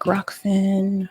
Gruckfin.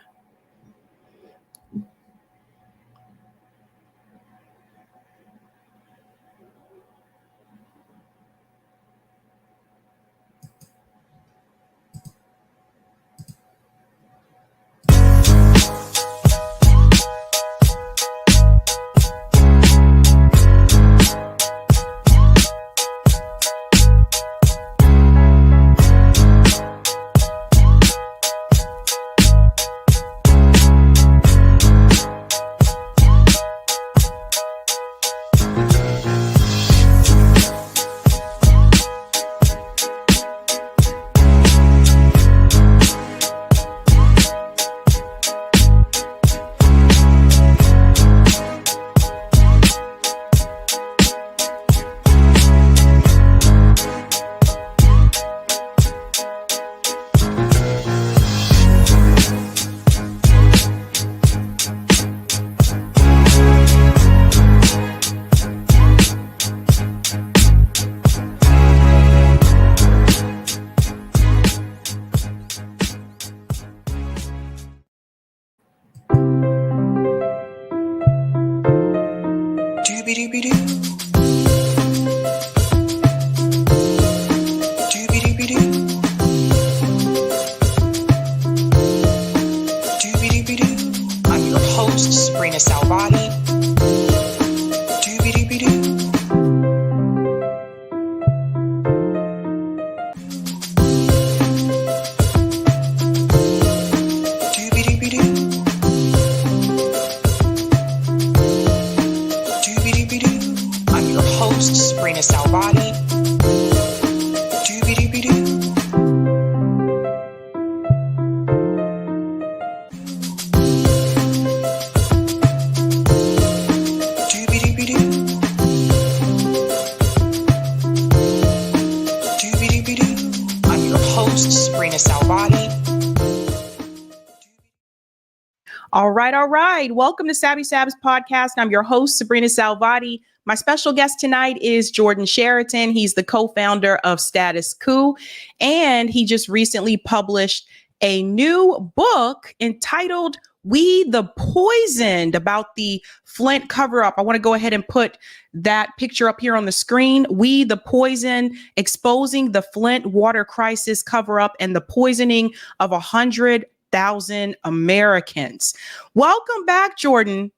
All right. Welcome to Sabby Sabs podcast. I'm your host, sabrinasalvati. My special guest tonight is Jordan Chariton. He's the co-founder of Status Coup, and he just recently published a new book entitled We the Poisoned, about the Flint cover-up. I want to go ahead and put that picture up here on the screen. We the Poisoned, exposing the Flint water crisis cover-up and the poisoning of 100,000 Americans. Welcome back, Jordan.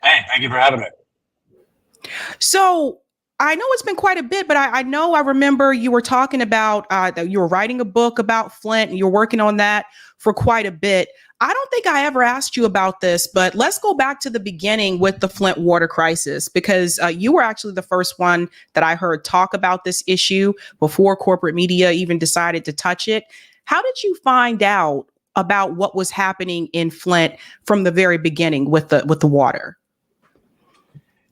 Hey, thank you for having me. So I know it's been quite a bit, but I remember you were talking about that you were writing a book about Flint and you're working on that for quite a bit. I don't think I ever asked you about this, but let's go back to the beginning with the Flint water crisis, because you were actually the first one that I heard talk about this issue before corporate media even decided to touch it. How did you find out about what was happening in Flint from the very beginning with the water?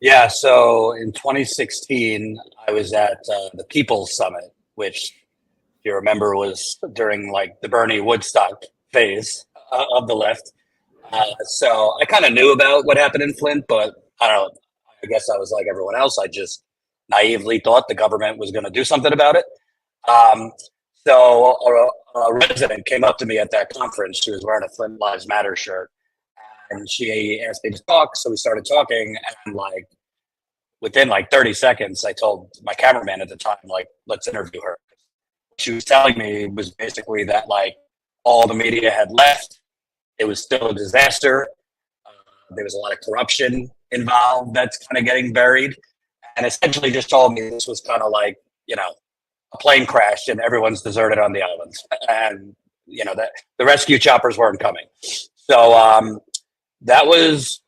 Yeah, so in 2016, I was at the People's Summit, which, if you remember, was during like the Bernie Woodstock phase of the left. So I kind of knew about what happened in Flint, but I don't know. I guess I was like everyone else. I just naively thought the government was going to do something about it. So a resident came up to me at that conference. She was wearing a Flint Lives Matter shirt. And she asked me to talk, so we started talking, and like within like 30 seconds, I told my cameraman at the time, like, let's interview her. She was telling me was basically that like all the media had left. It was still a disaster. There was a lot of corruption involved that's kind of getting buried, and essentially just told me this was kind of like, you know, a plane crashed and everyone's deserted on the islands, and you know that the rescue choppers weren't coming. So that was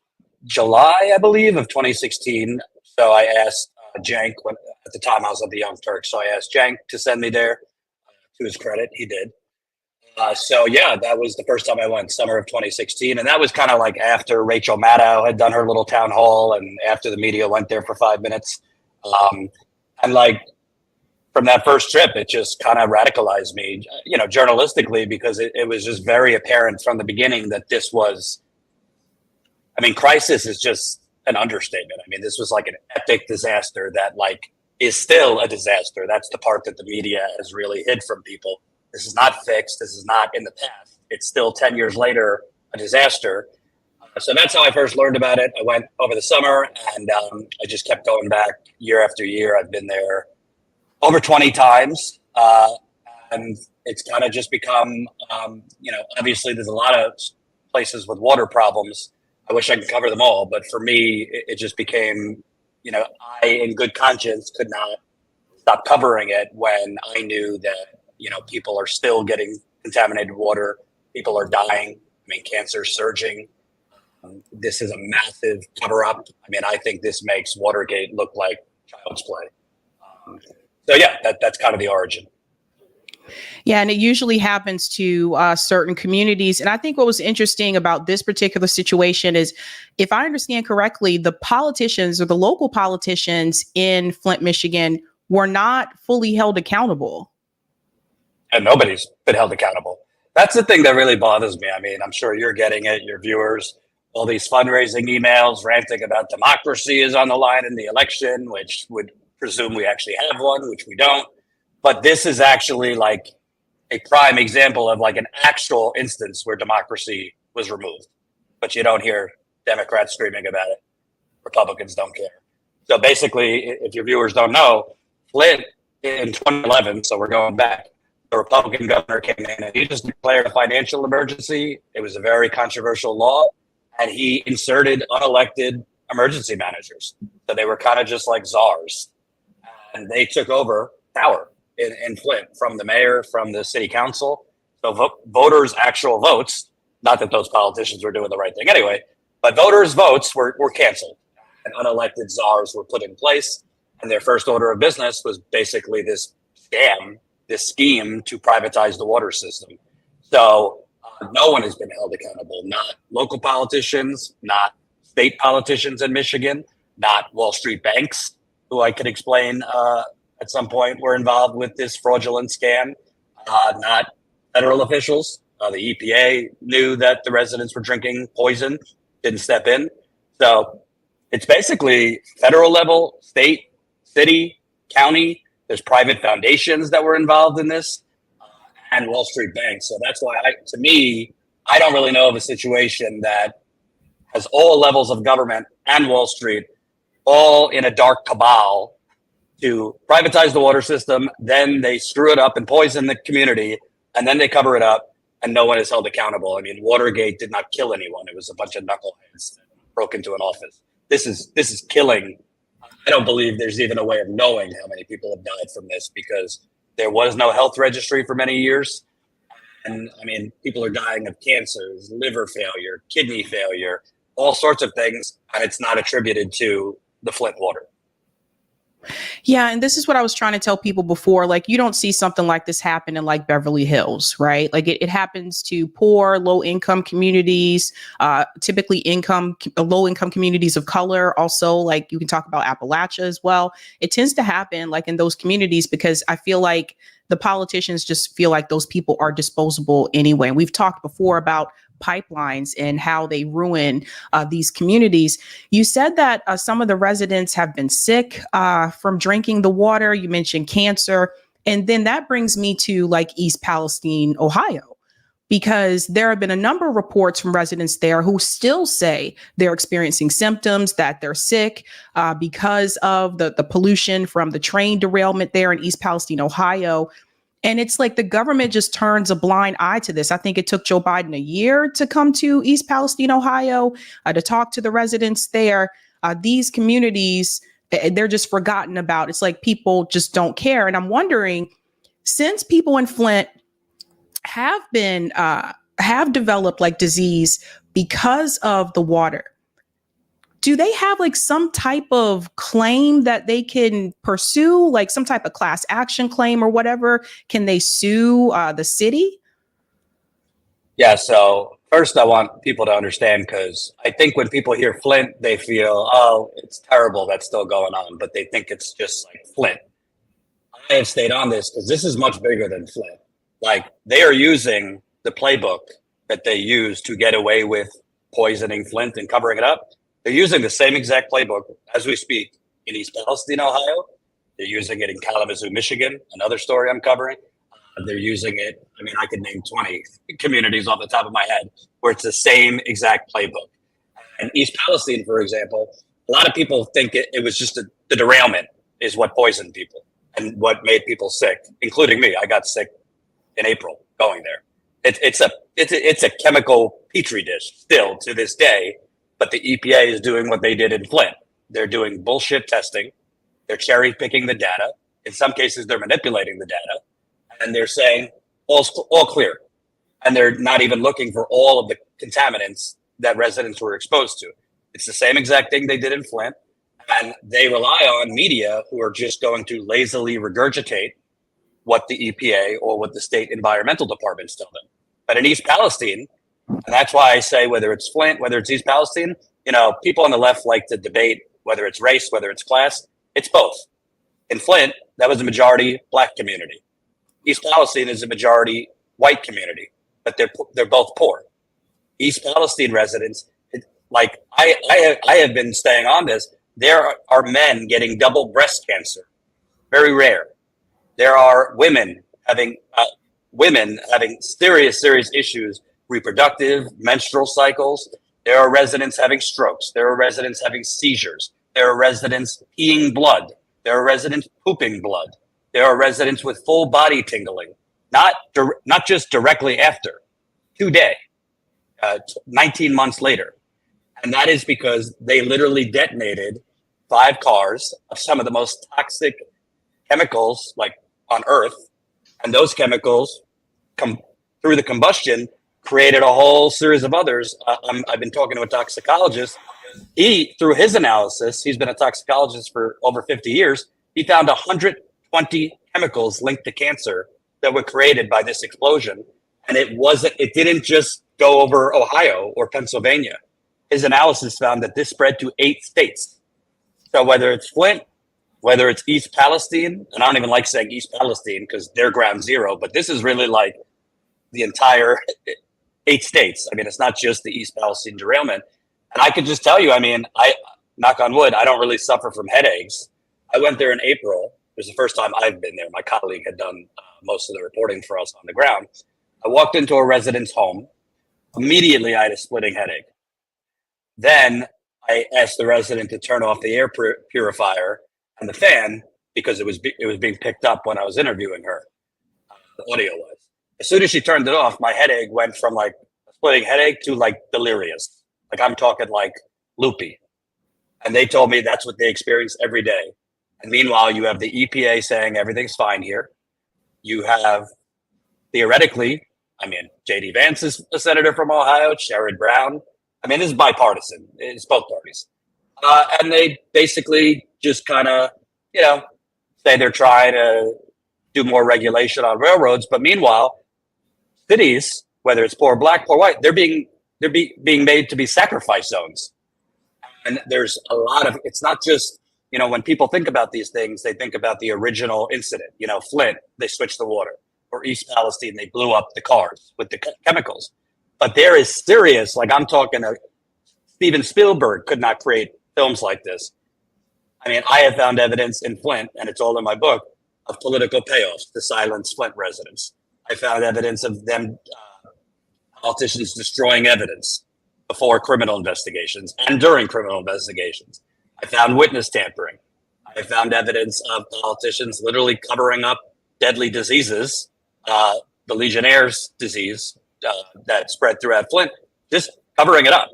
July, I believe, of 2016. So I asked Jank, at the time I was at the Young Turks, so I asked Jank to send me there. To his credit, he did. So yeah, that was the first time I went, summer of 2016. And that was kind of like after Rachel Maddow had done her little town hall and after the media went there for 5 minutes. And like from that first trip, it just kind of radicalized me, you know, journalistically, because it was just very apparent from the beginning that this was, I mean, crisis is just an understatement. I mean, this was like an epic disaster that like is still a disaster. That's the part that the media has really hid from people. This is not fixed. This is not in the past. it's still 10 years later a disaster. So that's how I first learned about it. I went over the summer, and I just kept going back year after year. I've been there over 20 times, and it's kind of just become, obviously there's a lot of places with water problems. I wish I could cover them all, but for me, it just became, I, in good conscience, could not stop covering it when I knew that, people are still getting contaminated water. People are dying. I mean, cancer surging. This is a massive cover up. I mean, I think this makes Watergate look like child's play. So yeah, that's kind of the origin. Yeah, and it usually happens to certain communities. And I think what was interesting about this particular situation is, if I understand correctly, the politicians or the local politicians in Flint, Michigan were not fully held accountable. And nobody's been held accountable. That's the thing that really bothers me. I mean, I'm sure you're getting it, your viewers, all these fundraising emails ranting about democracy is on the line in the election, which would presume we actually have one, which we don't. But this is actually like a prime example of like an actual instance where democracy was removed. But you don't hear Democrats screaming about it. Republicans don't care. So basically, if your viewers don't know, Flint in 2011, so we're going back, the Republican governor came in and he just declared a financial emergency. It was a very controversial law, and he inserted unelected emergency managers. So they were kind of just like czars, and they took over power in Flint from the mayor, from the city council. So voters' actual votes, not that those politicians were doing the right thing anyway, but voters' votes were canceled, and unelected czars were put in place. And their first order of business was basically this scam, this scheme to privatize the water system. So no one has been held accountable, not local politicians, not state politicians in Michigan, not Wall Street banks, who I could explain at some point were involved with this fraudulent scam, not federal officials. The EPA knew that the residents were drinking poison, didn't step in. So it's basically federal level, state, city, county. There's private foundations that were involved in this, and Wall Street banks. So that's why, to me, I don't really know of a situation that has all levels of government and Wall Street all in a dark cabal to privatize the water system. Then they screw it up and poison the community, and then they cover it up, and no one is held accountable. I mean, Watergate did not kill anyone. It was a bunch of knuckleheads that broke into an office. This is killing. I don't believe there's even a way of knowing how many people have died from this, because there was no health registry for many years. And I mean, people are dying of cancers, liver failure, kidney failure, all sorts of things. And it's not attributed to the Flint water. Yeah. And this is what I was trying to tell people before. Like, you don't see something like this happen in like Beverly Hills, right? Like it happens to poor, low income communities, typically low income communities of color. Also, like you can talk about Appalachia as well. It tends to happen like in those communities because I feel like the politicians just feel like those people are disposable anyway. And we've talked before about pipelines and how they ruin these communities. You said that some of the residents have been sick from drinking the water. You mentioned cancer. And then that brings me to like East Palestine, Ohio, because there have been a number of reports from residents there who still say they're experiencing symptoms, that they're sick because of the pollution from the train derailment there in East Palestine, Ohio. And it's like the government just turns a blind eye to this. I think it took Joe Biden a year to come to East Palestine, Ohio, to talk to the residents there. These communities, they're just forgotten about. It's like people just don't care. And I'm wondering, since people in Flint have developed like disease because of the water, do they have like some type of claim that they can pursue, like some type of class action claim or whatever? Can they sue the city? Yeah. So first, I want people to understand, because I think when people hear Flint, they feel, oh, it's terrible that's still going on, but they think it's just like Flint. I have stayed on this because this is much bigger than Flint. Like, they are using the playbook that they use to get away with poisoning Flint and covering it up. They're using the same exact playbook as we speak in East Palestine, Ohio. They're using it in Kalamazoo, Michigan, another story I'm covering. They're using it. I mean, I could name 20 communities off the top of my head where it's the same exact playbook. And East Palestine, for example, a lot of people think it was just the derailment is what poisoned people and what made people sick, including me. I got sick in April going there. It's a chemical petri dish still to this day, but the EPA is doing what they did in Flint. They're doing bullshit testing. They're cherry picking the data. In some cases, they're manipulating the data, and they're saying all clear. And they're not even looking for all of the contaminants that residents were exposed to. It's the same exact thing they did in Flint, and they rely on media who are just going to lazily regurgitate what the EPA or what the state environmental departments tell them. But in East Palestine, and that's why I say whether it's Flint, whether it's East Palestine, people on the left like to debate whether it's race, whether it's class. It's both. In Flint, that was a majority black community. East Palestine is a majority white community, but they're both poor. East Palestine residents, like I have been staying on this. There are men getting double breast cancer, very rare. There are women having serious issues, reproductive, menstrual cycles. There are residents having strokes. There are residents having seizures. There are residents peeing blood. There are residents pooping blood. There are residents with full body tingling, not just directly after, today, 19 months later. And that is because they literally detonated 5 cars of some of the most toxic chemicals like on Earth. And those chemicals through the combustion created a whole series of others. I've been talking to a toxicologist. Through his analysis, he's been a toxicologist for over 50 years. He found 120 chemicals linked to cancer that were created by this explosion. And it didn't just go over Ohio or Pennsylvania. His analysis found that this spread to 8 states. So whether it's Flint, whether it's East Palestine, and I don't even like saying East Palestine because they're ground zero, but this is really like the entire 8 states. I mean, it's not just the East Palestine derailment. And I could just tell you, I mean, knock on wood, I don't really suffer from headaches. I went there in April. It was the first time I've been there. My colleague had done most of the reporting for us on the ground. I walked into a resident's home. Immediately, I had a splitting headache. Then I asked the resident to turn off the air purifier and the fan because it was being picked up when I was interviewing her. The audio was. As soon as she turned it off, my headache went from like a splitting headache to like delirious. Like I'm talking like loopy. And they told me that's what they experience every day. And meanwhile, you have the EPA saying everything's fine here. You have theoretically, I mean, J.D. Vance is a senator from Ohio, Sherrod Brown. I mean, this is bipartisan. It's both parties. And they basically just kind of, say they're trying to do more regulation on railroads. But meanwhile, cities, whether it's poor black, poor white, they're being made to be sacrifice zones. And there's a lot of, it's not just, when people think about these things, they think about the original incident. Flint, they switched the water. Or East Palestine, they blew up the cars with the chemicals. But there is serious, like I'm talking, Steven Spielberg could not create films like this. I mean, I have found evidence in Flint, and it's all in my book, of political payoffs to silence Flint residents. I found evidence of them, politicians destroying evidence before criminal investigations and during criminal investigations. I found witness tampering. I found evidence of politicians literally covering up deadly diseases, the Legionnaire's disease that spread throughout Flint, just covering it up.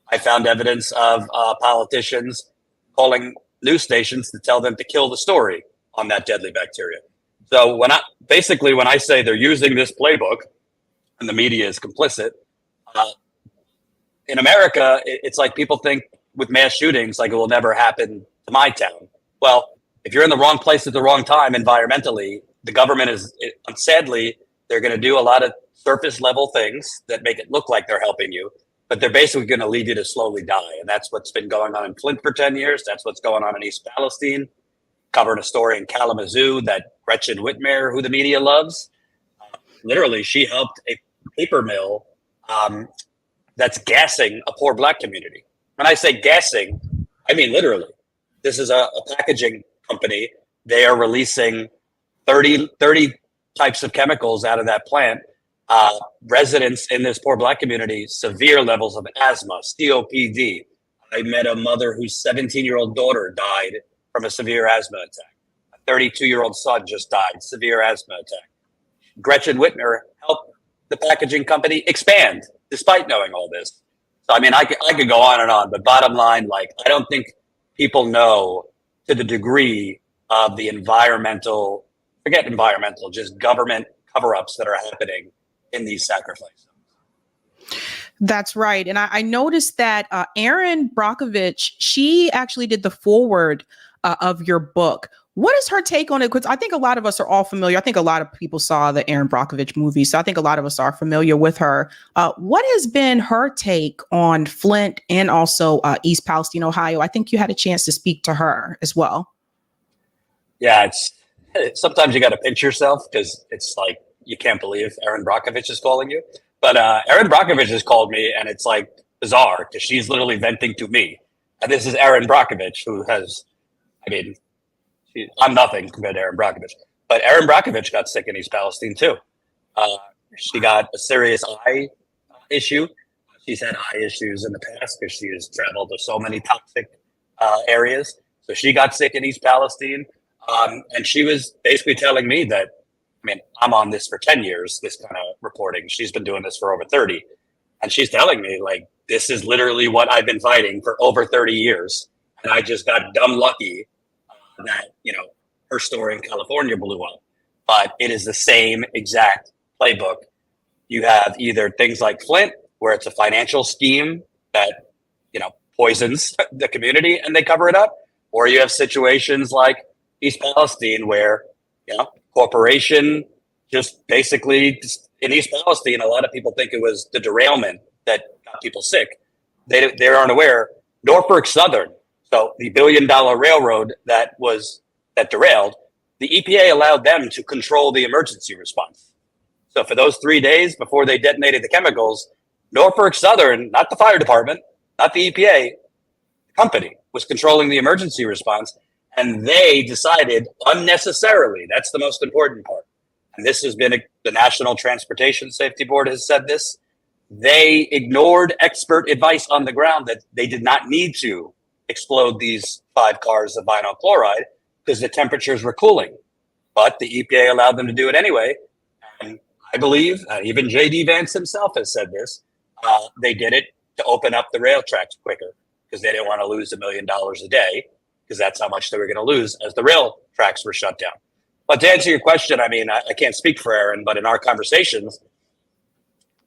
I found evidence of politicians calling news stations to tell them to kill the story on that deadly bacteria. So when I say they're using this playbook and the media is complicit, in America, it's like people think with mass shootings, like it will never happen to my town. Well, if you're in the wrong place at the wrong time environmentally, the government sadly, they're going to do a lot of surface level things that make it look like they're helping you, but they're basically going to leave you to slowly die. And that's what's been going on in Flint for 10 years. That's what's going on in East Palestine. Covered a story in Kalamazoo that Gretchen Whitmer, who the media loves, literally, she helped a paper mill that's gassing a poor black community. When I say gassing, I mean literally. This is a packaging company. They are releasing 30 types of chemicals out of that plant. Residents in this poor Black community, severe levels of asthma, COPD. I met a mother whose 17-year-old daughter died from a severe asthma attack. A 32-year-old son just died, severe asthma attack. Gretchen Whitmer helped the packaging company expand despite knowing all this. So, I mean, I could go on and on, but bottom line, like, I don't think people know to the degree of the forget environmental, just government cover-ups that are happening in these sacrifices. That's right. And I noticed that Erin Brockovich, she actually did the foreword of your book. What is her take on it? Because I think a lot of us are all familiar. I think a lot of people saw the Erin Brockovich movie, so I think a lot of us are familiar with her. What has been her take on Flint and also East Palestine, Ohio? I think you had a chance to speak to her as well. Yeah, sometimes you got to pinch yourself because it's like you can't believe Erin Brockovich is calling you. But Erin Brockovich has called me, and it's like bizarre because she's literally venting to me. And this is Erin Brockovich, who has, I mean, I'm nothing compared to Erin Brockovich. But Erin Brockovich got sick in East Palestine too. She got a serious eye issue. She's had eye issues in the past because she has traveled to so many toxic areas. So she got sick in East Palestine. And she was basically telling me that, I mean, I'm on this for 10 years, this kind of reporting. She's been doing this for over 30. And she's telling me, like, this is literally what I've been fighting for over 30 years. And I just got dumb lucky that, her story in California blew up. But it is the same exact playbook. You have either things like Flint, where it's a financial scheme that, poisons the community and they cover it up. Or you have situations like East Palestine, where, corporation just basically in East Palestine, a lot of people think it was the derailment that got people sick. They aren't aware. Norfolk Southern, so the $1 billion railroad that derailed, the EPA allowed them to control the emergency response. So for those 3 days before they detonated the chemicals, Norfolk Southern, not the fire department, not the EPA, the company was controlling the emergency response. And they decided unnecessarily, that's the most important part. And this has been the National Transportation Safety Board has said this. They ignored expert advice on the ground that they did not need to explode these 5 cars of vinyl chloride because the temperatures were cooling. But the EPA allowed them to do it anyway. And I believe, even J.D. Vance himself has said this, they did it to open up the rail tracks quicker because they didn't want to lose $1 million a day, because that's how much they were going to lose as the rail tracks were shut down. But to answer your question, I mean, I can't speak for Erin, but in our conversations,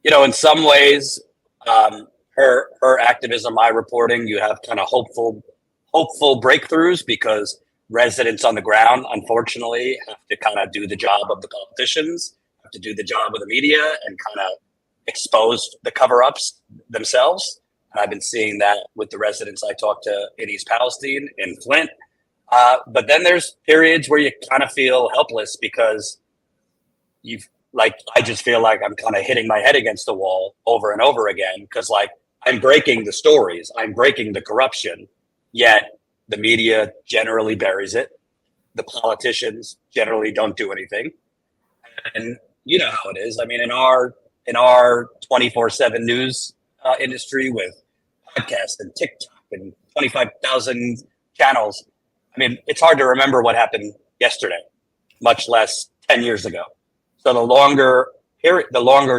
in some ways, her activism, my reporting, you have kind of hopeful breakthroughs because residents on the ground, unfortunately, have to kind of do the job of the politicians, have to do the job of the media and kind of expose the cover-ups themselves. And I've been seeing that with the residents I talk to in East Palestine, in Flint. But then there's periods where you kind of feel helpless because I just feel like I'm kind of hitting my head against the wall over and over again because, like, I'm breaking the stories, I'm breaking the corruption, yet the media generally buries it. The politicians generally don't do anything. And you know how it is. I mean, in our 24/7 news industry with podcasts and TikTok and 25,000 channels, I mean, it's hard to remember what happened yesterday, much less 10 years ago. So the longer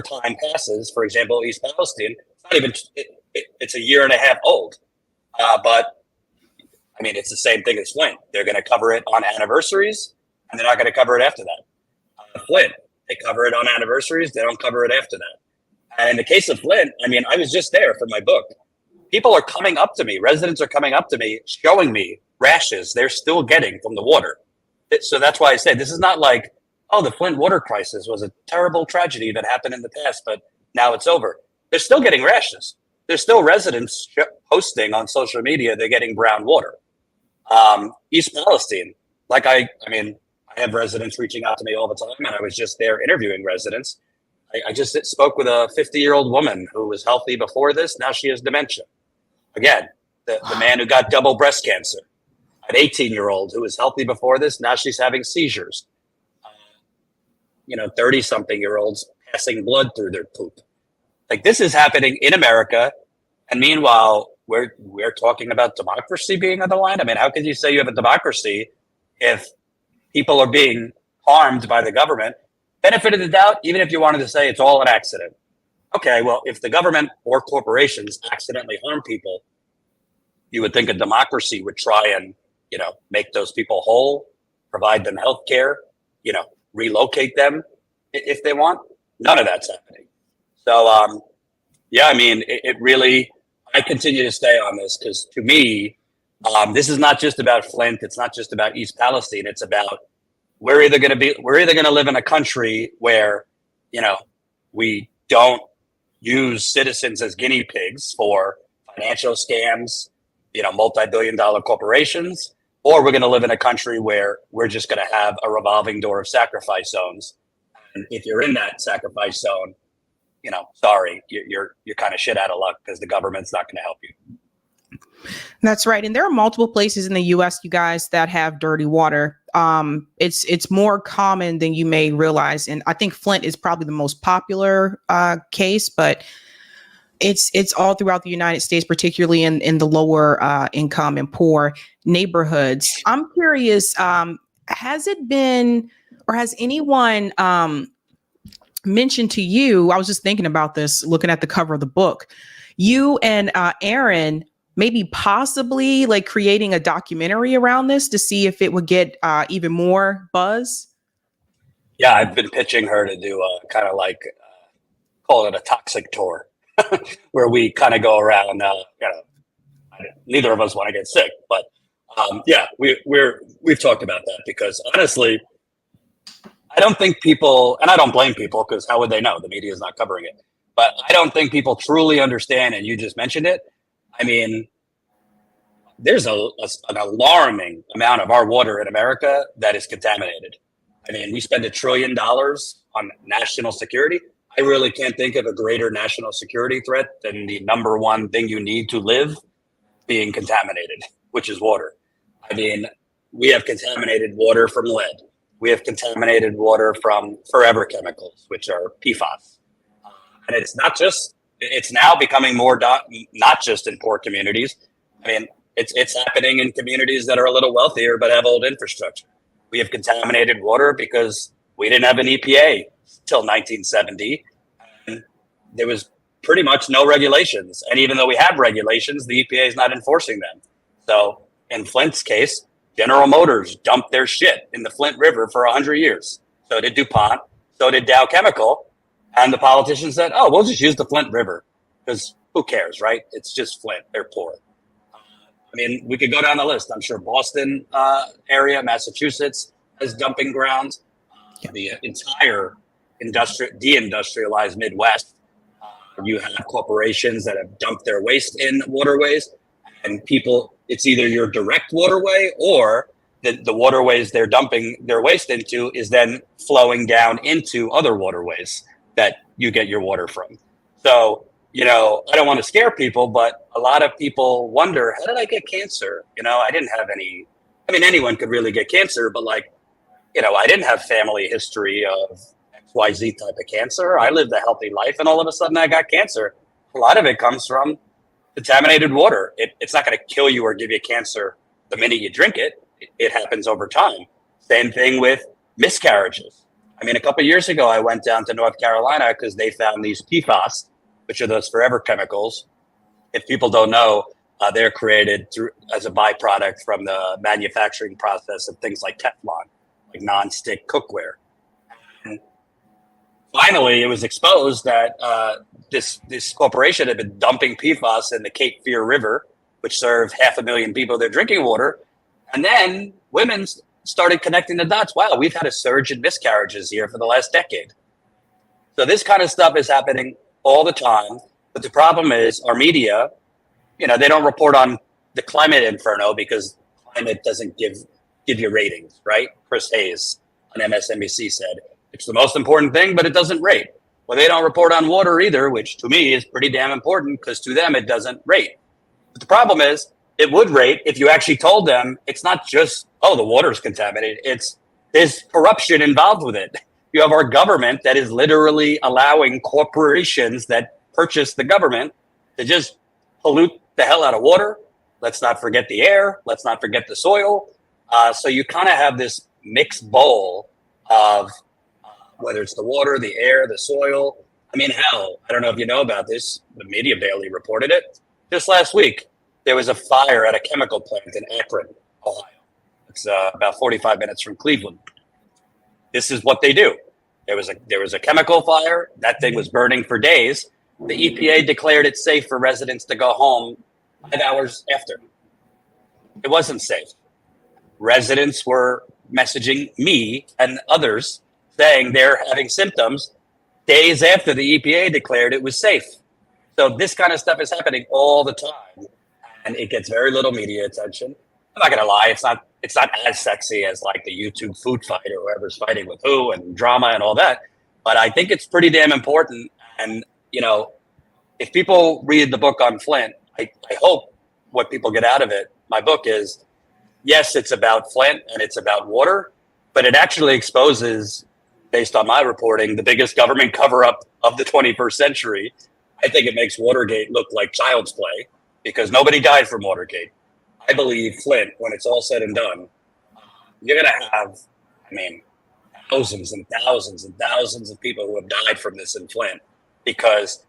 time passes, for example, East Palestine, it's a year and a half old. But I mean, it's the same thing as Flint. They're going to cover it on anniversaries and they're not going to cover it after that. Flint, they cover it on anniversaries. They don't cover it after that. And in the case of Flint, I mean, I was just there for my book. People are coming up to me. Residents are coming up to me, showing me rashes they're still getting from the water. So that's why I say this is not like, oh, the Flint water crisis was a terrible tragedy that happened in the past, but now it's over. They're still getting rashes. There's still residents posting on social media they're getting brown water. East Palestine, I have residents reaching out to me all the time, and I was just there interviewing residents. I just spoke with a 50-year-old woman who was healthy before this. Now she has dementia. Again, the man who got double breast cancer. An 18-year-old who was healthy before this. Now she's having seizures. 30-something-year-olds passing blood through their poop. Like, this is happening in America. And meanwhile, we're talking about democracy being on the line. I mean, how can you say you have a democracy if people are being harmed by the government? Benefit of the doubt, even if you wanted to say it's all an accident. Okay, well, if the government or corporations accidentally harm people, you would think a democracy would try and, make those people whole, provide them health care, relocate them if they want. None of that's happening. So, yeah, I mean, it really, I continue to stay on this because to me, this is not just about Flint. It's not just about East Palestine. It's about we're either going to live in a country where, we don't use citizens as guinea pigs for financial scams, multi-billion-dollar corporations, or we're going to live in a country where we're just going to have a revolving door of sacrifice zones. And if you're in that sacrifice zone, sorry, you're kind of shit out of luck because the government's not going to help you. That's right. And there are multiple places in the U.S., you guys, that have dirty water. It's more common than you may realize. And I think Flint is probably the most popular case, but it's all throughout the United States, particularly in the lower income and poor neighborhoods. I'm curious, has it been or has anyone mentioned to you, I was just thinking about this, looking at the cover of the book, you and Erin maybe possibly like creating a documentary around this to see if it would get even more buzz? Yeah, I've been pitching her to do a kind of like, call it a toxic tour, where we kind of go around, neither of us want to get sick, but yeah, we've talked about that because honestly, I don't think people, and I don't blame people because how would they know? The media is not covering it. But I don't think people truly understand, and you just mentioned it. I mean, there's an alarming amount of our water in America that is contaminated. I mean, we spend $1 trillion on national security. I really can't think of a greater national security threat than the number one thing you need to live being contaminated, which is water. I mean, we have contaminated water from lead. We have contaminated water from forever chemicals, which are PFAS. And it's now becoming more not just in poor communities. I mean, it's happening in communities that are a little wealthier but have old infrastructure. We have contaminated water because we didn't have an EPA till 1970. And there was pretty much no regulations. And even though we have regulations, the EPA is not enforcing them. So in Flint's case, General Motors dumped their shit in the Flint River for 100 years. So did DuPont. So did Dow Chemical. And the politicians said, oh, we'll just use the Flint River because who cares, right? It's just Flint. They're poor. I mean, we could go down the list. I'm sure Boston area, Massachusetts has dumping grounds. The entire deindustrialized Midwest, you have corporations that have dumped their waste in waterways. And people, it's either your direct waterway or the waterways they're dumping their waste into is then flowing down into other waterways that you get your water from. So, I don't want to scare people, but a lot of people wonder, how did I get cancer? I didn't have anyone could really get cancer, but I didn't have family history of XYZ type of cancer. I lived a healthy life and all of a sudden I got cancer. A lot of it comes from contaminated water. It's not going to kill you or give you cancer the minute you drink it. It happens over time. Same thing with miscarriages. I mean, a couple of years ago, I went down to North Carolina because they found these PFAS, which are those forever chemicals. If people don't know, they're created as a byproduct from the manufacturing process of things like Teflon, like nonstick cookware. And finally, it was exposed that this corporation had been dumping PFAS in the Cape Fear River, which served 500,000 people their drinking water. And then women started connecting the dots. Wow, we've had a surge in miscarriages here for the last decade. So this kind of stuff is happening all the time. But the problem is our media, they don't report on the climate inferno because climate doesn't give you ratings, right? Chris Hayes on MSNBC said, it's the most important thing, but it doesn't rate. Well, they don't report on water either, which to me is pretty damn important because to them, it doesn't rate. But the problem is it would rate if you actually told them it's not just, oh, the water is contaminated. There's corruption involved with it. you have our government that is literally allowing corporations that purchase the government to just pollute the hell out of water. Let's not forget the air. Let's not forget the soil. So you kind of have this mixed bowl of whether it's the water, the air, the soil. I mean, hell, I don't know if you know about this. The media barely reported it. Just last week, there was a fire at a chemical plant in Akron, Ohio. It's about 45 minutes from Cleveland. This is what they do. There was a chemical fire. That thing was burning for days. The EPA declared it safe for residents to go home 5 hours after. It wasn't safe. Residents were messaging me and others saying they're having symptoms days after the EPA declared it was safe. So this kind of stuff is happening all the time, and it gets very little media attention. I'm not gonna lie, it's not as sexy as like the YouTube food fight or whoever's fighting with who and drama and all that. But I think it's pretty damn important. And you know, if people read the book on Flint, I hope what people get out of it, my book is, yes, it's about Flint and it's about water, but it actually exposes, based on my reporting, the biggest government cover-up of the 21st century. I think it makes Watergate look like child's play because nobody died from Watergate. I believe Flint, when it's all said and done, you're going to have, I mean, thousands and thousands and thousands of people who have died from this in Flint because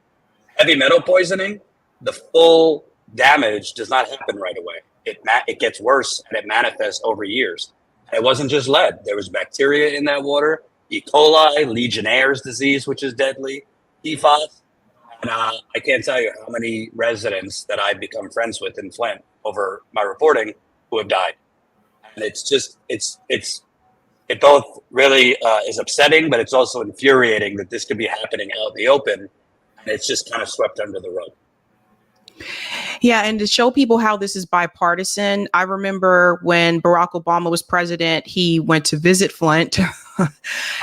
heavy metal poisoning, the full damage does not happen right away. It gets worse and it manifests over years. And it wasn't just lead. There was bacteria in that water, E. coli, Legionnaire's disease, which is deadly, PFAS. And I can't tell you how many residents that I've become friends with in Flint over my reporting who have died. And it's just, it both really is upsetting, but it's also infuriating that this could be happening out in the open. And it's just kind of swept under the rug. Yeah, and to show people how this is bipartisan, I remember when Barack Obama was president, he went to visit Flint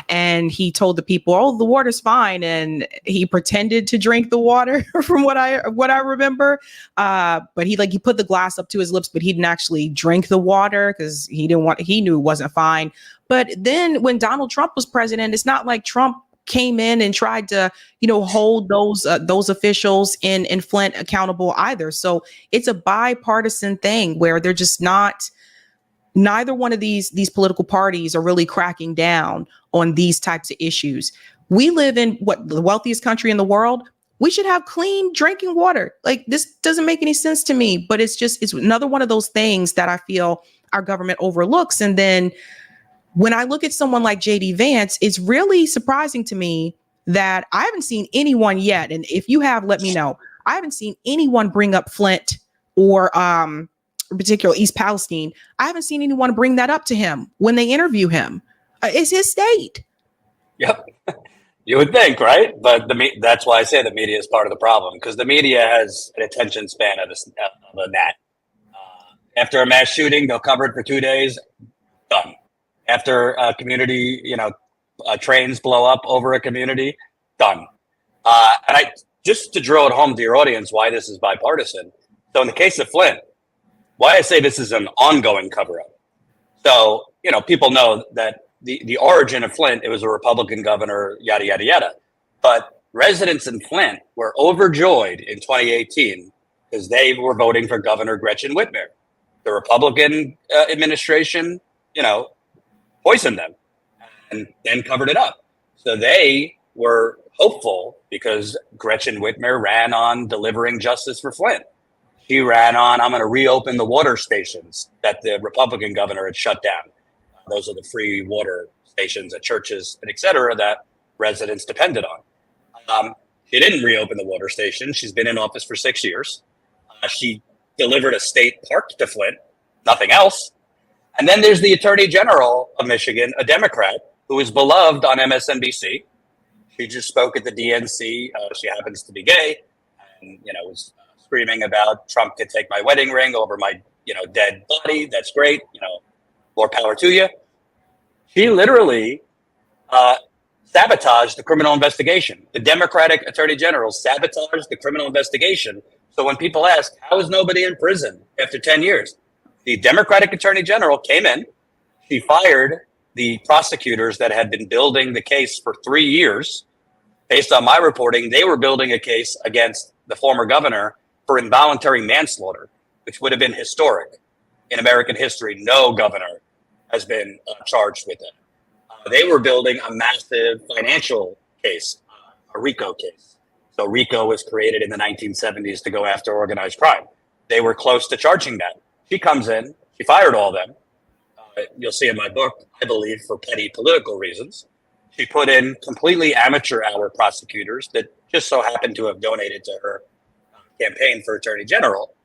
and he told the people, "Oh, the water's fine," and he pretended to drink the water from what I remember. But he put the glass up to his lips, but he didn't actually drink the water because he knew it wasn't fine. But then when Donald Trump was president, it's not like Trump came in and tried to, hold those officials in Flint accountable either. So it's a bipartisan thing where they're just neither one of these political parties are really cracking down on these types of issues. We live in the wealthiest country in the world. We should have clean drinking water. Like, this doesn't make any sense to me, but it's another one of those things that I feel our government overlooks. And then when I look at someone like JD Vance, it's really surprising to me that I haven't seen anyone yet. And if you have, let me know. I haven't seen anyone bring up Flint or in particular East Palestine. I haven't seen anyone bring that up to him when they interview him. It's his state. Yep. You would think, right? But that's why I say the media is part of the problem, because the media has an attention span of a gnat. After a mass shooting, they'll cover it for 2 days. Done. After a community, trains blow up over a community, done. And just to drill it home to your audience why this is bipartisan. So in the case of Flint, why I say this is an ongoing cover-up. So, people know that the origin of Flint, it was a Republican governor, yada, yada, yada. But residents in Flint were overjoyed in 2018 because they were voting for Governor Gretchen Whitmer. The Republican administration, poisoned them and then covered it up. So they were hopeful because Gretchen Whitmer ran on delivering justice for Flint. She ran on, I'm going to reopen the water stations that the Republican governor had shut down. Those are the free water stations at churches and et cetera that residents depended on. She didn't reopen the water station. She's been in office for 6 years. She delivered a state park to Flint, nothing else. And then there's the Attorney General of Michigan, a Democrat, who is beloved on MSNBC. She just spoke at the DNC. She happens to be gay and, was screaming about Trump could take my wedding ring over my, dead body. That's great. More power to you. She literally sabotaged the criminal investigation. The Democratic Attorney General sabotaged the criminal investigation. So when people ask, how is nobody in prison after 10 years? The Democratic Attorney General came in. She fired the prosecutors that had been building the case for 3 years, based on my reporting, they were building a case against the former governor for involuntary manslaughter, which would have been historic in American history. No governor has been charged with it. They were building a massive financial case, a RICO case. So RICO was created in the 1970s to go after organized crime. They were close to charging that. She comes in, she fired all them. You'll see in my book, I believe, for petty political reasons. She put in completely amateur hour prosecutors that just so happened to have donated to her campaign for attorney general.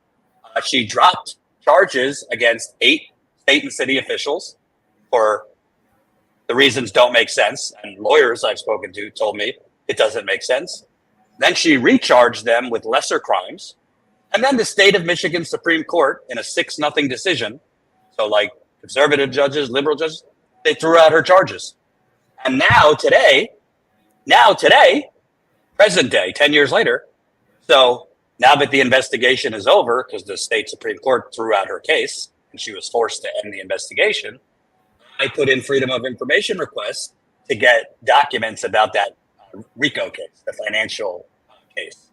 She dropped charges against 8 state and city officials for the reasons don't make sense. And lawyers I've spoken to told me it doesn't make sense. Then she recharged them with lesser crimes. And then the state of Michigan Supreme Court, in a 6-0 decision, so like conservative judges, liberal judges, they threw out her charges. And now today, present day, 10 years later, so now that the investigation is over, because the state Supreme Court threw out her case and she was forced to end the investigation, I put in freedom of information requests to get documents about that RICO case, the financial case,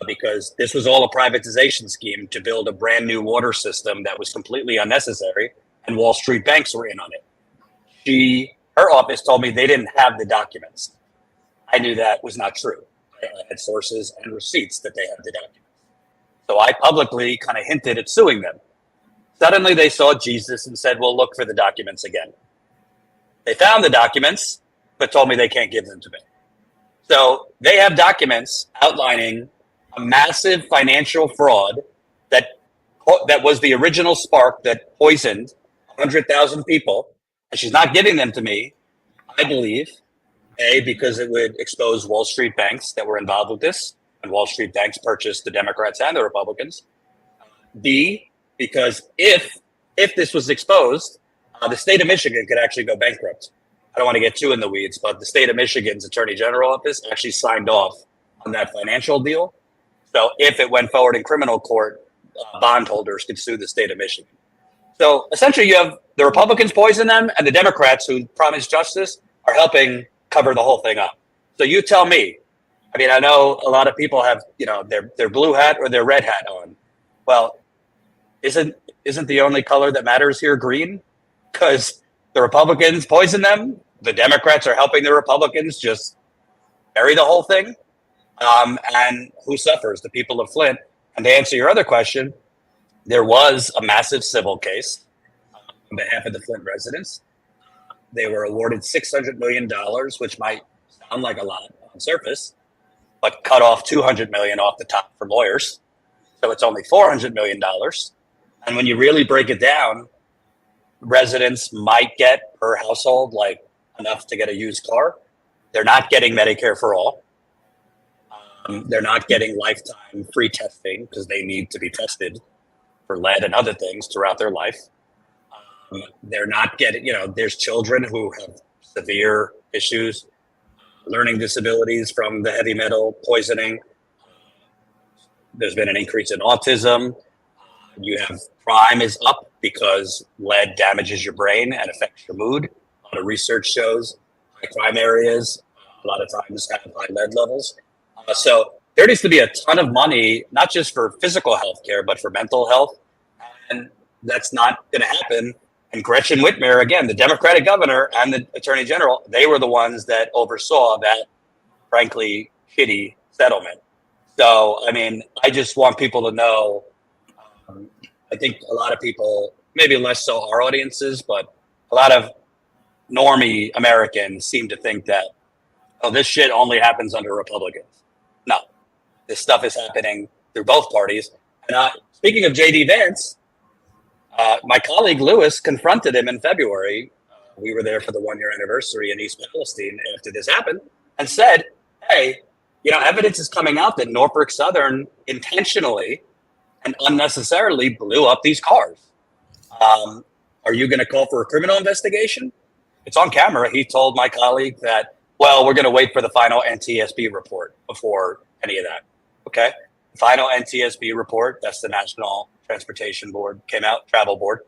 because this was all a privatization scheme to build a brand new water system that was completely unnecessary, and Wall Street banks were in on it. Her office told me they didn't have the documents. I knew that was not true. I had sources and receipts that they had the documents. So I publicly kind of hinted at suing them. Suddenly they saw Jesus and said, well, look for the documents again. They found the documents, but told me they can't give them to me. So they have documents outlining a massive financial fraud that was the original spark that poisoned 100,000 people. And she's not giving them to me, I believe, A, because it would expose Wall Street banks that were involved with this, and Wall Street banks purchased the Democrats and the Republicans. B, because if this was exposed, the state of Michigan could actually go bankrupt. I don't want to get too in the weeds, but the state of Michigan's Attorney General office actually signed off on that financial deal. So if it went forward in criminal court, bondholders could sue the state of Michigan. So essentially you have the Republicans poison them, and the Democrats who promised justice are helping cover the whole thing up. So you tell me. I mean, I know a lot of people have, their blue hat or their red hat on. Well, isn't the only color that matters here green? Because the Republicans poison them, the Democrats are helping the Republicans just bury the whole thing. And who suffers? The people of Flint. And to answer your other question, there was a massive civil case on behalf of the Flint residents. They were awarded $600 million, which might sound like a lot on surface, but cut off $200 million off the top for lawyers. So it's only $400 million. And when you really break it down, residents might get per household like enough to get a used car. They're not getting Medicare for all. They're not getting lifetime free testing because they need to be tested for lead and other things throughout their life. They're not getting, there's children who have severe issues, learning disabilities from the heavy metal poisoning. There's been an increase in autism. You have crime is up because lead damages your brain and affects your mood. A lot of research shows high crime areas a lot of times have high lead levels. So there needs to be a ton of money, not just for physical health care, but for mental health. And that's not going to happen. And Gretchen Whitmer, again, the Democratic governor and the attorney general, they were the ones that oversaw that, frankly, shitty settlement. So, I mean, I just want people to know, I think a lot of people, maybe less so our audiences, but a lot of normie Americans seem to think that, this shit only happens under Republicans. No, this stuff is happening through both parties. And speaking of J.D. Vance, my colleague Lewis confronted him in February. We were there for the 1-year anniversary in East Palestine after this happened, and said, hey, evidence is coming out that Norfolk Southern intentionally and unnecessarily blew up these cars. Are you going to call for a criminal investigation? It's on camera. He told my colleague that, well, we're going to wait for the final NTSB report before any of that. Okay. Final NTSB report, that's the National Transportation Board, came out, Travel Board.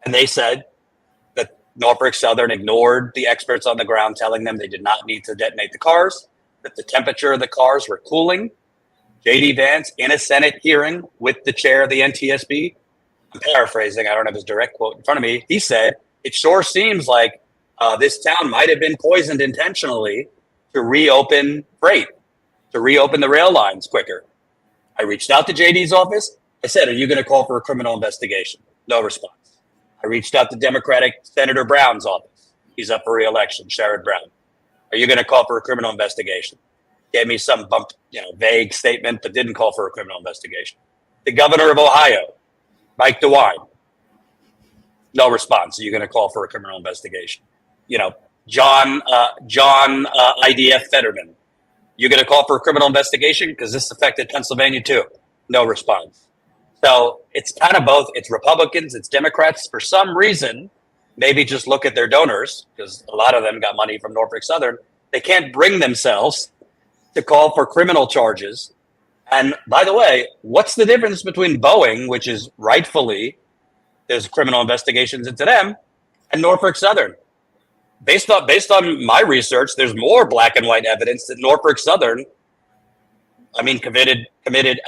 And they said that Norfolk Southern ignored the experts on the ground telling them they did not need to detonate the cars, that the temperature of the cars were cooling. J.D. Vance, in a Senate hearing with the chair of the NTSB, I'm paraphrasing, I don't have his direct quote in front of me, he said, it sure seems like this town might have been poisoned intentionally to reopen freight, to reopen the rail lines quicker. I reached out to JD's office. I said, are you going to call for a criminal investigation? No response. I reached out to Democratic Senator Brown's office. He's up for re-election, Sherrod Brown. Are you going to call for a criminal investigation? Gave me some vague statement, but didn't call for a criminal investigation. The governor of Ohio, Mike DeWine, no response. Are you going to call for a criminal investigation? John IDF Fetterman, you going to call for a criminal investigation because this affected Pennsylvania too? No response. So it's kind of both. It's Republicans, it's Democrats. For some reason, maybe just look at their donors, because a lot of them got money from Norfolk Southern. They can't bring themselves to call for criminal charges. And by the way, what's the difference between Boeing, which is rightfully, there's criminal investigations into them, and Norfolk Southern? Based on my research, there's more black and white evidence that Norfolk Southern, committed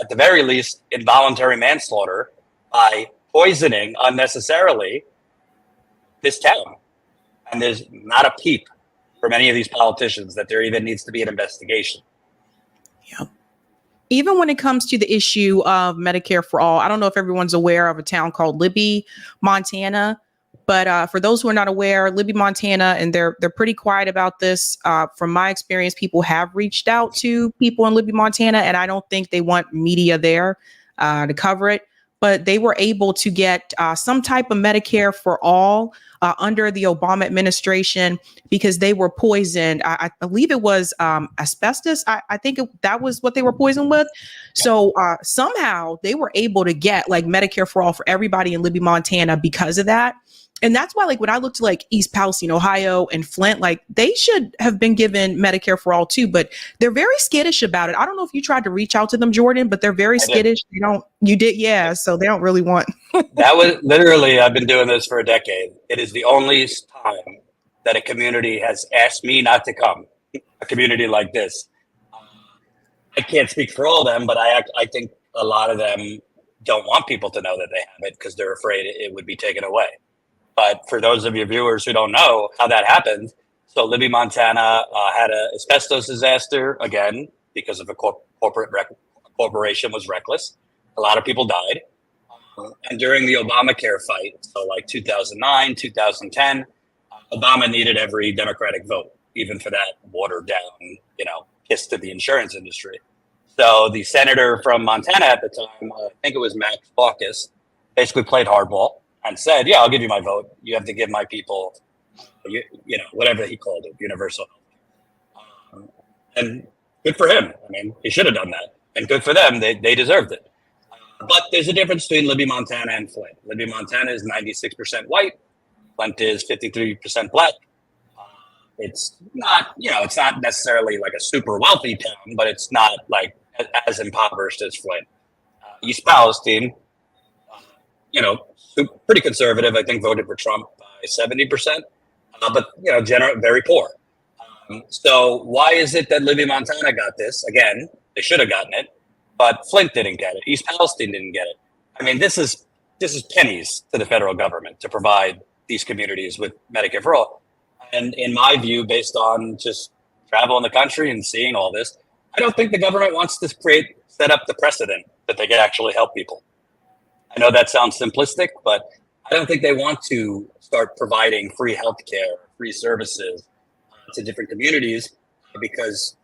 at the very least involuntary manslaughter by poisoning unnecessarily this town. And there's not a peep from any of these politicians that there even needs to be an investigation. Yeah. Even when it comes to the issue of Medicare for all, I don't know if everyone's aware of a town called Libby, Montana. But for those who are not aware, Libby, Montana, and they're pretty quiet about this. From my experience, people have reached out to people in Libby, Montana, and I don't think they want media there to cover it. But they were able to get some type of Medicare for all under the Obama administration because they were poisoned. I believe it was asbestos. I think that was what they were poisoned with. So somehow they were able to get like Medicare for all for everybody in Libby, Montana because of that. And that's why, like, when I looked to like East Palestine, Ohio and Flint, like they should have been given Medicare for all too, but they're very skittish about it. I don't know if you tried to reach out to them, Jordan, but they're very skittish. You did. Yeah. So they don't really want. That was literally, I've been doing this for a decade. It is the only time that a community has asked me not to come, a community like this. I can't speak for all of them, but I think a lot of them don't want people to know that they have it because they're afraid it would be taken away. But for those of your viewers who don't know how that happened, so Libby, Montana had an asbestos disaster, again, because of a corporation was reckless. A lot of people died. And during the Obamacare fight, so like 2009, 2010, Obama needed every Democratic vote, even for that watered down, kiss to the insurance industry. So the senator from Montana at the time, I think it was Max Baucus, basically played hardball and said, yeah, I'll give you my vote. You have to give my people, whatever he called it, universal health. And good for him. He should have done that. And good for them. They deserved it. But there's a difference between Libby, Montana and Flint. Libby, Montana is 96% white. Flint is 53% black. It's not, it's not necessarily like a super wealthy town, but it's not like as impoverished as Flint. East Palestine, pretty conservative. I think voted for Trump by 70%, but very poor. So why is it that Libby, Montana got this? Again, they should have gotten it, but Flint didn't get it. East Palestine didn't get it. This is pennies to the federal government to provide these communities with Medicare for all. And in my view, based on just travel in the country and seeing all this, I don't think the government wants to set up the precedent that they can actually help people. I know that sounds simplistic, but I don't think they want to start providing free healthcare, free services to different communities because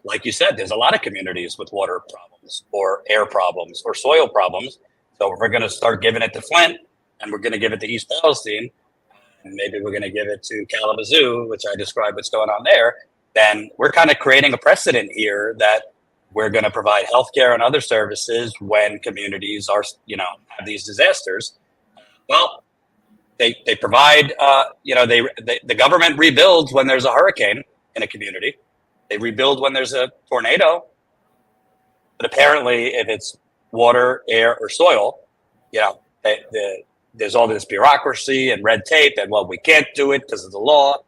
like you said, there's a lot of communities with water problems or air problems or soil problems. So if we're going to start giving it to Flint and we're going to give it to East Palestine, and maybe we're going to give it to Kalamazoo, which I described what's going on there, then we're kind of creating a precedent here that we're going to provide healthcare and other services when communities are, have these disasters. Well, they provide, the government rebuilds when there's a hurricane in a community. They rebuild when there's a tornado. But apparently, if it's water, air, or soil, the there's all this bureaucracy and red tape, and well, we can't do it because of the law.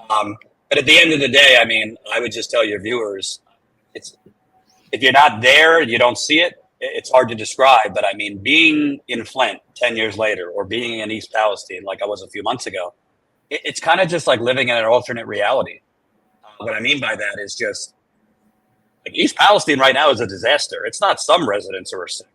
But at the end of the day, I mean, I would just tell your viewers, it's if you're not there, you don't see it. It's hard to describe. But I mean, being in Flint 10 years later, or being in East Palestine like I was a few months ago, it's kind of just like living in an alternate reality. What I mean by that is just like East Palestine right now is a disaster. It's not some residents who are sick.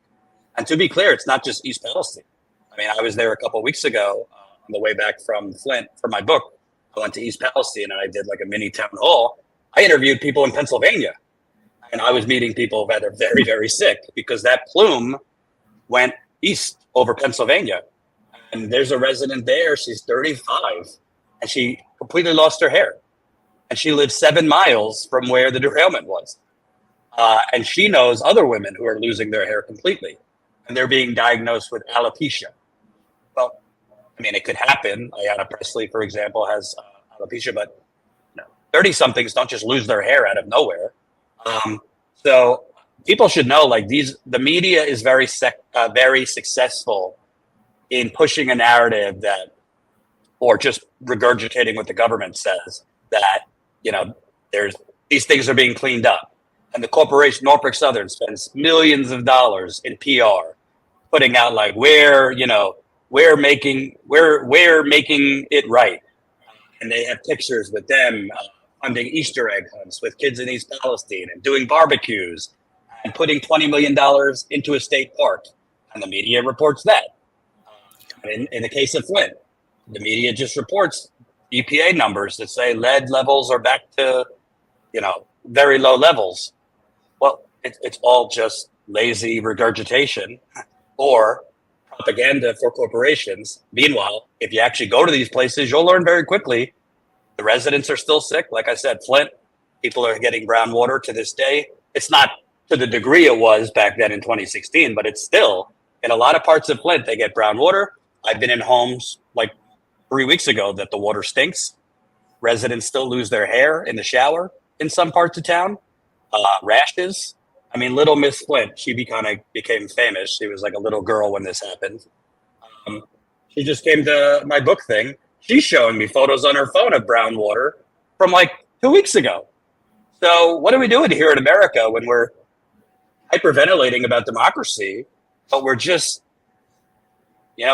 And to be clear, it's not just East Palestine. I mean, I was there a couple of weeks ago on the way back from Flint for my book. I went to East Palestine and I did like a mini town hall. I interviewed people in Pennsylvania, and I was meeting people that are very, very sick because that plume went east over Pennsylvania. And there's a resident there. She's 35 and she completely lost her hair. And she lives 7 miles from where the derailment was. And she knows other women who are losing their hair completely, and they're being diagnosed with alopecia. Well, I mean, it could happen. Ayanna Pressley, for example, has alopecia, but 30-somethings don't just lose their hair out of nowhere. So people should know, like the media is very successful in pushing a narrative that, or just regurgitating what the government says, that, there's these things are being cleaned up. And the corporation Norfolk Southern spends millions of dollars in PR, putting out like we're making it right. And they have pictures with them funding Easter egg hunts with kids in East Palestine and doing barbecues and putting $20 million into a state park. And the media reports that. In the case of Flint, the media just reports EPA numbers that say lead levels are back to, very low levels. Well, it's all just lazy regurgitation or propaganda for corporations. Meanwhile, if you actually go to these places, you'll learn very quickly the residents are still sick. Like I said, Flint, people are getting brown water to this day. It's not to the degree it was back then in 2016, but it's still, in a lot of parts of Flint, they get brown water. I've been in homes like 3 weeks ago that the water stinks. Residents still lose their hair in the shower in some parts of town. Rashes. I mean, little Miss Flint, she became famous. She was like a little girl when this happened. She just came to my book thing. She's showing me photos on her phone of brown water from like 2 weeks ago. So what are we doing here in America when we're hyperventilating about democracy, but we're just,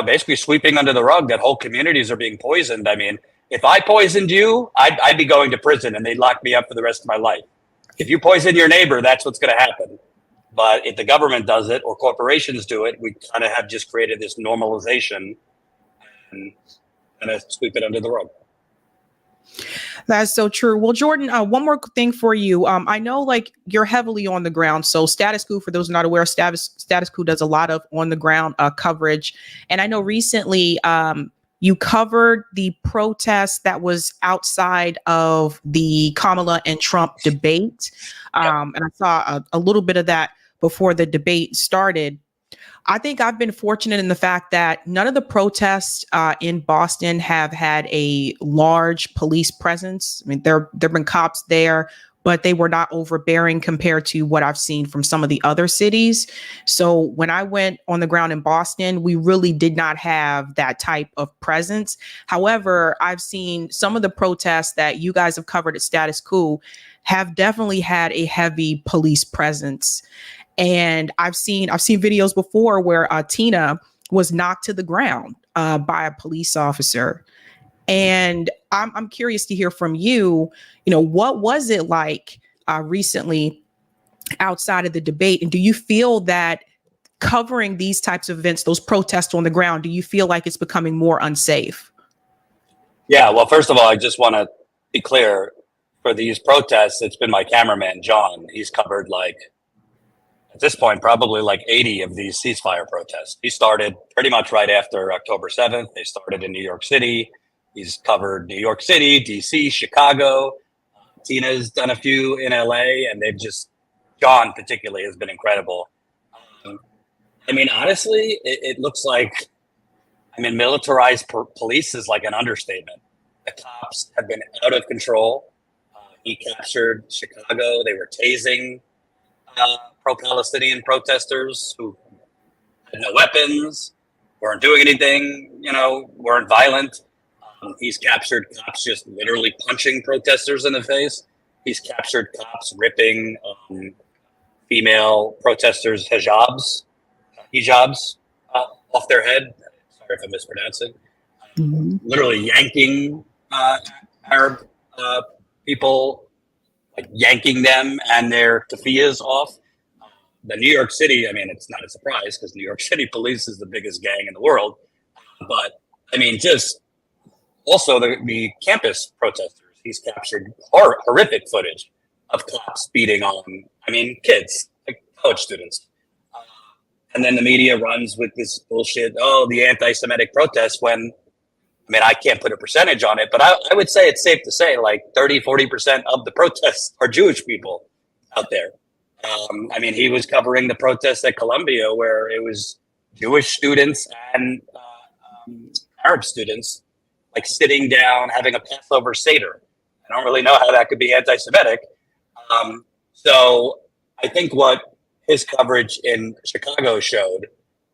basically sweeping under the rug that whole communities are being poisoned? I mean, if I poisoned you, I'd be going to prison and they'd lock me up for the rest of my life. If you poison your neighbor, that's what's going to happen. But if the government does it or corporations do it, we kind of have just created this normalization and kind of sweep it under the rug. That's so true. Well, Jordan, one more thing for you. I know like you're heavily on the ground. So Status Quo, for those not aware, Status Quo does a lot of on the ground coverage. And I know recently you covered the protest that was outside of the Kamala and Trump debate. And I saw a little bit of that before the debate started. I think I've been fortunate in the fact that none of the protests in Boston have had a large police presence. I mean, there've been cops there, but they were not overbearing compared to what I've seen from some of the other cities. So when I went on the ground in Boston, we really did not have that type of presence. However, I've seen some of the protests that you guys have covered at Status Quo have definitely had a heavy police presence. And I've seen videos before where Tina was knocked to the ground by a police officer. And I'm curious to hear from you, what was it like recently outside of the debate? And do you feel that covering these types of events, those protests on the ground, do you feel like it's becoming more unsafe? Yeah, well, first of all, I just want to be clear, for these protests, it's been my cameraman, John. He's covered at this point, probably like 80 of these ceasefire protests. He started pretty much right after October 7th. They started in New York City. He's covered New York City, DC, Chicago. Tina's done a few in LA, and John particularly has been incredible. I mean, honestly, it looks like, militarized police is like an understatement. The cops have been out of control. He captured Chicago. They were tasing pro-Palestinian protesters who had no weapons. weren't doing anything, weren't violent. He's captured cops just literally punching protesters in the face. He's captured cops ripping female protesters' hijabs off their head. Sorry if I'm mispronouncing. Literally yanking Arab people, like yanking them and their keffiyehs off. The New York City, I mean, it's not a surprise because New York City police is the biggest gang in the world. But I mean, just also the campus protesters. He's captured horrific footage of cops beating on, kids, like college students. And then the media runs with this bullshit, the anti-Semitic protests, when, I can't put a percentage on it, but I would say it's safe to say like 30, 40% of the protests are Jewish people out there. He was covering the protests at Columbia where it was Jewish students and Arab students like sitting down, having a Passover Seder. I don't really know how that could be anti-Semitic. So I think what his coverage in Chicago showed,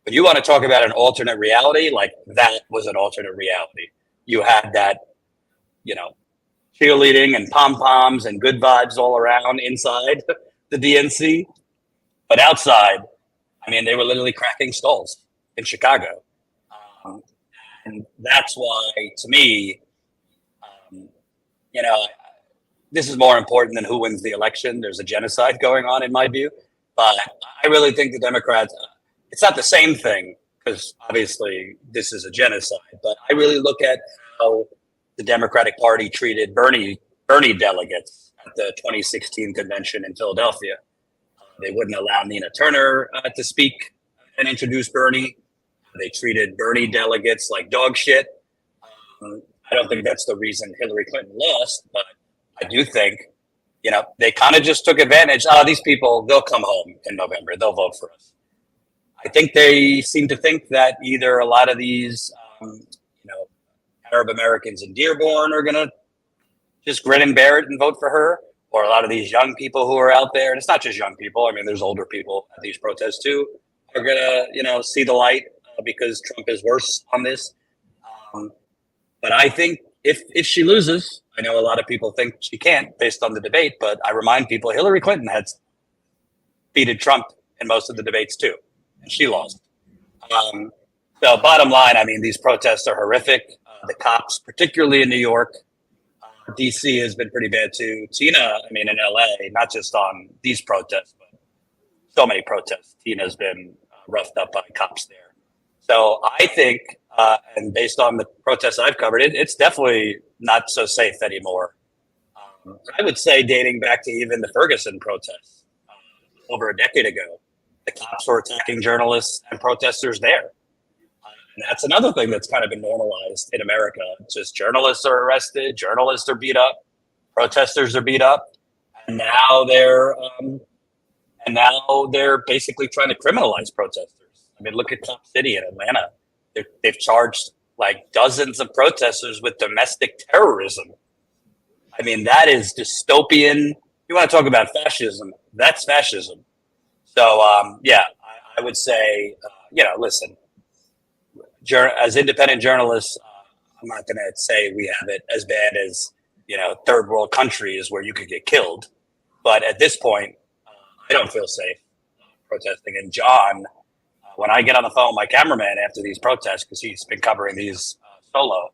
when you want to talk about an alternate reality, like that was an alternate reality. You had that, cheerleading and pom-poms and good vibes all around inside the DNC. But outside, they were literally cracking skulls in Chicago. And that's why, to me, this is more important than who wins the election. There's a genocide going on, in my view. But I really think the Democrats, it's not the same thing, because obviously this is a genocide. But I really look at how the Democratic Party treated Bernie delegates at the 2016 convention in Philadelphia. They wouldn't allow Nina Turner to speak and introduce Bernie. They treated Bernie delegates like dog shit. I don't think that's the reason Hillary Clinton lost, but I do think, they kind of just took advantage. These people, they'll come home in November. They'll vote for us. I think they seem to think that either a lot of these, Arab Americans in Dearborn are going to just grin and bear it and vote for her, or a lot of these young people who are out there, and it's not just young people. There's older people at these protests too, are going to, see the light because Trump is worse on this. But I think if she loses, I know a lot of people think she can't based on the debate, but I remind people Hillary Clinton had defeated Trump in most of the debates too, and she lost. So bottom line, these protests are horrific. The cops, particularly in New York, DC has been pretty bad too. Tina, in LA, not just on these protests, but so many protests. Tina's been roughed up by cops there. So I think, and based on the protests I've covered, it's definitely not so safe anymore. I would say dating back to even the Ferguson protests over a decade ago, the cops were attacking journalists and protesters there. And that's another thing that's kind of been normalized in America. Just journalists are arrested, journalists are beat up, protesters are beat up, and now they're basically trying to criminalize protesters. Look at Top City in Atlanta. They've charged like dozens of protesters with domestic terrorism. That is dystopian. You want to talk about fascism? That's fascism. So, I would say, listen, as independent journalists, I'm not going to say we have it as bad as, third world countries where you could get killed. But at this point, I don't feel safe protesting. And John, when I get on the phone with my cameraman after these protests, because he's been covering these solo,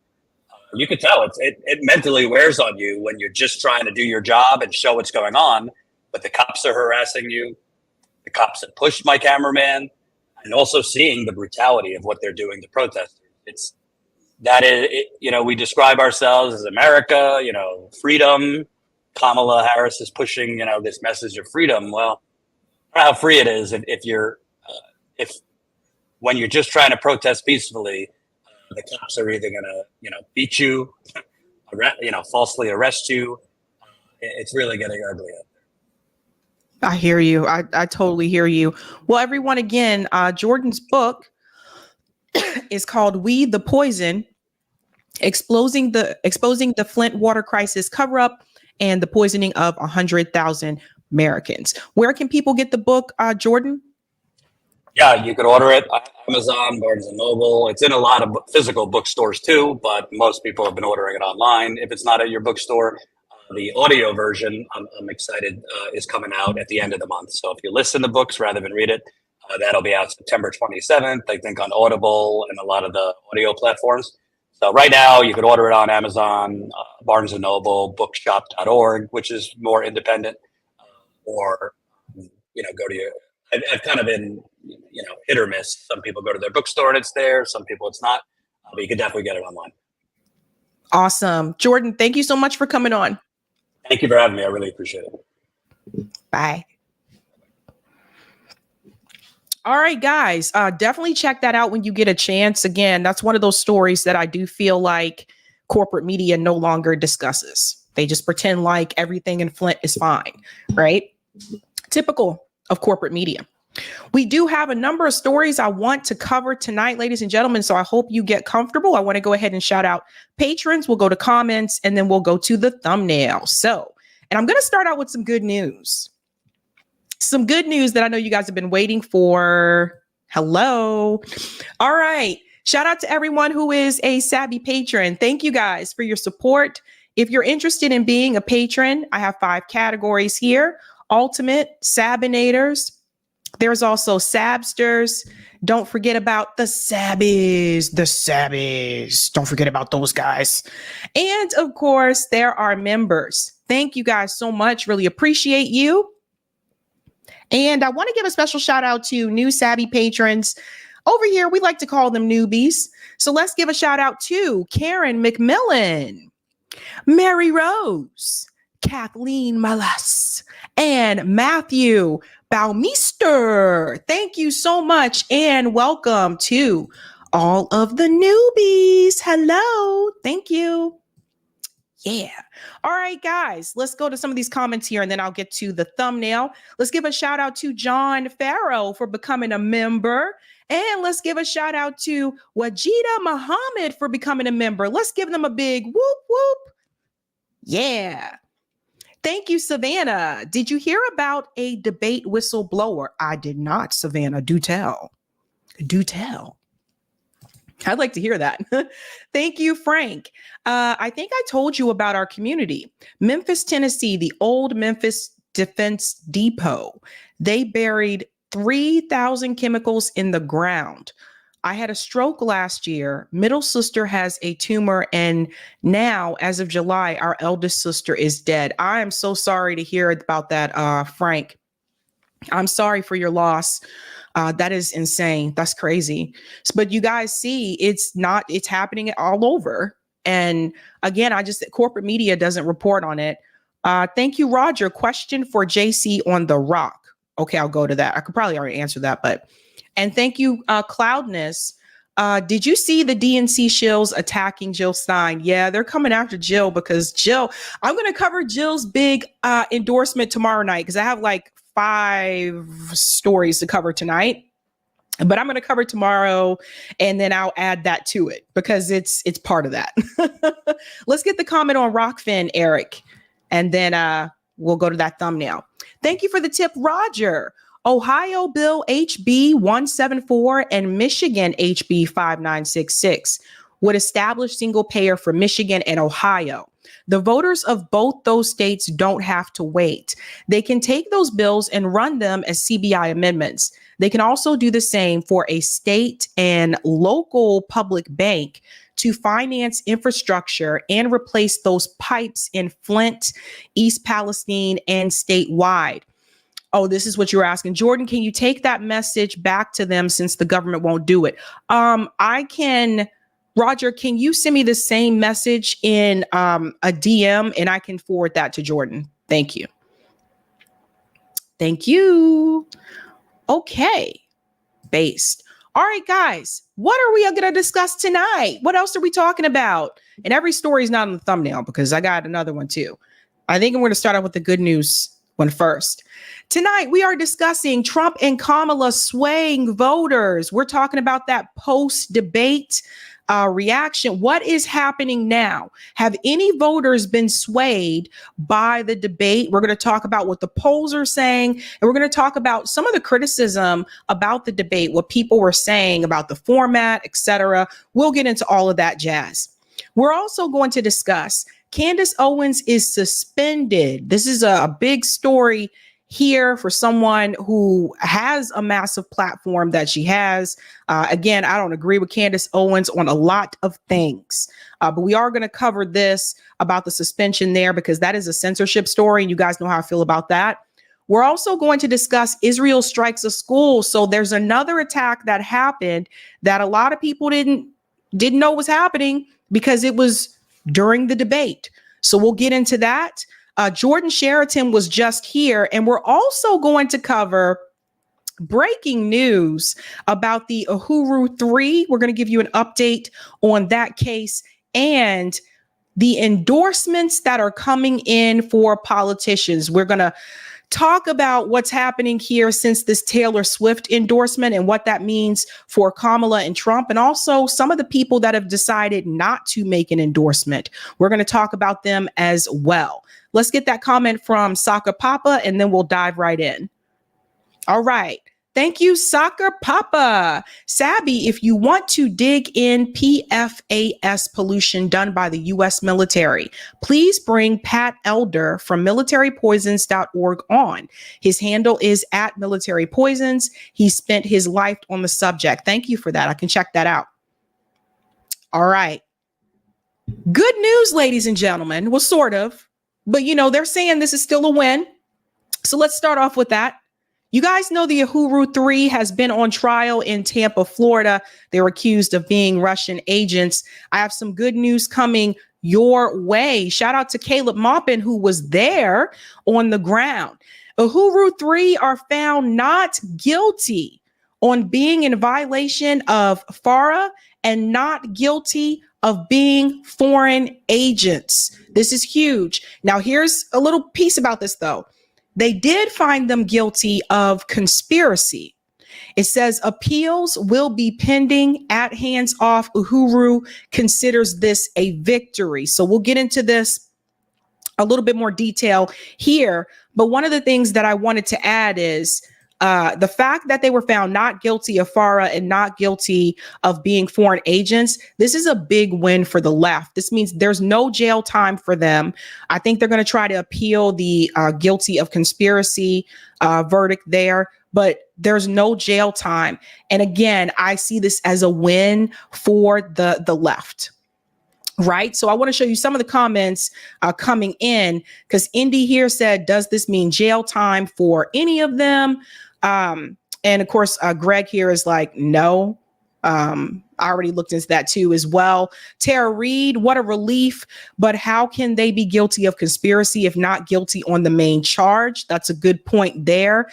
you could tell it mentally wears on you when you're just trying to do your job and show what's going on, but the cops are harassing you. The cops have pushed my cameraman, and also seeing the brutality of what they're doing to protesters. We describe ourselves as America, freedom. Kamala Harris is pushing, this message of freedom. Well, I don't know how free it is if when you're just trying to protest peacefully, the cops are either going to, beat you, falsely arrest you. It's really getting ugly out there. I hear you. I totally hear you. Well, everyone, again, Jordan's book is called We the Poison, exposing the Flint water crisis cover up and the poisoning of 100,000 Americans. Where can people get the book, Jordan? Yeah, you could order it on Amazon, Barnes and Noble. It's in a lot of physical bookstores too, but most people have been ordering it online. If it's not at your bookstore, the audio version, I'm excited, is coming out at the end of the month. So if you listen to books rather than read it, that'll be out September 27th, I think, on Audible and a lot of the audio platforms. So right now, you could order it on Amazon, Barnes and Noble, bookshop.org, which is more independent, or go to your. I've kind of been, hit or miss. Some people go to their bookstore and it's there. Some people it's not, but you can definitely get it online. Awesome. Jordan, thank you so much for coming on. Thank you for having me. I really appreciate it. Bye. All right, guys, definitely check that out when you get a chance. Again, that's one of those stories that I do feel like corporate media no longer discusses. They just pretend like everything in Flint is fine, right? Typical of corporate media. We do have a number of stories I want to cover tonight, ladies and gentlemen, so I hope you get comfortable. I want to go ahead and shout out patrons. We'll go to comments, and then we'll go to the thumbnail. And I'm going to start out with some good news. Some good news that I know you guys have been waiting for. Hello. All right. Shout out to everyone who is a Sabby patron. Thank you guys for your support. If you're interested in being a patron, I have 5 categories here. Ultimate, Sabinators. There's also Sabsters. Don't forget about the Sabbies. The Sabbies. Don't forget about those guys. And of course, there are members. Thank you guys so much. Really appreciate you. And I want to give a special shout out to new Sabby patrons. Over here, we like to call them newbies. So let's give a shout out to Karen McMillan, Mary Rose, Kathleen Malas, and Matthew Baumeister. Thank you so much and welcome to all of the newbies. Hello. Thank you. Yeah. All right, guys, let's go to some of these comments here and then I'll get to the thumbnail. Let's give a shout out to John Farrow for becoming a member. And let's give a shout out to Wajida Muhammad for becoming a member. Let's give them a big whoop, whoop. Yeah. Thank you, Savannah. Did you hear about a debate whistleblower? I did not, Savannah. Do tell. Do tell. I'd like to hear that. Thank you, Frank. I think I told you about our community. Memphis, Tennessee, the old Memphis Defense Depot. They buried 3,000 chemicals in the ground. I had a stroke last year. Middle sister has a tumor. And now, as of July, our eldest sister is dead. I am so sorry to hear about that, Frank. I'm sorry for your loss. That is insane. That's crazy. But you guys see, it's happening all over. And again, corporate media doesn't report on it. Thank you, Roger. Question for JC on The Rock. Okay, I'll go to that. I could probably already answer that, and thank you, Cloudness. Did you see the DNC shills attacking Jill Stein? Yeah, they're coming after Jill because I'm going to cover Jill's big endorsement tomorrow night because I have like 5 stories to cover tonight, but I'm going to cover tomorrow and then I'll add that to it because it's part of that. Let's get the comment on Rockfin, Eric, and then we'll go to that thumbnail. Thank you for the tip, Roger. Ohio Bill HB 174 and Michigan HB 5966 would establish single payer for Michigan and Ohio. The voters of both those states don't have to wait. They can take those bills and run them as CBI amendments. They can also do the same for a state and local public bank to finance infrastructure and replace those pipes in Flint, East Palestine, and statewide. Oh, this is what you were asking. Jordan, can you take that message back to them since the government won't do it? I can. Roger, can you send me the same message in a DM and I can forward that to Jordan? Thank you. Thank you. Okay. Based. All right, guys, what are we going to discuss tonight? What else are we talking about? And every story is not on the thumbnail because I got another one too. I think I'm going to start out with the good news one first. Tonight, we are discussing Trump and Kamala swaying voters. We're talking about that post-debate reaction. What is happening now? Have any voters been swayed by the debate? We're going to talk about what the polls are saying, and we're going to talk about some of the criticism about the debate, what people were saying about the format, etc. We'll get into all of that jazz. We're also going to discuss Candace Owens is suspended. This is a big story here for someone who has a massive platform that she has. Again, I don't agree with Candace Owens on a lot of things, but we are going to cover this about the suspension there because that is a censorship story, and you guys know how I feel about that. We're also going to discuss Israel strikes a school. So there's another attack that happened that a lot of people didn't know was happening because it was during the debate. So we'll get into that. Jordan Chariton was just here, and we're also going to cover breaking news about the Uhuru 3. We're going to give you an update on that case and the endorsements that are coming in for politicians. We're going to talk about what's happening here since this Taylor Swift endorsement and what that means for Kamala and Trump, and also some of the people that have decided not to make an endorsement. We're going to talk about them as well. Let's get that comment from Soccer Papa, and then we'll dive right in. All right. Thank you, Soccer Papa. Sabby, if you want to dig in PFAS pollution done by the U.S. military, please bring Pat Elder from militarypoisons.org on. His handle is @militarypoisons. He spent his life on the subject. Thank you for that. I can check that out. All right. Good news, ladies and gentlemen. Well, sort of. But, they're saying this is still a win. So let's start off with that. You guys know the Uhuru 3 has been on trial in Tampa, Florida. They were accused of being Russian agents. I have some good news coming your way. Shout out to Caleb Maupin, who was there on the ground. Uhuru 3 are found not guilty on being in violation of FARA and not guilty of being foreign agents. This is huge. Now, here's a little piece about this, though. They did find them guilty of conspiracy. It says appeals will be pending at hands off. Uhuru considers this a victory. So we'll get into this a little bit more detail here. But one of the things that I wanted to add is the fact that they were found not guilty of FARA and not guilty of being foreign agents. This is a big win for the left. This means there's no jail time for them. I think they're going to try to appeal the guilty of conspiracy verdict there, but there's no jail time. And again, I see this as a win for the left. Right. So I want to show you some of the comments coming in because Indy here said, does this mean jail time for any of them? And of course, Greg here is like, no. I already looked into that too as well. Tara Reed, what a relief. But how can they be guilty of conspiracy if not guilty on the main charge? That's a good point there.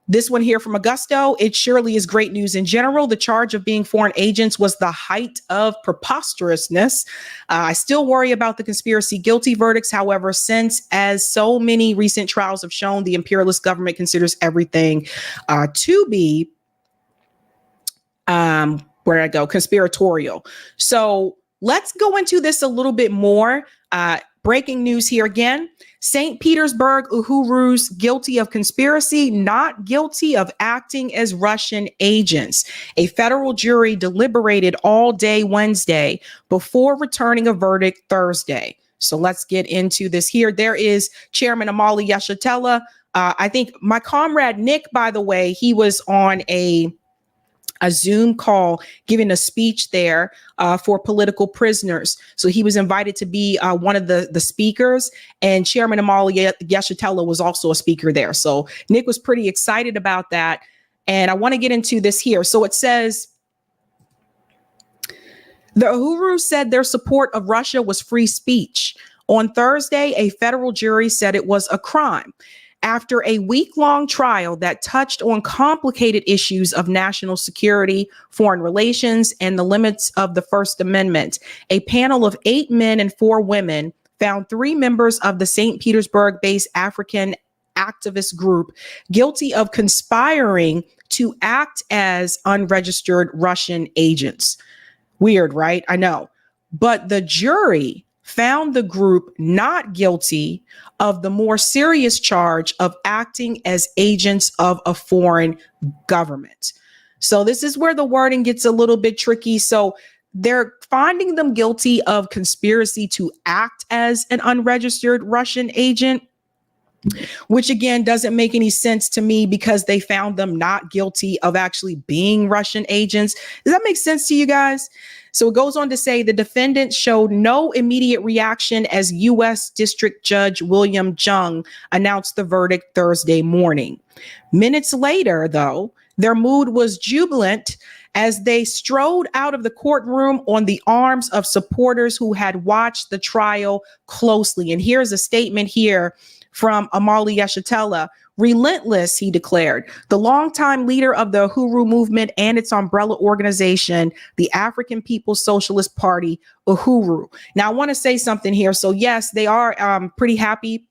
This one here from Augusto, it surely is great news in general. The charge of being foreign agents was the height of preposterousness. I still worry about the conspiracy guilty verdicts. However, since as so many recent trials have shown, the imperialist government considers everything to be, conspiratorial. So let's go into this a little bit more. Breaking news here again. St. Petersburg Uhurus guilty of conspiracy, not guilty of acting as Russian agents. A federal jury deliberated all day Wednesday before returning a verdict Thursday. So let's get into this here. There is Chairman Amali Yeshitela. I think my comrade Nick, by the way, he was on a Zoom call giving a speech there for political prisoners. So he was invited to be one of the speakers, and Chairman Amali Yeshitela was also a speaker there. So Nick was pretty excited about that. And I want to get into this here. So it says, the Uhuru said their support of Russia was free speech. On Thursday, a federal jury said it was a crime. After a week-long trial that touched on complicated issues of national security, foreign relations, and the limits of the First Amendment, a panel of 8 men and 4 women found 3 members of the St. Petersburg-based African activist group guilty of conspiring to act as unregistered Russian agents. Weird, right? I know. But the jury found the group not guilty of the more serious charge of acting as agents of a foreign government. So this is where the wording gets a little bit tricky. So they're finding them guilty of conspiracy to act as an unregistered Russian agent, which again doesn't make any sense to me because they found them not guilty of actually being Russian agents. Does that make sense to you guys? So it goes on to say the defendant showed no immediate reaction as U.S. District Judge William Jung announced the verdict Thursday morning. Minutes later, though, their mood was jubilant as they strode out of the courtroom on the arms of supporters who had watched the trial closely. And here's a statement here from Amali Yeshitela. Relentless, he declared, the longtime leader of the Uhuru movement and its umbrella organization, the African People's Socialist Party, Uhuru. Now, I want to say something here. So, yes, they are pretty happy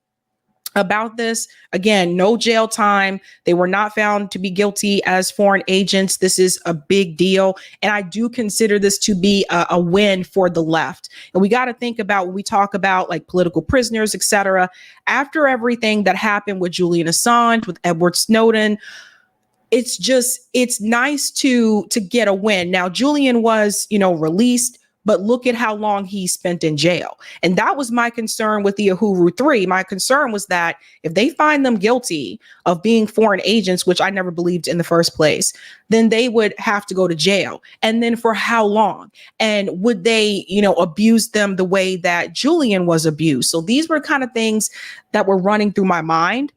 about this. Again, no jail time. They were not found to be guilty as foreign agents. This is a big deal. And I do consider this to be a win for the left. And we got to think about when we talk about like political prisoners, etc. After everything that happened with Julian Assange, with Edward Snowden, it's nice to get a win. Now, Julian was, released, but look at how long he spent in jail. And that was my concern with the Uhuru 3. My concern was that if they find them guilty of being foreign agents, which I never believed in the first place, then they would have to go to jail. And then for how long? And would they, abuse them the way that Julian was abused? So these were kind of things that were running through my mind.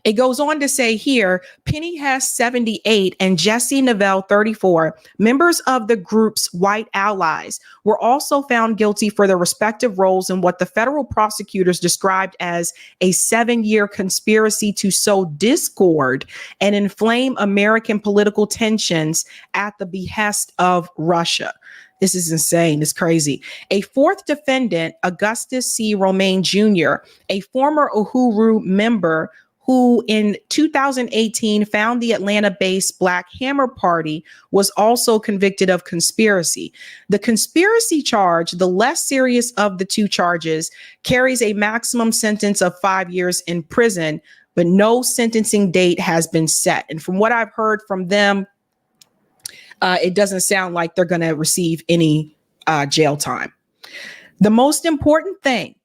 It goes on to say here, Penny Hess, 78, and Jesse Novell, 34, members of the group's white allies, were also found guilty for their respective roles in what the federal prosecutors described as a 7-year conspiracy to sow discord and inflame American political tensions at the behest of Russia. This is insane. It's crazy. A fourth defendant, Augustus C. Romaine Jr., a former Uhuru member who in 2018 found the Atlanta-based Black Hammer Party, was also convicted of conspiracy. The conspiracy charge, the less serious of the two charges, carries a maximum sentence of 5 years in prison, but no sentencing date has been set. And from what I've heard from them, it doesn't sound like they're going to receive any jail time. The most important thing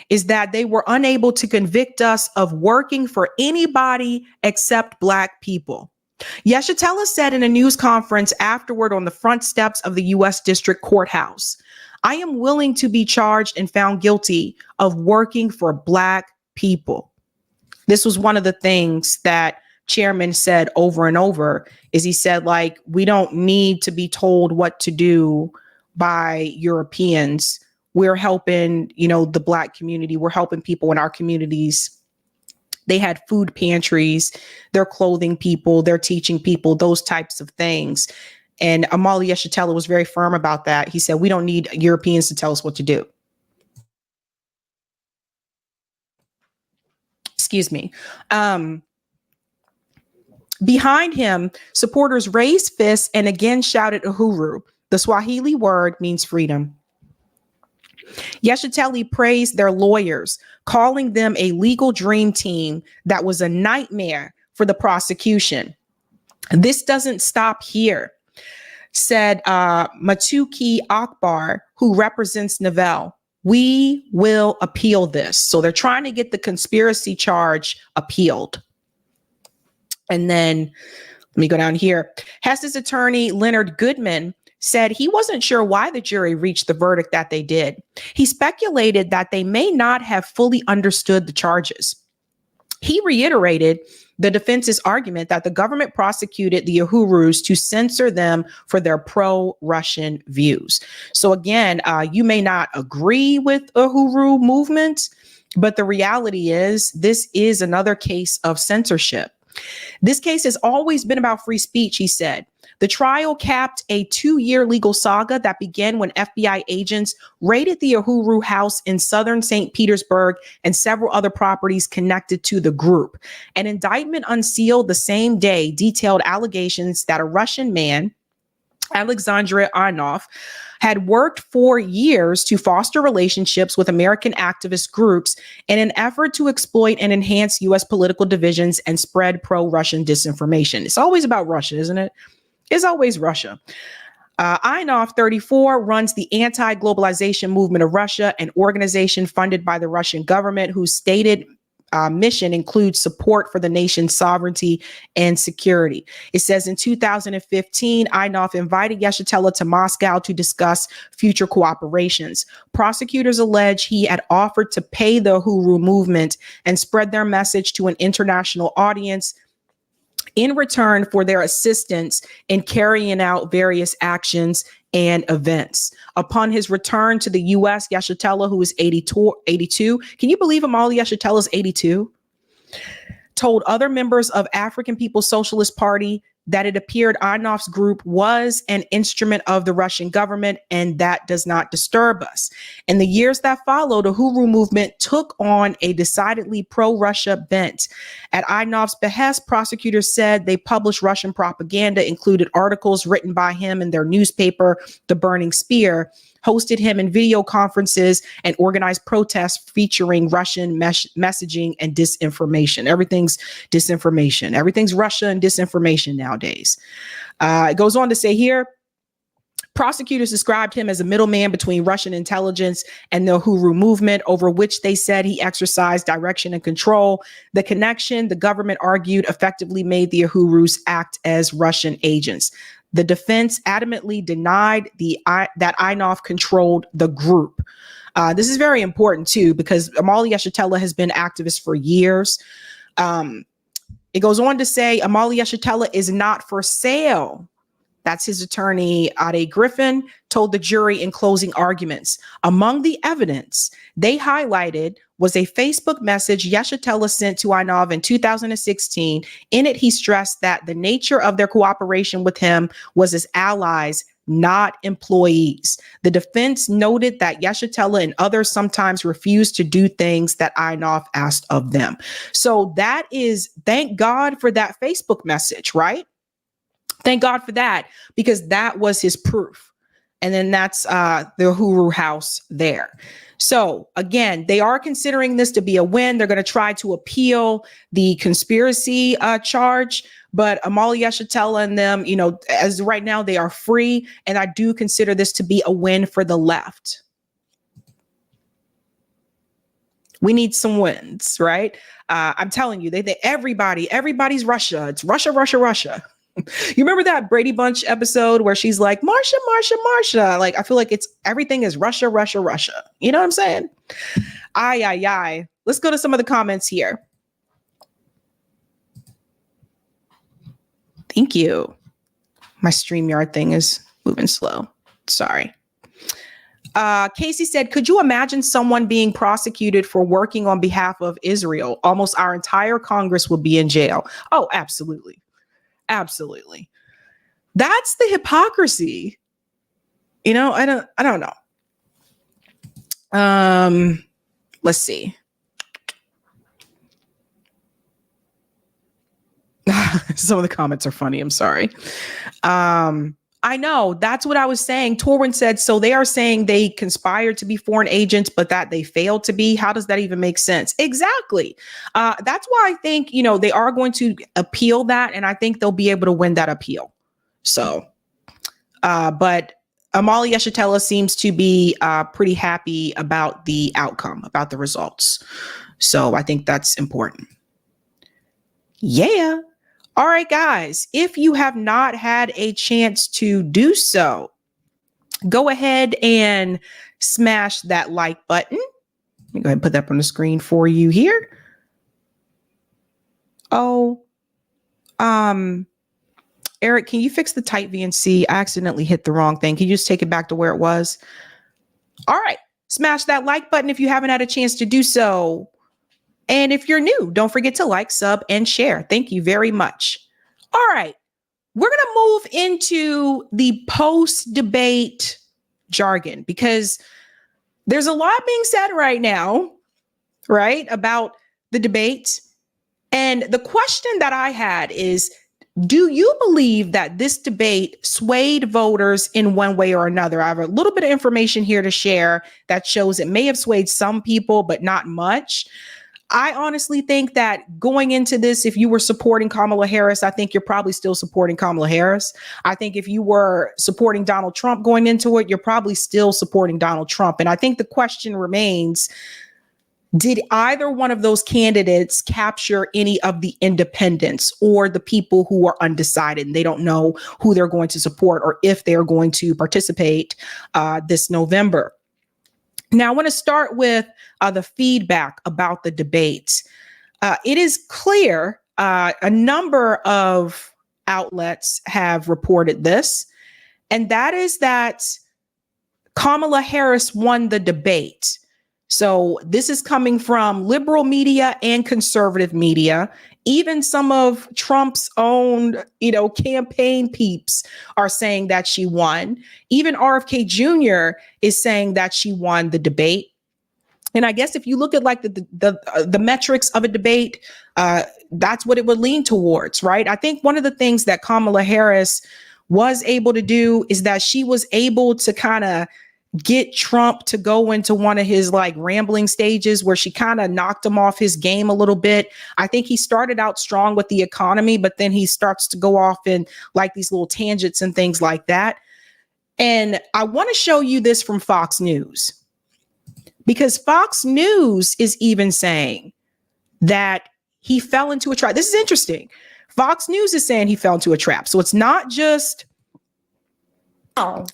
is that they were unable to convict us of working for anybody except Black people. Yeshitela said in a news conference afterward on the front steps of the U.S. District Courthouse, I am willing to be charged and found guilty of working for Black people. This was one of the things that Chairman said over and over, is he said, like, we don't need to be told what to do by Europeans. We're helping, the Black community. We're helping people in our communities. They had food pantries. They're clothing people. They're teaching people those types of things. And Amali Yeshitela was very firm about that. He said, we don't need Europeans to tell us what to do. Excuse me. Behind him, supporters raised fists and again shouted Uhuru. The Swahili word means freedom. Yeshitela praised their lawyers, calling them a legal dream team that was a nightmare for the prosecution. This doesn't stop here, said Matuki Akbar, who represents Novell. We will appeal this. So they're trying to get the conspiracy charge appealed. And then let me go down here. Hess's attorney, Leonard Goodman, said he wasn't sure why the jury reached the verdict that they did. He speculated that they may not have fully understood the charges. He reiterated the defense's argument that the government prosecuted the Uhurus to censor them for their pro-Russian views. So again, you may not agree with Uhuru movement, but the reality is this is another case of censorship. This case has always been about free speech, he said. The trial capped a 2-year legal saga that began when FBI agents raided the Uhuru house in southern St. Petersburg and several other properties connected to the group. An indictment unsealed the same day detailed allegations that a Russian man, Alexandra Arnov, had worked for years to foster relationships with American activist groups in an effort to exploit and enhance U.S. political divisions and spread pro-Russian disinformation. It's always about Russia, isn't it? It's always Russia. Ainov, 34, runs the Anti-Globalization Movement of Russia, an organization funded by the Russian government whose stated mission includes support for the nation's sovereignty and security. It says in 2015, Ainov invited Yeshitela to Moscow to discuss future cooperations. Prosecutors allege he had offered to pay the Uhuru movement and spread their message to an international audience in return for their assistance in carrying out various actions and events. Upon his return to the U.S., Yeshitela, who is 82, can you believe Amali Yeshitela's 82? Told other members of African People's Socialist Party that it appeared Ainov's group was an instrument of the Russian government, and that does not disturb us. In the years that followed, the Uhuru movement took on a decidedly pro-Russia bent. At Ainov's behest, prosecutors said they published Russian propaganda, included articles written by him in their newspaper, The Burning Spear, hosted him in video conferences, and organized protests featuring Russian messaging and disinformation. Everything's disinformation. Everything's Russia and disinformation nowadays. It goes on to say here, prosecutors described him as a middleman between Russian intelligence and the Uhuru movement, over which they said he exercised direction and control. The connection, the government argued, effectively made the Uhurus act as Russian agents. The defense adamantly denied that Ainov controlled the group. This is very important, too, because Amali Yeshitela has been activist for years. It goes on to say Amali Yeshitela is not for sale. That's his attorney, Ade Griffin, told the jury in closing arguments. Among the evidence they highlighted was a Facebook message Yeshitela sent to Ainov in 2016. In it, he stressed that the nature of their cooperation with him was as allies, not employees. The defense noted that Yeshitela and others sometimes refused to do things that Ainov asked of them. So that is, thank God for that Facebook message, right? Thank God for that, because that was his proof. And then that's the Uhuru house there. So again, they are considering this to be a win. They're going to try to appeal the conspiracy charge, but Amali Yeshitela and them, you know, as right now they are free. And I do consider this to be a win for the left. We need some wins, right? I'm telling you, everybody's Russia. It's Russia, Russia, Russia. You remember that Brady Bunch episode where she's like, Marsha, Marsha, Marsha. Like, I feel like everything is Russia, Russia, Russia. You know what I'm saying? Aye. Let's go to some of the comments here. Thank you. My StreamYard thing is moving slow. Sorry. Casey said, could you imagine someone being prosecuted for working on behalf of Israel? Almost our entire Congress would be in jail. Oh, absolutely. Absolutely. That's the hypocrisy. You know, I don't know. Let's see. Some of the comments are funny. I'm sorry. I know, that's what I was saying. Torwin said, so they are saying they conspired to be foreign agents, but that they failed to be. How does that even make sense? Exactly. That's why I think, you know, they are going to appeal that, and I think they'll be able to win that appeal. So, but Amali Yeshitela seems to be pretty happy about the outcome, about the results. So I think that's important. Yeah. All right, guys, if you have not had a chance to do so, go ahead and smash that like button. Let me go ahead and put that up on the screen for you here. Oh, Eric, can you fix the type VNC? I accidentally hit the wrong thing. Can you just take it back to where it was? All right, smash that like button if you haven't had a chance to do so. And if you're new, don't forget to like, sub, and share. Thank you very much. All right. We're going to move into the post-debate jargon because there's a lot being said right now, right, about the debate. And the question that I had is, do you believe that this debate swayed voters in one way or another? I have a little bit of information here to share that shows it may have swayed some people, but not much. I honestly think that going into this, if you were supporting Kamala Harris, I think you're probably still supporting Kamala Harris. I think if you were supporting Donald Trump going into it, you're probably still supporting Donald Trump. And I think the question remains, did either one of those candidates capture any of the independents or the people who are undecided and they don't know who they're going to support or if they're going to participate this November? Now, I want to start with the feedback about the debate. It is clear a number of outlets have reported this, and that is that Kamala Harris won the debate. So this is coming from liberal media and conservative media. Even some of Trump's own, campaign peeps are saying that she won. Even RFK Jr. is saying that she won the debate. And I guess if you look at like the metrics of a debate, that's what it would lean towards, right? I think one of the things that Kamala Harris was able to do is that she was able to kind of get Trump to go into one of his like rambling stages where she kind of knocked him off his game a little bit. I think he started out strong with the economy, but then he starts to go off in like these little tangents and things like that. And I want to show you this from Fox News, because Fox News is even saying that he fell into a trap. This is interesting. Fox News is saying he fell into a trap. So it's not just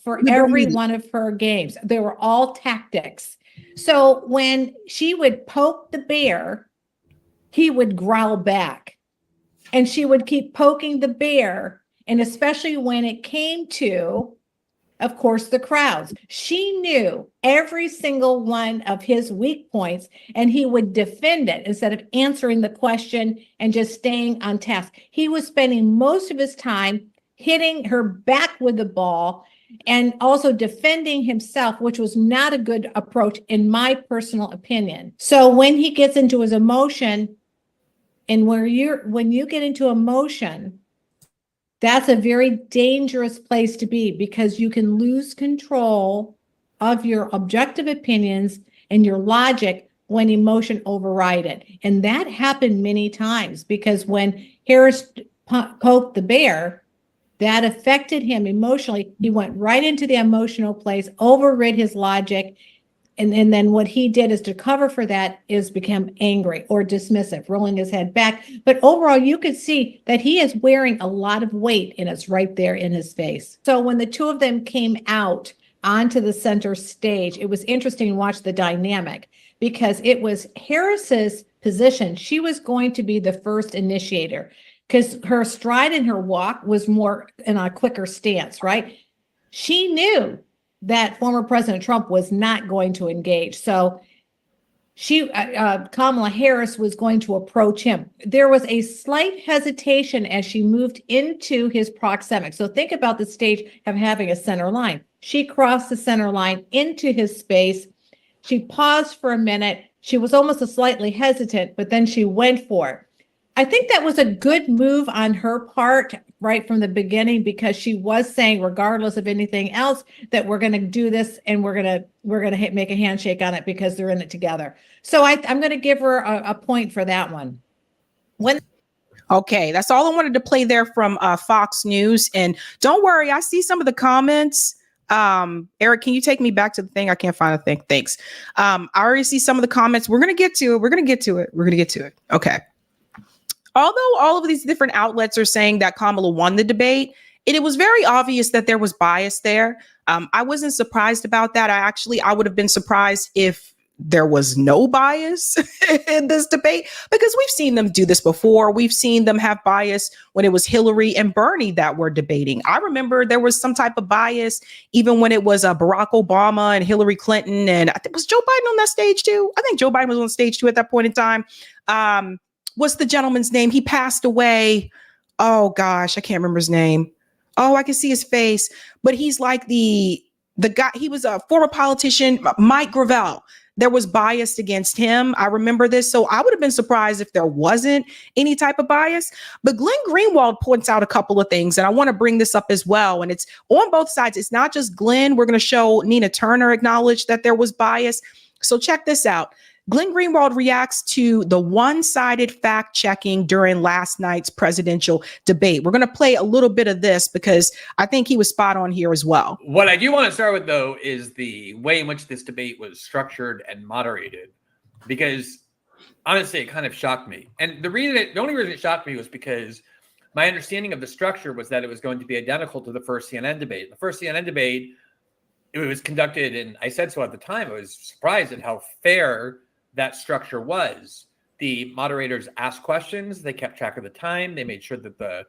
for every one of her games. They were all tactics. So when she would poke the bear, he would growl back. And she would keep poking the bear. And especially when it came to, of course, the crowds. She knew every single one of his weak points, and he would defend it instead of answering the question and just staying on task. He was spending most of his time hitting her back with the ball and also defending himself, which was not a good approach in my personal opinion. So when he gets into his emotion, and when you get into emotion, that's a very dangerous place to be, because you can lose control of your objective opinions and your logic when emotion override it. And that happened many times, because when Harris poked the bear, that affected him emotionally. He went right into the emotional place, overrid his logic. And then what he did is to cover for that is become angry or dismissive, rolling his head back. But overall, you could see that he is wearing a lot of weight, and it's right there in his face. So when the two of them came out onto the center stage, it was interesting to watch the dynamic, because it was Harris's position. She was going to be the first initiator, because her stride and her walk was more in a quicker stance, right? She knew that former President Trump was not going to engage. So Kamala Harris was going to approach him. There was a slight hesitation as she moved into his proxemic. So think about the stage of having a center line. She crossed the center line into his space. She paused for a minute. She was almost slightly hesitant, but then she went for it. I think that was a good move on her part right from the beginning, because she was saying, regardless of anything else, that we're going to do this and we're going to make a handshake on it because they're in it together. So I'm going to give her a point for that one. Okay, that's all I wanted to play there from Fox News. And don't worry, I see some of the comments. Eric, can you take me back to the thing? I can't find a thing. Thanks. I already see some of the comments. We're going to get to it. Okay. Although all of these different outlets are saying that Kamala won the debate, it was very obvious that there was bias there. I wasn't surprised about that. I would have been surprised if there was no bias in this debate, because we've seen them do this before. We've seen them have bias when it was Hillary and Bernie that were debating. I remember there was some type of bias even when it was Barack Obama and Hillary Clinton. And I think, was Joe Biden on that stage too? I think Joe Biden was on stage too at that point in time. What's the gentleman's name? He passed away. Oh gosh, I can't remember his name. Oh, I can see his face, but he's like the guy. He was a former politician, Mike Gravel. There was bias against him. I remember this. So I would have been surprised if there wasn't any type of bias. But Glenn Greenwald points out a couple of things, and I want to bring this up as well. And it's on both sides. It's not just Glenn. We're going to show Nina Turner acknowledged that there was bias. So check this out. Glenn Greenwald reacts to the one-sided fact-checking during last night's presidential debate. We're going to play a little bit of this because I think he was spot on here as well. What I do want to start with, though, is the way in which this debate was structured and moderated, because honestly, it kind of shocked me. And the only reason it shocked me was because my understanding of the structure was that it was going to be identical to the first CNN debate. The first CNN debate, it was conducted, and I said so at the time, I was surprised at how fair that structure was. The moderators asked questions, they kept track of the time, they made sure that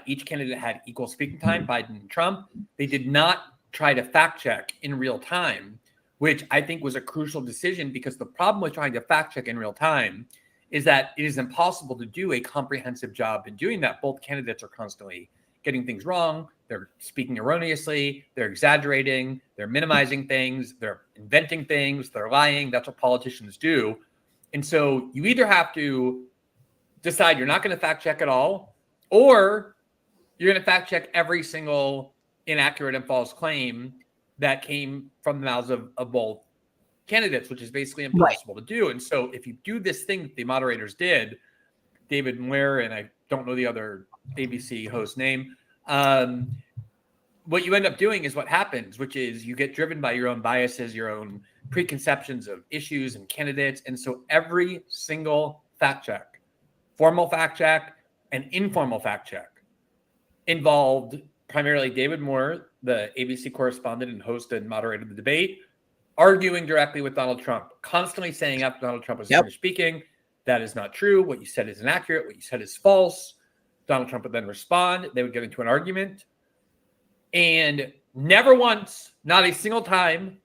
each candidate had equal speaking time, Biden and Trump. They did not try to fact check in real time, which I think was a crucial decision, because the problem with trying to fact check in real time is that it is impossible to do a comprehensive job in doing that. Both candidates are constantly getting things wrong. They're speaking erroneously. They're exaggerating. They're minimizing things. They're inventing things. They're lying. That's what politicians do. And so you either have to decide you're not going to fact check at all, or you're going to fact check every single inaccurate and false claim that came from the mouths of both candidates, which is basically impossible to do. And so if you do this thing that the moderators did, David Muir, and I don't know the other ABC host name, what you end up doing is what happens, which is you get driven by your own biases, your own preconceptions of issues and candidates. And so every single fact check, formal fact check and informal fact check, involved primarily David Moore, the ABC correspondent and host and moderated the debate, arguing directly with Donald Trump, constantly saying after Donald Trump was finished speaking, that is not true. What you said is inaccurate. What you said is false. Donald Trump would then respond. They would get into an argument. And never once, not a single time,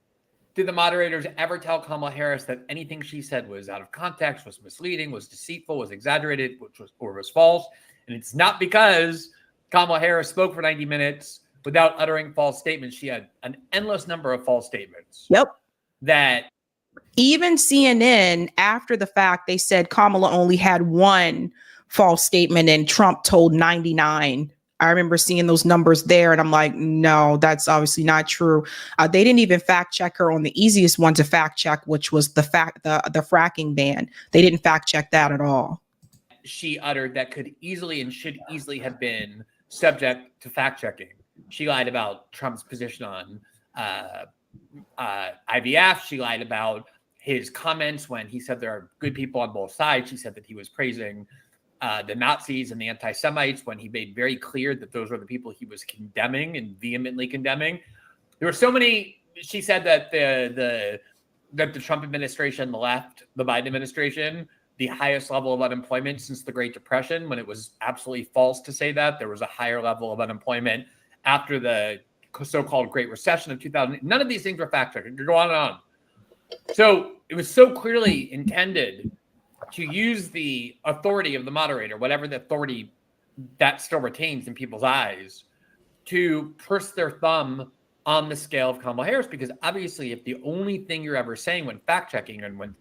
did the moderators ever tell Kamala Harris that anything she said was out of context, was misleading, was deceitful, was exaggerated, or was false. And it's not because Kamala Harris spoke for 90 minutes without uttering false statements. She had an endless number of false statements. That even CNN, after the fact, they said Kamala only had one false statement and Trump told 99. I remember seeing those numbers there and I'm like, no, that's obviously not true. They didn't even fact check her on the easiest one to fact check, which was the fracking ban. They didn't fact check that at all. She uttered that could easily and should easily have been subject to fact checking. She lied about Trump's position on IVF. She lied about his comments when he said there are good people on both sides. She said that he was praising the Nazis and the anti-Semites when he made very clear that those were the people he was condemning and vehemently condemning. There were so many. She said that the Trump administration left the Biden administration the highest level of unemployment since the Great Depression, when it was absolutely false to say that. There was a higher level of unemployment after the so-called Great Recession of 2000. None of these things were fact-checked. You go on and on. So it was so clearly intended to use the authority of the moderator, whatever the authority that still retains in people's eyes, to press their thumb on the scale of Kamala Harris. Because obviously, if the only thing you're ever saying when fact-checking and when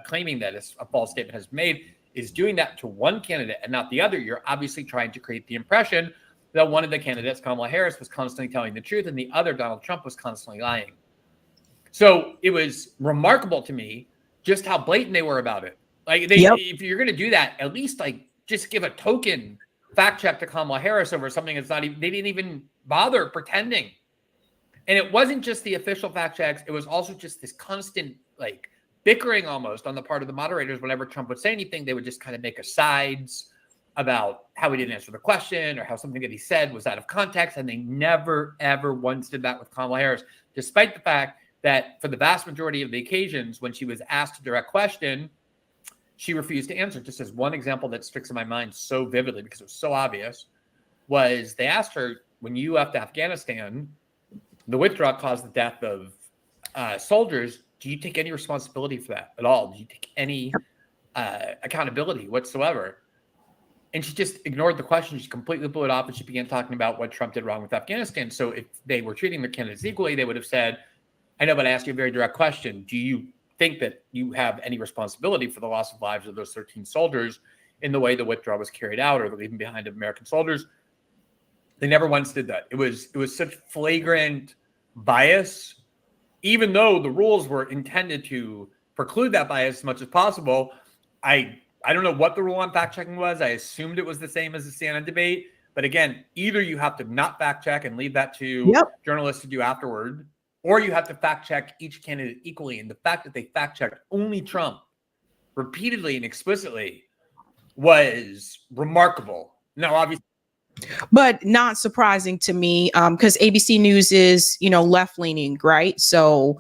claiming that a false statement has been made is doing that to one candidate and not the other, you're obviously trying to create the impression that one of the candidates, Kamala Harris, was constantly telling the truth and the other, Donald Trump, was constantly lying. So it was remarkable to me just how blatant they were about it. Like, if you're going to do that, at least just give a token fact check to Kamala Harris over something that's not even, they didn't even bother pretending. And it wasn't just the official fact checks. It was also just this constant bickering almost on the part of the moderators. Whenever Trump would say anything, they would just kind of make asides about how he didn't answer the question or how something that he said was out of context. And they never, ever once did that with Kamala Harris, despite the fact that for the vast majority of the occasions when she was asked a direct question, she refused to answer. Just as one example that sticks in my mind so vividly because it was so obvious, was they asked her, when you left Afghanistan, the withdrawal caused the death of soldiers. Do you take any responsibility for that at all? Do you take any accountability whatsoever. And she just ignored the question. She completely blew it off, and she began talking about what Trump did wrong with Afghanistan. So if they were treating their candidates equally, they would have said, I know, but I asked you a very direct question. Do you think that you have any responsibility for the loss of lives of those 13 soldiers in the way the withdrawal was carried out, or the leaving behind of American soldiers? They never once did that. It was such flagrant bias, even though the rules were intended to preclude that bias as much as possible. I don't know what the rule on fact checking was. I assumed it was the same as the CNN debate. But again, either you have to not fact check and leave that to journalists to do afterward, or you have to fact check each candidate equally. And the fact that they fact checked only Trump repeatedly and explicitly was remarkable. Now, obviously, but not surprising to me, because ABC News is, left leaning, right? So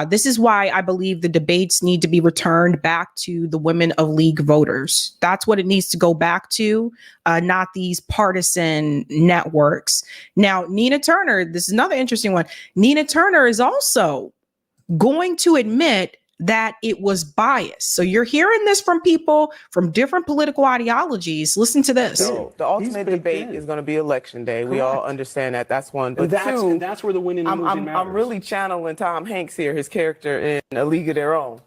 this is why I believe the debates need to be returned back to the women of League voters. That's what it needs to go back to, not these partisan networks. Now, Nina Turner, this is another interesting one. Nina Turner is also going to admit that it was biased. So you're hearing this from people from different political ideologies. Listen to this. So the ultimate debate is going to be election day. Correct. We all understand that. That's one. But and that's where the winning and losing matters. I'm really channeling Tom Hanks here, his character in A League of Their Own.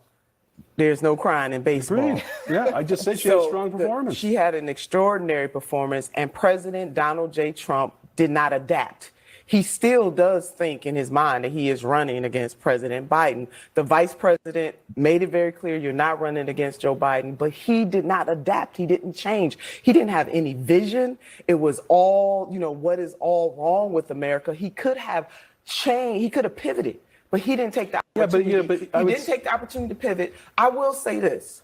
There's no crying in baseball. Yeah, I just said she had a strong performance. She had an extraordinary performance, and President Donald J. Trump did not adapt. He still does think in his mind that he is running against President Biden. The vice president made it very clear you're not running against Joe Biden, but he did not adapt. He didn't change. He didn't have any vision. It was all, what is all wrong with America? He could have changed. He could have pivoted, but he didn't take the opportunity. He didn't take the opportunity to pivot. I will say this.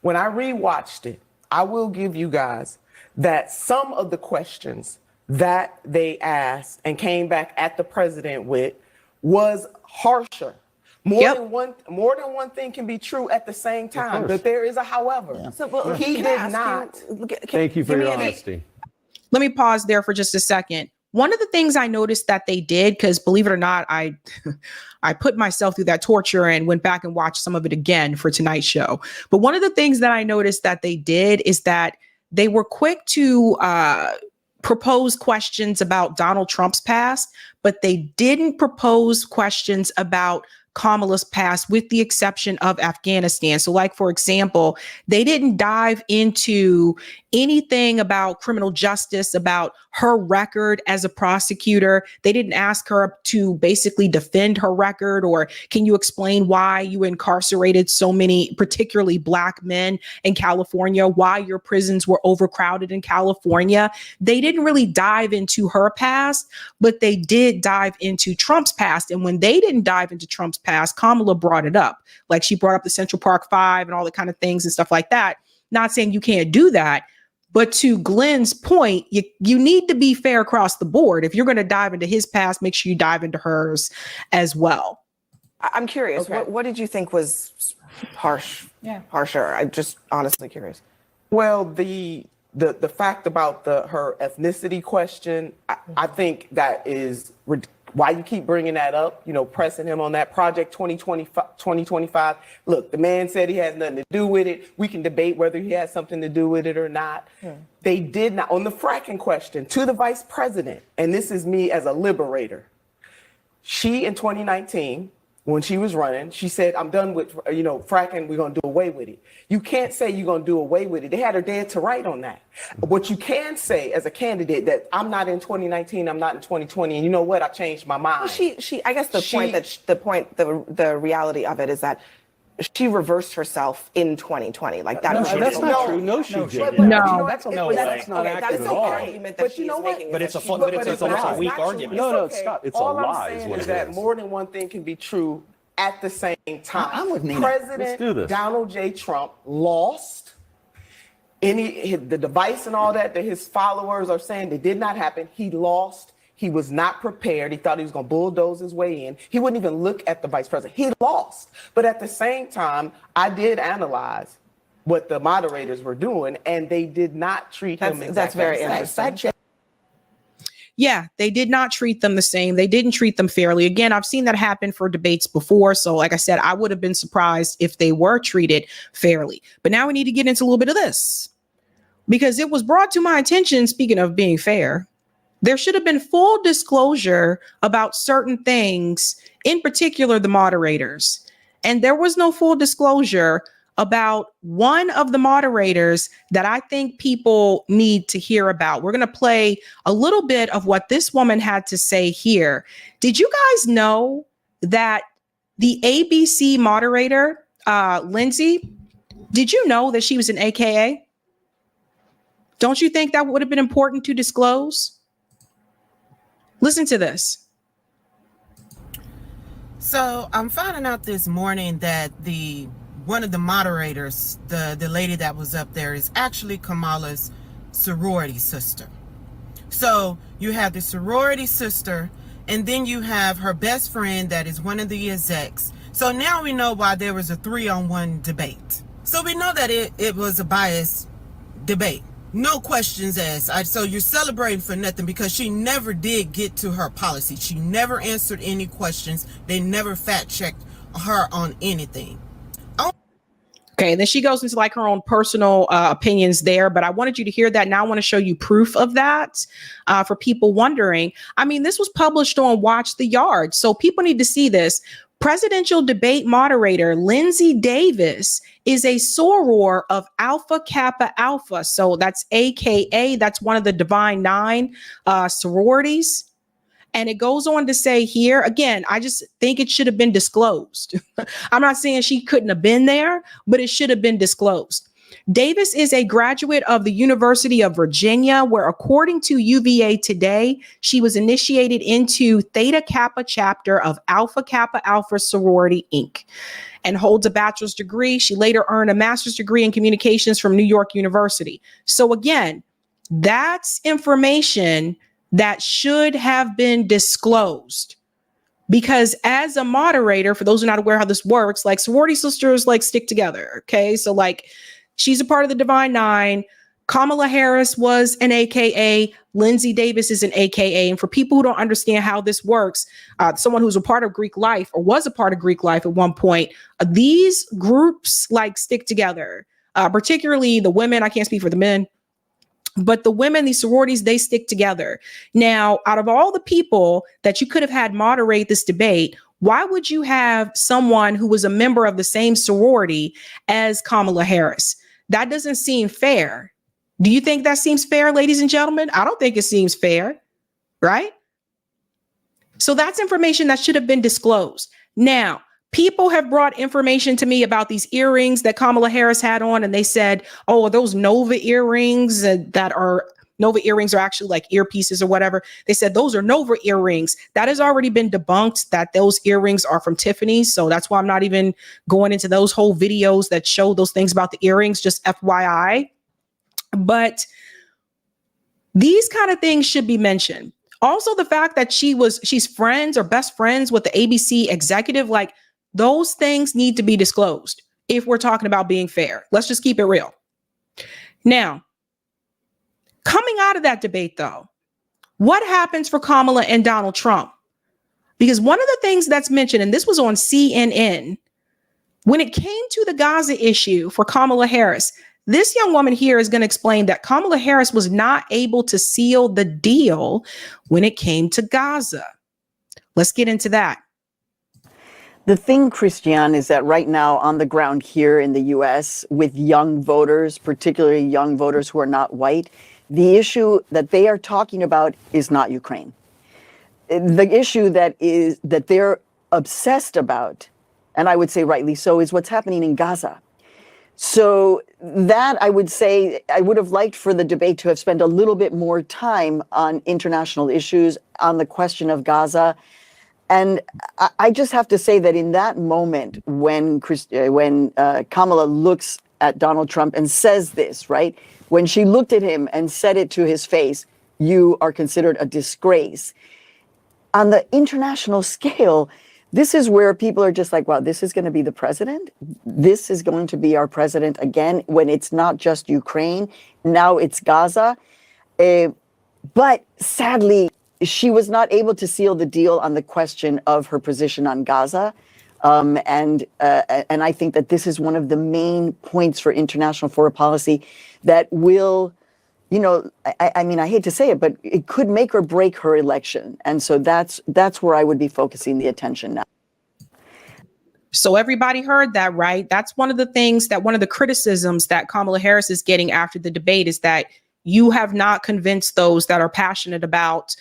When I rewatched it, I will give you guys that some of the questions that they asked and came back at the president with was harsher. More than one thing can be true at the same time, but there is a however. Yeah. So he did not. Thank you for your honesty. Let me pause there for just a second. One of the things I noticed that they did, because believe it or not, I put myself through that torture and went back and watched some of it again for tonight's show. But one of the things that I noticed that they did is that they were quick to propose questions about Donald Trump's past, but they didn't propose questions about Kamala's past, with the exception of Afghanistan. So like, for example, they didn't dive into anything about criminal justice, about her record as a prosecutor. They didn't ask her to basically defend her record, or can you explain why you incarcerated so many, particularly Black men in California, why your prisons were overcrowded in California. They didn't really dive into her past, but they did dive into Trump's past. And when they didn't dive into Trump's past, Kamala brought it up. Like, she brought up the Central Park Five and all the kind of things and stuff like that. Not saying you can't do that, but to Glenn's point, you need to be fair across the board. If you're going to dive into his past, make sure you dive into hers as well. I'm curious. Okay. What did you think was harsher? I'm just honestly curious. Well, the fact about her ethnicity question, I think that is why you keep bringing that up, pressing him on that Project 2025. Look, the man said he has nothing to do with it. We can debate whether he has something to do with it or not. They did not. On the fracking question to the vice president, and this is me as a liberator, she in 2019, when she was running, she said, I'm done with, fracking, we're going to do away with it. You can't say you're going to do away with it. They had her dead to right on that. What you can say as a candidate that I'm not in 2019, I'm not in 2020, and you know what? I changed my mind. Well, I guess the reality of it is that she reversed herself in 2020. Like that. That's not true. No, she didn't. No, that's not accurate at all. Argument that she's making. But it's almost a weak argument. No, stop. It's all a lie. I'm saying is that more than one thing can be true at the same time. I'm with Nina. President Donald J. Trump lost. The device and all that his followers are saying that did not happen. He lost. He was not prepared. He thought he was going to bulldoze his way in. He wouldn't even look at the vice president. He lost. But at the same time, I did analyze what the moderators were doing, and they did not treat him exactly. That's very interesting. yeah, they did not treat them the same. They didn't treat them fairly. Again, I've seen that happen for debates before. So like I said, I would have been surprised if they were treated fairly. But now we need to get into a little bit of this, because it was brought to my attention, speaking of being fair, there should have been full disclosure about certain things, in particular the moderators. And there was no full disclosure about one of the moderators that I think people need to hear about. We're going to play a little bit of what this woman had to say here. Did you guys know that the ABC moderator, Lindsay, did you know that she was an AKA? Don't you think that would have been important to disclose? Listen to this. So I'm finding out this morning that one of the moderators, the lady that was up there, is actually Kamala's sorority sister. So you have the sorority sister, and then you have her best friend that is one of the execs. So now we know why there was a 3-on-1 debate. So we know that it was a biased debate. No questions asked. So you're celebrating for nothing, because she never did get to her policy. She never answered any questions. They never fact checked her on anything. Okay, then she goes into like her own personal opinions there, but I wanted you to hear that. Now I want to show you proof of that for people wondering. I mean, this was published on Watch the Yard, so people need to see this. Presidential debate moderator Lindsay Davis is a soror of Alpha Kappa Alpha. So that's AKA, that's one of the Divine Nine sororities. And it goes on to say here, again, I just think it should have been disclosed. I'm not saying she couldn't have been there, but it should have been disclosed. Davis is a graduate of the University of Virginia, where according to UVA Today, she was initiated into Theta Kappa chapter of Alpha Kappa Alpha Sorority, Inc., and holds a bachelor's degree. She later earned a master's degree in communications from New York University. So again, that's information that should have been disclosed, because as a moderator, for those who are not aware how this works, like sorority sisters like stick together. Okay. So like she's a part of the Divine Nine. Kamala Harris was an AKA. Lindsay Davis is an AKA. And for people who don't understand how this works, someone who's a part of Greek life or was a part of Greek life at one point, these groups like stick together, particularly the women. I can't speak for the men. But the women, these sororities, they stick together. Now, out of all the people that you could have had moderate this debate, why would you have someone who was a member of the same sorority as Kamala Harris? That doesn't seem fair. Do you think that seems fair, ladies and gentlemen? I don't think it seems fair, right? So that's information that should have been disclosed. Now, people have brought information to me about these earrings that Kamala Harris had on, and they said, oh, are those Nova earrings Nova earrings are actually like earpieces or whatever. They said those are Nova earrings. That has already been debunked, that those earrings are from Tiffany's. So that's why I'm not even going into those whole videos that show those things about the earrings, just FYI. But these kind of things should be mentioned. Also, the fact that she's friends or best friends with the ABC executive, like, those things need to be disclosed if we're talking about being fair. Let's just keep it real. Now, coming out of that debate, though, what happens for Kamala and Donald Trump? Because one of the things that's mentioned, and this was on CNN, when it came to the Gaza issue for Kamala Harris, this young woman here is going to explain that Kamala Harris was not able to seal the deal when it came to Gaza. Let's get into that. The thing, Christiane, is that right now on the ground here in the US with young voters, particularly young voters who are not white, the issue that they are talking about is not Ukraine. The issue that they're obsessed about, and I would say rightly so, is what's happening in Gaza. So that, I would say, I would have liked for the debate to have spent a little bit more time on international issues, on the question of Gaza. And I just have to say that in that moment, when Kamala looks at Donald Trump and says this, right? When she looked at him and said it to his face, you are considered a disgrace. On the international scale, this is where people are just like, wow, this is going to be the president. This is going to be our president again, when it's not just Ukraine. Now it's Gaza. But sadly, she was not able to seal the deal on the question of her position on Gaza. And I think that this is one of the main points for international foreign policy that will, I mean, I hate to say it, but it could make or break her election. And so that's where I would be focusing the attention now. So everybody heard that, right? That's one of the things that one of the criticisms that Kamala Harris is getting after the debate is that you have not convinced those that are passionate about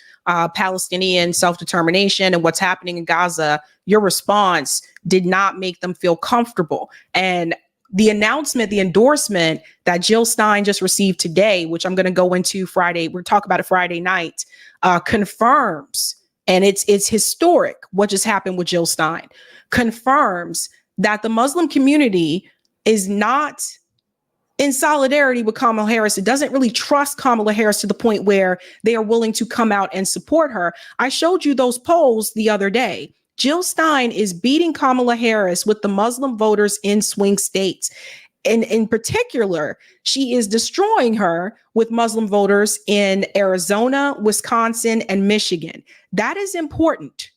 Palestinian self-determination and what's happening in Gaza. Your response did not make them feel comfortable. And the announcement, the endorsement that Jill Stein just received today, which I'm going to go into Friday, we'll talk about it Friday night, confirms, and it's historic what just happened with Jill Stein, confirms that the Muslim community is not in solidarity with Kamala Harris. It doesn't really trust Kamala Harris to the point where they are willing to come out and support her. I showed you those polls the other day. Jill Stein is beating Kamala Harris with the Muslim voters in swing states. And in particular, she is destroying her with Muslim voters in Arizona, Wisconsin, and Michigan. That is important.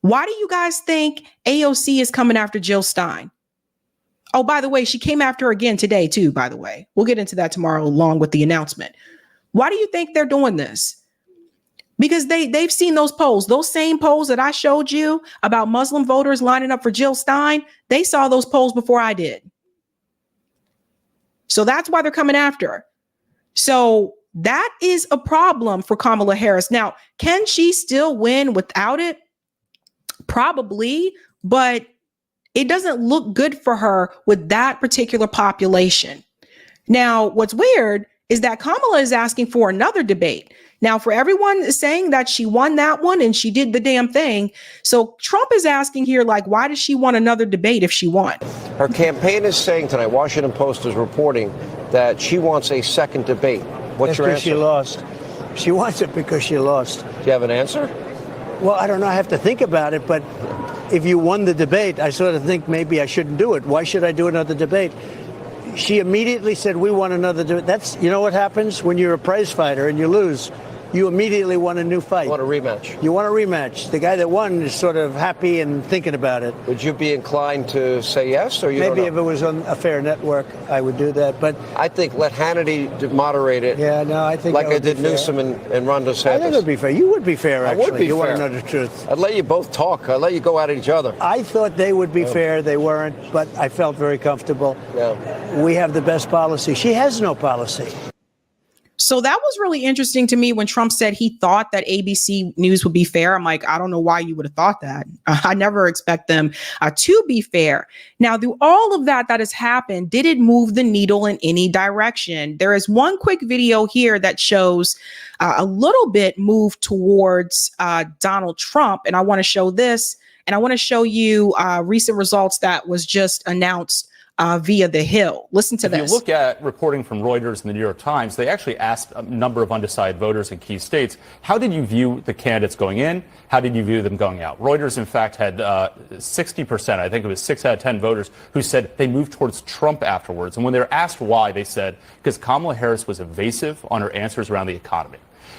Why do you guys think AOC is coming after Jill Stein? Oh, by the way, she came after her again today, too, by the way. We'll get into that tomorrow along with the announcement. Why do you think they're doing this? Because they've seen those polls, those same polls that I showed you about Muslim voters lining up for Jill Stein. They saw those polls before I did. So that's why they're coming after her. So that is a problem for Kamala Harris. Now, can she still win without it? Probably, but it doesn't look good for her with that particular population. Now, what's weird is that Kamala is asking for another debate. Now, for everyone saying that she won that one and she did the damn thing. So Trump is asking here, like, why does she want another debate if she won? Her campaign is saying tonight, Washington Post is reporting that she wants a second debate. What's your answer? She lost. She wants it because she lost. Do you have an answer? Well, I don't know. I have to think about it. But if you won the debate, I sort of think maybe I shouldn't do it. Why should I do another debate? She immediately said, we want another debate. That's, you know what happens when you're a prize fighter and you lose? You immediately want a new fight. You want a rematch. You want a rematch. The guy that won is sort of happy and thinking about it. Would you be inclined to say yes, or you maybe don't know? If it was on a fair network, I would do that. But I think let Hannity moderate it. Yeah, no, I think like I did Newsom and Ron DeSantis. I think it would be fair. You would be fair, actually. I would be you fair. want to know the truth. I'd let you both talk. I'd let you go at each other. I thought they would be fair. They weren't, but I felt very comfortable. Yeah. We have the best policy. She has no policy. So that was really interesting to me when Trump said he thought that ABC News would be fair. I'm like, I don't know why you would have thought that. I never expect them to be fair. Now, through all of that has happened, did it move the needle in any direction? There is one quick video here that shows a little bit move towards Donald Trump. And I want to show this. And I want to show you recent results that was just announced via The Hill. Listen to this. If you look at reporting from Reuters and the New York Times, they actually asked a number of undecided voters in key states, how did you view the candidates going in? How did you view them going out? Reuters, in fact, had 60%, I think it was 6 out of 10 voters who said they moved towards Trump afterwards. And when they were asked why, they said, because Kamala Harris was evasive on her answers around the economy.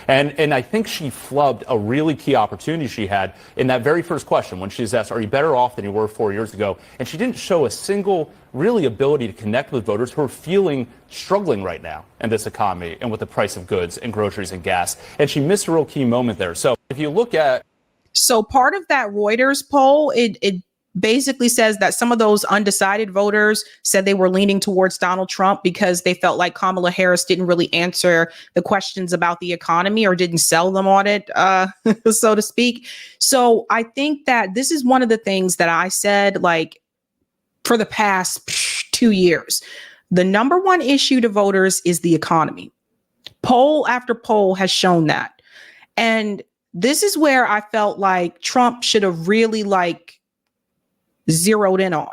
And I think she flubbed a really key opportunity she had in that very first question when she was asked, are you better off than you were 4 years ago? And she didn't show a single really ability to connect with voters who are struggling right now in this economy and with the price of goods and groceries and gas. And she missed a real key moment there. So if you look at. So part of that Reuters poll, it basically says that some of those undecided voters said they were leaning towards Donald Trump because they felt like Kamala Harris didn't really answer the questions about the economy or didn't sell them on it, so to speak. So I think that this is one of the things that I said, like, for the past 2 years. The number one issue to voters is the economy. Poll after poll has shown that. And this is where I felt like Trump should have really zeroed in on.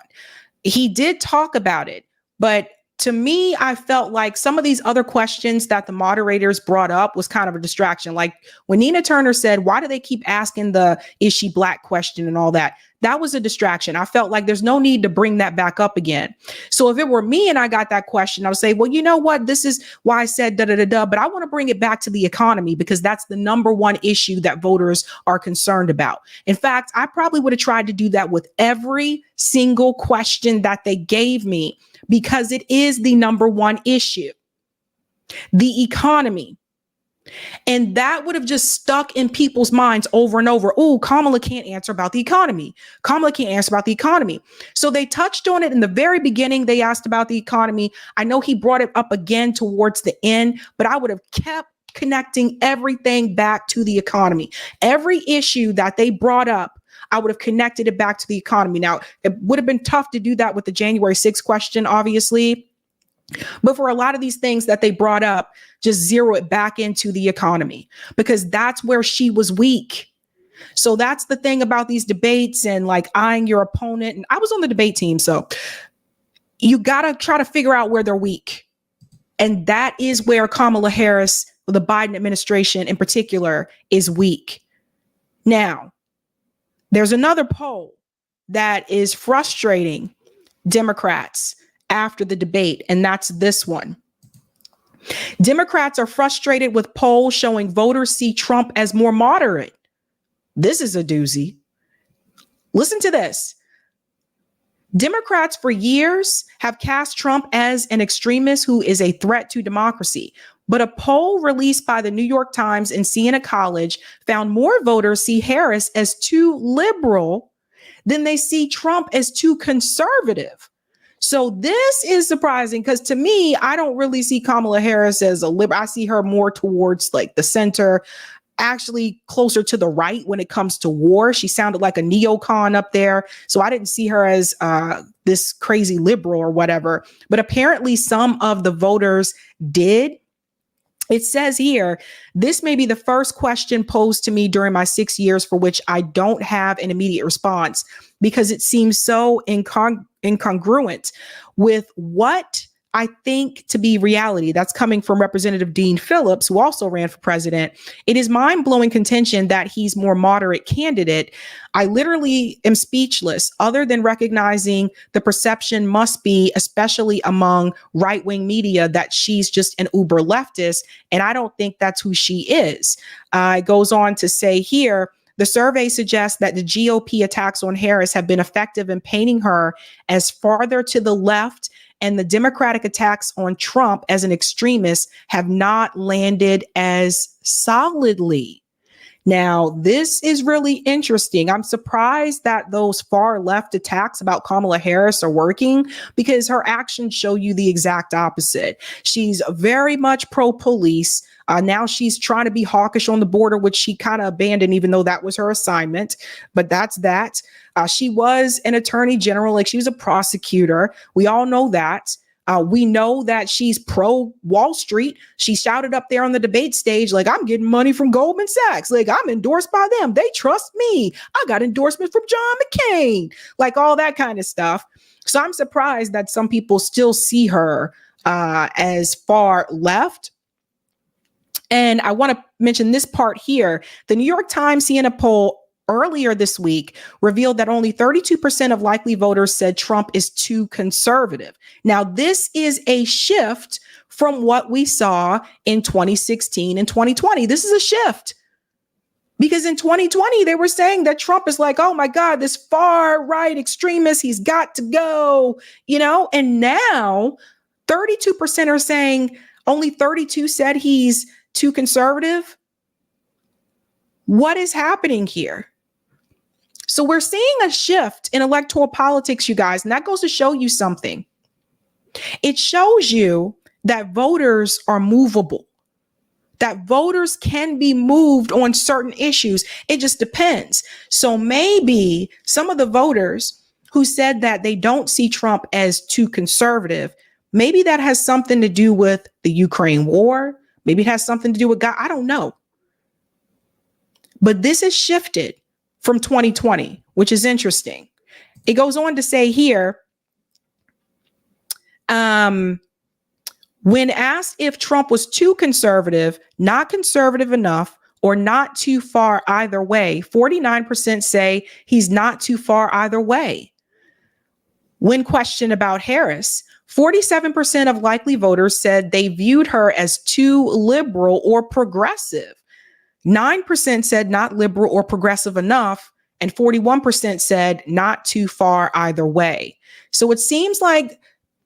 He did talk about it, but to me, I felt like some of these other questions that the moderators brought up was kind of a distraction. Like when Nina Turner said, why do they keep asking the is she black question and all that? That was a distraction. I felt like there's no need to bring that back up again. So if it were me and I got that question, I would say, well, you know what? This is why I said da-da-da-da, but I want to bring it back to the economy because that's the number one issue that voters are concerned about. In fact, I probably would have tried to do that with every single question that they gave me because it is the number one issue, the economy. And that would have just stuck in people's minds over and over. Oh, Kamala can't answer about the economy. Kamala can't answer about the economy. So they touched on it in the very beginning. They asked about the economy. I know he brought it up again towards the end, but I would have kept connecting everything back to the economy. Every issue that they brought up, I would have connected it back to the economy. Now, it would have been tough to do that with the January 6th question, obviously. But for a lot of these things that they brought up, just zero it back into the economy because that's where she was weak. So that's the thing about these debates and like eyeing your opponent. And I was on the debate team. So you got to try to figure out where they're weak. And that is where Kamala Harris, the Biden administration in particular, is weak. Now, there's another poll that is frustrating Democrats after the debate, and that's this one. Democrats are frustrated with polls showing voters see Trump as more moderate. This is a doozy. Listen to this. Democrats for years have cast Trump as an extremist who is a threat to democracy. But a poll released by the New York Times and Siena College found more voters see Harris as too liberal than they see Trump as too conservative. So this is surprising because to me, I don't really see Kamala Harris as a liberal. I see her more towards like the center, actually closer to the right when it comes to war. She sounded like a neocon up there. So I didn't see her as this crazy liberal or whatever. But apparently some of the voters did. It says here, this may be the first question posed to me during my 6 years for which I don't have an immediate response because it seems so incongruent with what I think to be reality. That's coming from Representative Dean Phillips, who also ran for president. It is mind-blowing contention that he's more moderate candidate. I literally am speechless, other than recognizing the perception must be, especially among right-wing media, that she's just an uber leftist. And I don't think that's who she is. It goes on to say here, the survey suggests that the GOP attacks on Harris have been effective in painting her as farther to the left, and the Democratic attacks on Trump as an extremist have not landed as solidly. Now, this is really interesting. I'm surprised that those far left attacks about Kamala Harris are working because her actions show you the exact opposite. She's very much pro-police. Now she's trying to be hawkish on the border, which she kind of abandoned, even though that was her assignment. But that's that. She was an attorney general, like she was a prosecutor. We all know that. We know that she's pro Wall Street. She shouted up there on the debate stage, like, I'm getting money from Goldman Sachs. Like, I'm endorsed by them. They trust me. I got endorsement from John McCain, like all that kind of stuff. So I'm surprised that some people still see her as far left. And I want to mention this part here. The New York Times Siena poll earlier this week revealed that only 32% of likely voters said Trump is too conservative. Now, this is a shift from what we saw in 2016 and 2020. This is a shift because in 2020, they were saying that Trump is like, oh my God, this far right extremist, he's got to go, you know, and now 32% are saying only 32 said he's too conservative. What is happening here? So we're seeing a shift in electoral politics, you guys, and that goes to show you something. It shows you that voters are movable, that voters can be moved on certain issues. It just depends. So maybe some of the voters who said that they don't see Trump as too conservative, maybe that has something to do with the Ukraine war. Maybe it has something to do with God. I don't know. But this has shifted from 2020, which is interesting. It goes on to say here, When asked if Trump was too conservative, not conservative enough, or not too far either way, 49% say he's not too far either way. When questioned about Harris, 47% of likely voters said they viewed her as too liberal or progressive. 9% said not liberal or progressive enough, and 41% said not too far either way. So it seems like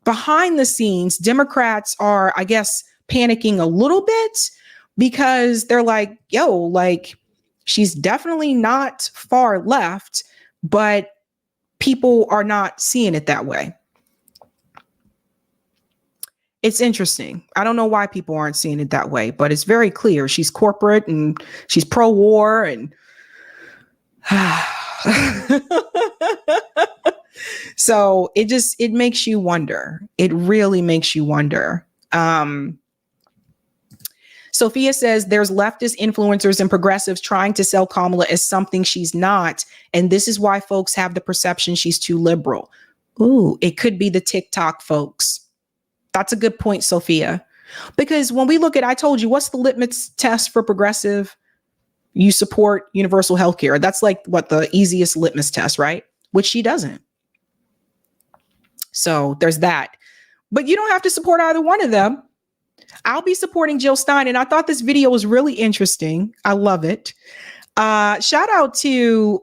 behind the scenes, Democrats are, I guess, panicking a little bit because they're like, yo, like, she's definitely not far left, but people are not seeing it that way. It's interesting. I don't know why people aren't seeing it that way, but it's very clear. She's corporate and she's pro-war and so it makes you wonder. It really makes you wonder. Sophia says there's leftist influencers and progressives trying to sell Kamala as something she's not. And this is why folks have the perception she's too liberal. Ooh, it could be the TikTok folks. That's a good point, Sophia. Because when we look at, I told you, what's the litmus test for progressive? You support universal health care. That's like what the easiest litmus test, right? Which she doesn't. So there's that. But you don't have to support either one of them. I'll be supporting Jill Stein. And I thought this video was really interesting. I love it. Shout out to,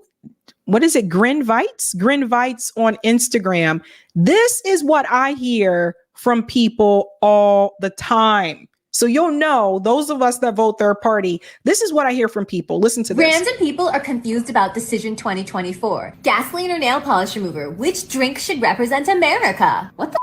what is it? Grinvites on Instagram. This is what I hear from people all the time. So you'll know, those of us that vote third party, this is what I hear from people. Listen to this. Random people are confused about Decision 2024. Gasoline or nail polish remover? Which drink should represent America? What the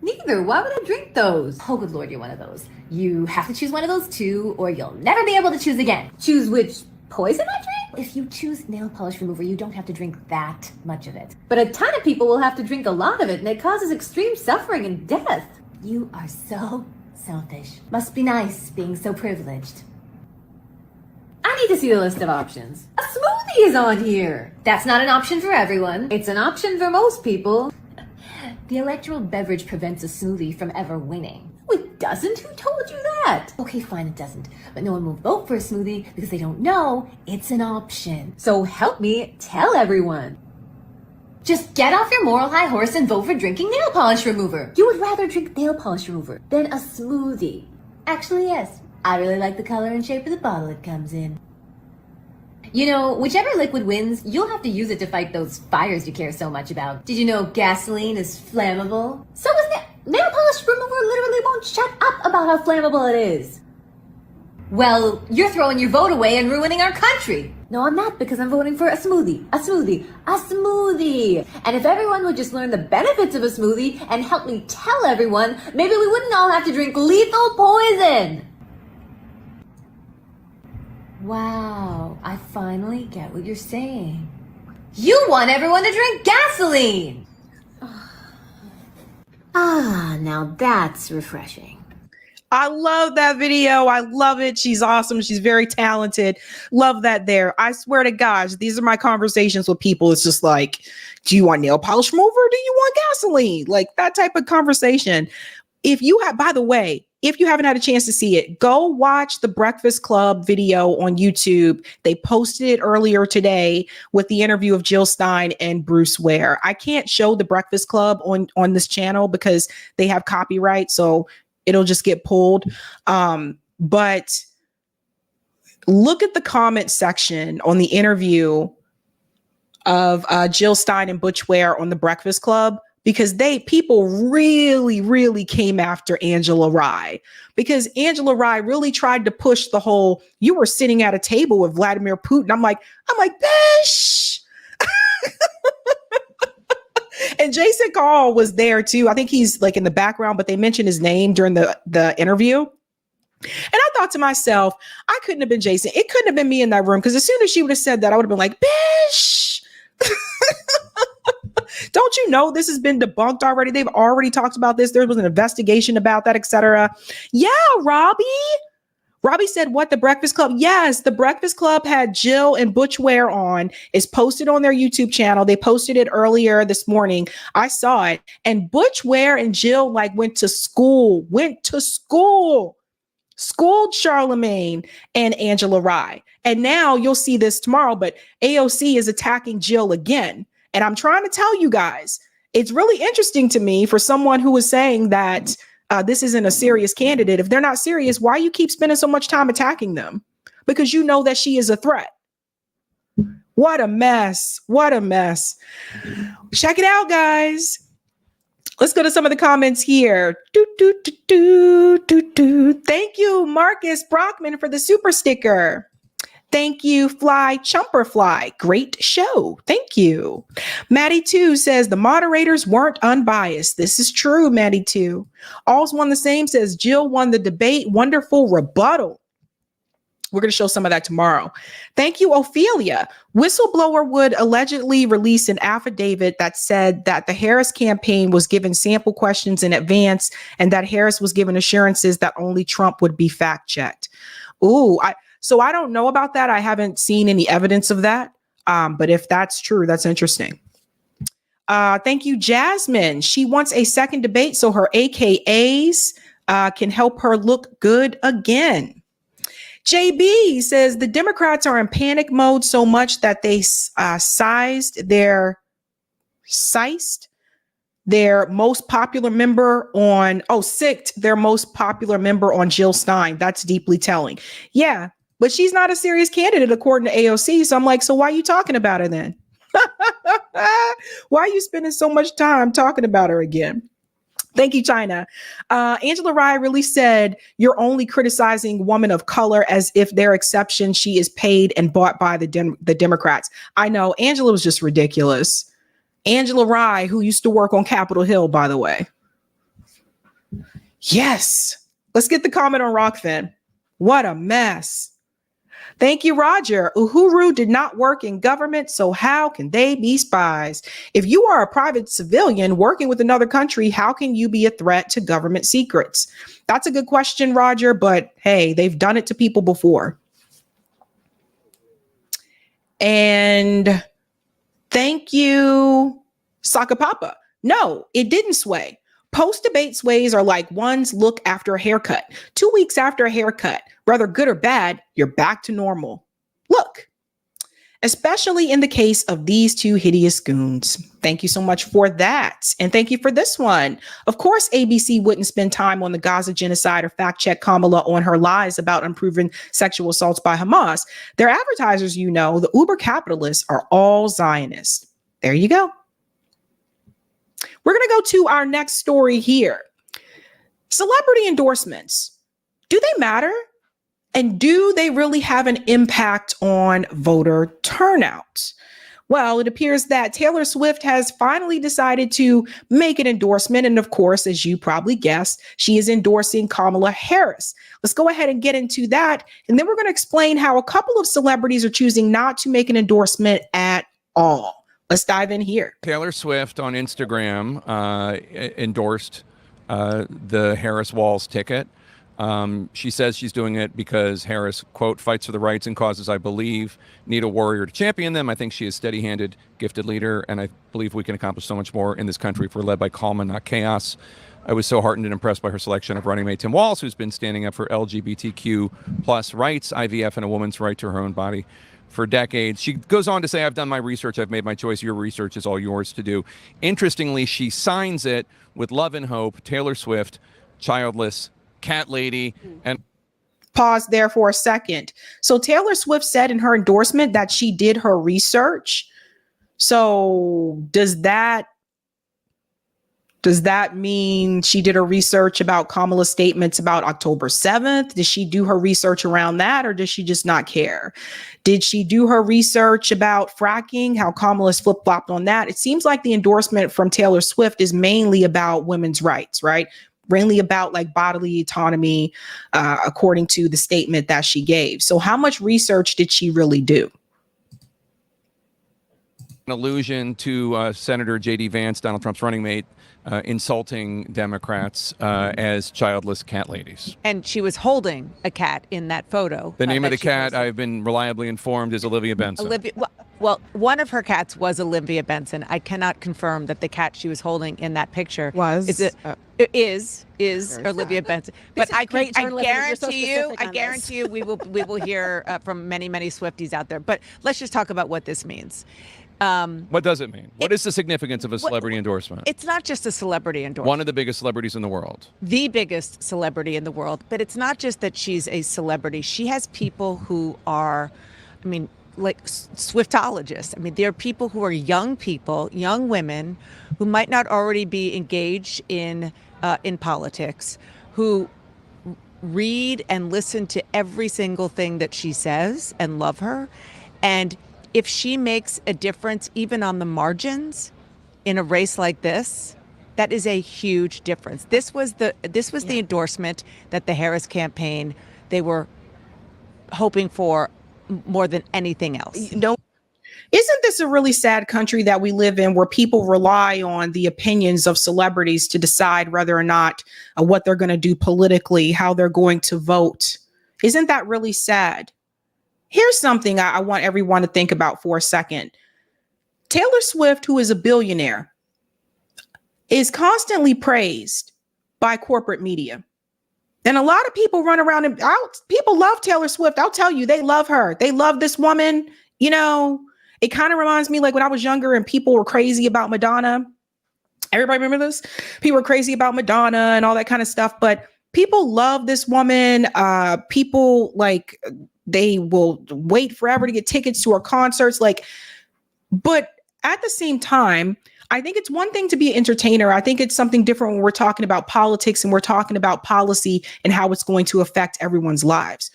Neither. Why would I drink those? Oh, good Lord, you're one of those. You have to choose one of those two, or you'll never be able to choose again. Choose which poison I drink? If you choose nail polish remover, you don't have to drink that much of it. But a ton of people will have to drink a lot of it, and it causes extreme suffering and death. You are so selfish. Must be nice being so privileged. I need to see the list of options. A smoothie is on here. That's not an option for everyone. It's an option for most people. The electoral beverage prevents a smoothie from ever winning. No, it doesn't? Who told you that? Okay, fine, it doesn't. But no one will vote for a smoothie because they don't know it's an option. So help me tell everyone. Just get off your moral high horse and vote for drinking nail polish remover. You would rather drink nail polish remover than a smoothie. Actually, yes. I really like the color and shape of the bottle it comes in. You know, whichever liquid wins, you'll have to use it to fight those fires you care so much about. Did you know gasoline is flammable? So is nail polish remover literally won't shut up about how flammable it is. Well, you're throwing your vote away and ruining our country. No, I'm not, because I'm voting for a smoothie. A smoothie. A smoothie. And if everyone would just learn the benefits of a smoothie and help me tell everyone, maybe we wouldn't all have to drink lethal poison. Wow, I finally get what you're saying. You want everyone to drink gasoline! Ah, now that's refreshing. I love that video. I love it. She's awesome. She's very talented. Love that there. I swear to gosh, these are my conversations with people. It's just like, do you want nail polish remover or do you want gasoline? Like that type of conversation. If you have, by the way, if you haven't had a chance to see it, go watch the Breakfast Club video on YouTube. They posted it earlier today with the interview of Jill Stein and Bruce Ware. I can't show the Breakfast Club on this channel because they have copyright, so it'll just get pulled. But look at the comment section on the interview of Jill Stein and Butch Ware on the Breakfast Club, because people really came after Angela Rye, because Angela Rye really tried to push the whole, you were sitting at a table with Vladimir Putin. I'm like, bish. And Jason Call was there too. I think he's like in the background, but they mentioned his name during the interview. And I thought to myself, I couldn't have been Jason. It couldn't have been me in that room, because as soon as she would have said that, I would have been like, bish. Don't you know this has been debunked already? They've already talked about this. There was an investigation about that, etc. Yeah, Robbie. Robbie said, what, the Breakfast Club? Yes, the Breakfast Club had Jill and Butch Ware on. It's posted on their YouTube channel. They posted it earlier this morning. I saw it. And Butch Ware and Jill went to school, schooled Charlemagne and Angela Rye. And now you'll see this tomorrow, but AOC is attacking Jill again. And I'm trying to tell you guys, it's really interesting to me for someone who is saying that this isn't a serious candidate. If they're not serious, why you keep spending so much time attacking them? Because you know that she is a threat. What a mess. What a mess. Check it out, guys. Let's go to some of the comments here. Thank you, Marcus Brockman, for the super sticker. Thank you, Fly Chumper Fly. Great show. Thank you. Maddie 2 says the moderators weren't unbiased. This is true, Maddie 2. All's one the same says Jill won the debate. Wonderful rebuttal. We're going to show some of that tomorrow. Thank you, Ophelia. Whistleblower would allegedly release an affidavit that said that the Harris campaign was given sample questions in advance and that Harris was given assurances that only Trump would be fact-checked. So I don't know about that. I haven't seen any evidence of that. But if that's true, that's interesting. Thank you, Jasmine. She wants a second debate so her AKAs can help her look good again. JB says the Democrats are in panic mode so much that they sized their most popular member on, sicked their most popular member on Jill Stein. That's deeply telling. Yeah, but she's not a serious candidate according to AOC. So I'm like, so why are you talking about her then? Why are you spending so much time talking about her again? Thank you, China. Angela Rye really said you're only criticizing women of color as if their exception. She is paid and bought by the Democrats. I know Angela was just ridiculous. Angela Rye, who used to work on Capitol Hill, by the way. Yes. Let's get the comment on Rockfin. What a mess. Thank you, Roger. Uhuru did not work in government, so how can they be spies? If you are a private civilian working with another country, how can you be a threat to government secrets? That's a good question, Roger, but hey, they've done it to people before. And thank you, Sakapapa. No, it didn't sway. Post-debate sways are like one's look after a haircut. 2 weeks after a haircut, whether good or bad, you're back to normal. Look, especially in the case of these two hideous goons. Thank you so much for that. And thank you for this one. Of course, ABC wouldn't spend time on the Gaza genocide or fact check Kamala on her lies about unproven sexual assaults by Hamas. Their advertisers, the uber capitalists are all Zionists. There you go. We're going to go to our next story here. Celebrity endorsements. Do they matter? And do they really have an impact on voter turnout? Well, it appears that Taylor Swift has finally decided to make an endorsement. And of course, as you probably guessed, she is endorsing Kamala Harris. Let's go ahead and get into that. And then we're going to explain how a couple of celebrities are choosing not to make an endorsement at all. Let's dive in here. Taylor Swift on Instagram endorsed the Harris Walls ticket. She says she's doing it because Harris, quote, fights for the rights and causes I believe need a warrior to champion them. I think she is steady-handed, gifted leader, and I believe we can accomplish so much more in this country if we're led by calm and not chaos. I was so heartened and impressed by her selection of running mate Tim Walz, who's been standing up for LGBTQ plus rights, IVF, and a woman's right to her own body for decades. She goes on to say, I've done my research, I've made my choice, your research is all yours to do. Interestingly, she signs it with love and hope, Taylor Swift, childless, cat lady, and pause there for a second. So Taylor Swift said in her endorsement that she did her research. So does that mean she did her research about Kamala's statements about October 7th? Did she do her research around that, or does she just not care? Did she do her research about fracking, how Kamala's flip-flopped on that? It seems like the endorsement from Taylor Swift is mainly about women's rights, right? Mainly about like bodily autonomy, according to the statement that she gave. So how much research did she really do? allusion to Senator J.D. Vance, Donald Trump's running mate, insulting Democrats as childless cat ladies. And she was holding a cat in that photo. The name of the cat, I've been reliably informed, is Olivia Benson. Well, one of her cats was Olivia Benson. I cannot confirm that the cat she was holding in that picture is Olivia Benson. But I guarantee you, we will hear from many Swifties out there. But let's just talk about what this means. What does it mean? What is the significance of a celebrity endorsement? It's not just a celebrity endorsement. One of the biggest celebrities in the world. The biggest celebrity in the world. But it's not just that she's a celebrity. She has people who are, like Swiftologists. There are people who are young people, young women, who might not already be engaged in politics, who read and listen to every single thing that she says and love her. And if she makes a difference, even on the margins, in a race like this, that is a huge difference. This was the endorsement that the Harris campaign, they were hoping for more than anything else. Isn't this a really sad country that we live in, where people rely on the opinions of celebrities to decide whether or not what they're going to do politically, how they're going to vote? Isn't that really sad? Here's something I want everyone to think about for a second. Taylor Swift, who is a billionaire, is constantly praised by corporate media. And a lot of people run around and people love Taylor Swift. I'll tell you, they love her. They love this woman. It kind of reminds me like when I was younger and people were crazy about Madonna. Everybody remember this? People were crazy about Madonna and all that kind of stuff. But people love this woman. People they will wait forever to get tickets to her concerts. But at the same time, I think it's one thing to be an entertainer. I think it's something different when we're talking about politics and we're talking about policy and how it's going to affect everyone's lives.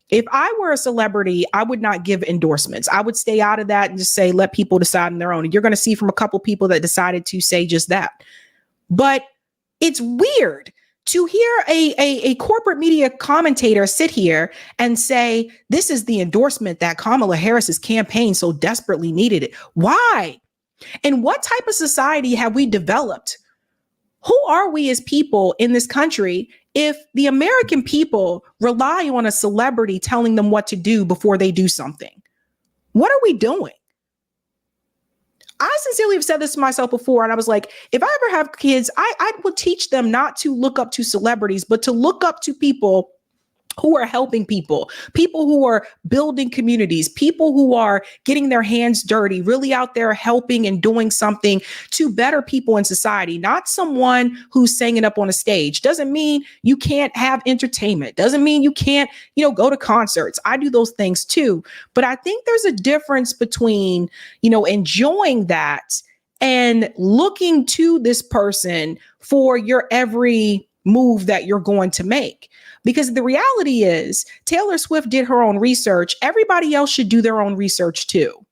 If I were a celebrity, I would not give endorsements. I would stay out of that and just say, let people decide on their own. And you're going to see from a couple people that decided to say just that. But it's weird to hear a corporate media commentator sit here and say, this is the endorsement that Kamala Harris's campaign so desperately needed it. Why? And what type of society have we developed? Who are we as people in this country if the American people rely on a celebrity telling them what to do before they do something? What are we doing? I sincerely have said this to myself before, and I was like, if I ever have kids, I will teach them not to look up to celebrities, but to look up to people who are helping people who are building communities, people who are getting their hands dirty, really out there helping and doing something to better people in society, not someone who's singing up on a stage. Doesn't mean you can't have entertainment. Doesn't mean you can't, go to concerts. I do those things too. But I think there's a difference between, enjoying that and looking to this person for your every move that you're going to make. Because the reality is Taylor Swift did her own research. Everybody else should do their own research too.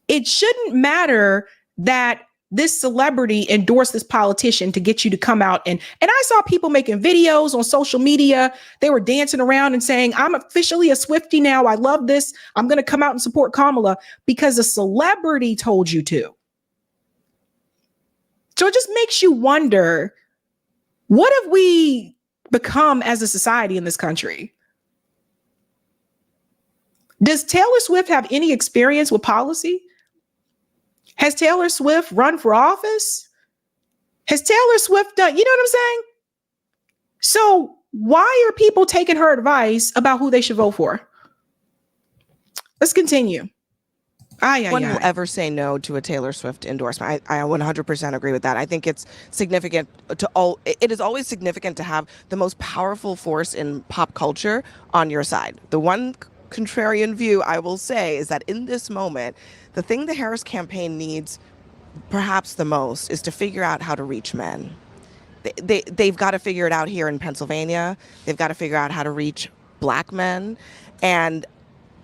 It shouldn't matter that this celebrity endorsed this politician to get you to come out. And I saw people making videos on social media. They were dancing around and saying, I'm officially a Swiftie now. I love this. I'm going to come out and support Kamala because a celebrity told you to. So it just makes you wonder, what have we become as a society in this country? Does Taylor Swift have any experience with policy? Has Taylor Swift run for office? Has Taylor Swift done, you know what I'm saying? So why are people taking her advice about who they should vote for? Let's continue. No one will ever say no to a Taylor Swift endorsement. I 100% agree with that. I think it's significant it is always significant to have the most powerful force in pop culture on your side. The one contrarian view I will say is that in this moment, the thing the Harris campaign needs perhaps the most is to figure out how to reach men. They've got to figure it out here in Pennsylvania. They've got to figure out how to reach Black men. And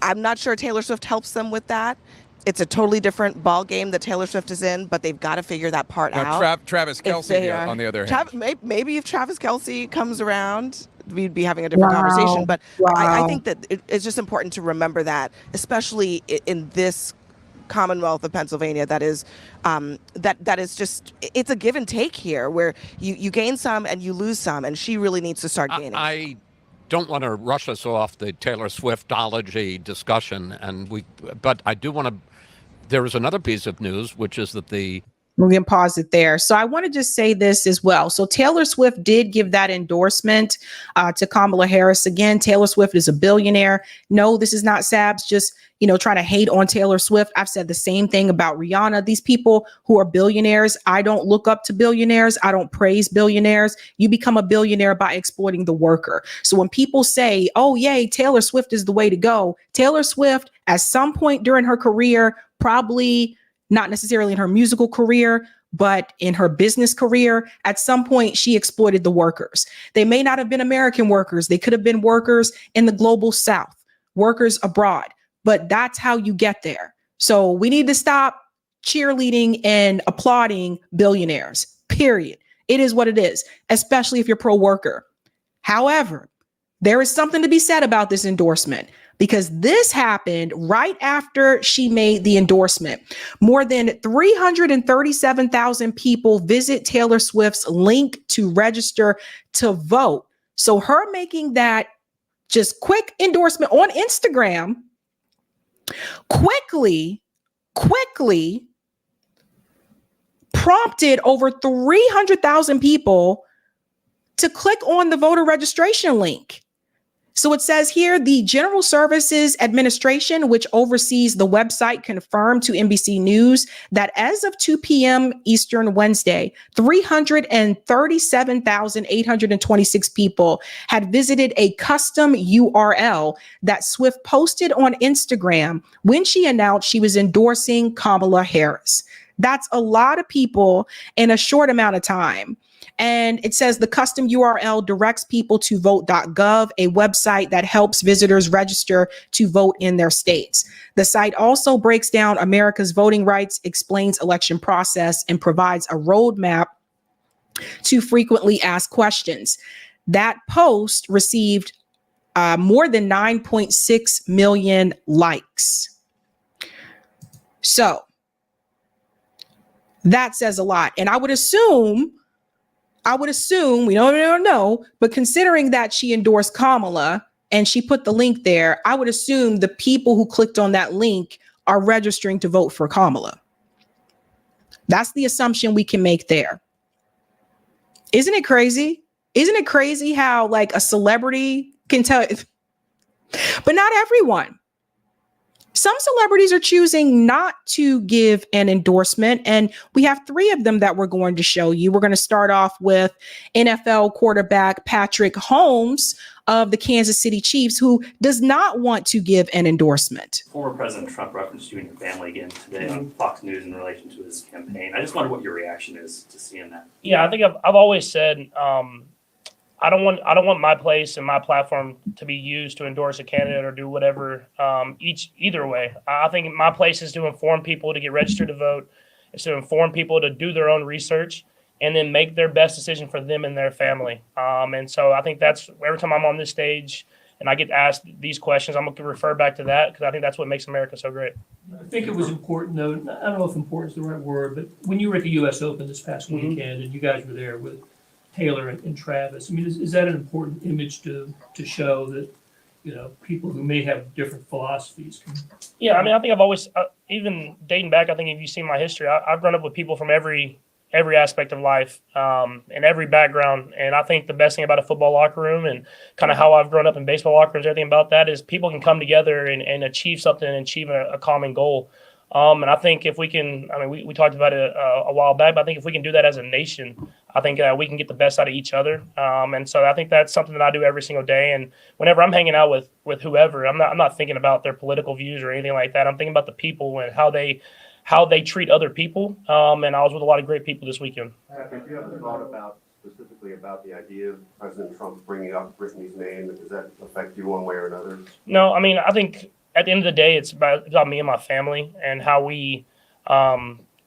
I'm not sure Taylor Swift helps them with that. It's a totally different ball game that Taylor Swift is in, but they've got to figure that part out. Travis Kelce, on the other hand. Maybe if Travis Kelce comes around, we'd be having a different conversation. But I think that it's just important to remember that, especially in this Commonwealth of Pennsylvania that is that is just, it's a give and take here, where you gain some and you lose some, and she really needs to start gaining. I don't want to rush us off the Taylor Swiftology discussion, but I do want to. There is another piece of news, which is that we can pause it there. So I want to just say this as well. So Taylor Swift did give that endorsement to Kamala Harris. Again, Taylor Swift is a billionaire. No, this is not Sabs just, trying to hate on Taylor Swift. I've said the same thing about Rihanna. These people who are billionaires, I don't look up to billionaires. I don't praise billionaires. You become a billionaire by exploiting the worker. So when people say, oh, yay, Taylor Swift is the way to go, Taylor Swift, at some point during her career, probably not necessarily in her musical career, but in her business career, at some point she exploited the workers. They may not have been American workers. They could have been workers in the global South, workers abroad, but that's how you get there. So we need to stop cheerleading and applauding billionaires, period. It is what it is, especially if you're pro-worker. However, there is something to be said about this endorsement, because this happened right after she made the endorsement. More than 337,000 people visit Taylor Swift's link to register to vote. So her making that just quick endorsement on Instagram quickly prompted over 300,000 people to click on the voter registration link. So it says here, the General Services Administration, which oversees the website, confirmed to NBC News that as of 2 p.m. Eastern Wednesday, 337,826 people had visited a custom URL that Swift posted on Instagram when she announced she was endorsing Kamala Harris. That's a lot of people in a short amount of time. And it says the custom URL directs people to vote.gov, a website that helps visitors register to vote in their states. The site also breaks down America's voting rights, explains election process, and provides a roadmap to frequently asked questions. That post received more than 9.6 million likes. So that says a lot. And I would assume, we don't know, but considering that she endorsed Kamala and she put the link there, I would assume the people who clicked on that link are registering to vote for Kamala. That's the assumption we can make there. Isn't it crazy? Isn't it crazy how like a celebrity can tell, but not everyone. Some celebrities are choosing not to give an endorsement, and we have 3 of them that we're going to show you. We're going to start off with NFL quarterback Patrick Mahomes of the Kansas City Chiefs, who does not want to give an endorsement. Former President Trump referenced you and your family again today on Fox News in relation to his campaign. I just wonder what your reaction is to seeing that. Yeah, I think I've always said I don't want my place and my platform to be used to endorse a candidate or do whatever. Either way, I think my place is to inform people to get registered to vote. It's to inform people to do their own research and then make their best decision for them and their family. And so I think that's every time I'm on this stage and I get asked these questions, I'm going to refer back to that because I think that's what makes America so great. I think it was important, though. I don't know if important is the right word, but when you were at the U.S. Open this past weekend and you guys were there with Taylor and Travis, I mean, is that an important image to show that, people who may have different philosophies can... Yeah, I mean, I think I've always, even dating back, I think if you've seen my history, I've grown up with people from every aspect of life and every background. And I think the best thing about a football locker room and kind of how I've grown up in baseball locker rooms, everything about that is people can come together and achieve something and achieve a common goal. And I think if we can, I mean, we talked about it a while back, but I think if we can do that as a nation, I think we can get the best out of each other. And so I think that's something that I do every single day. And whenever I'm hanging out with whoever, I'm not thinking about their political views or anything like that. I'm thinking about the people and how they treat other people. And I was with a lot of great people this weekend. Have you ever thought specifically about the idea of President Trump bringing up Brittany's name? Does that affect you one way or another? No, I mean, I think at the end of the day, it's about me and my family and how we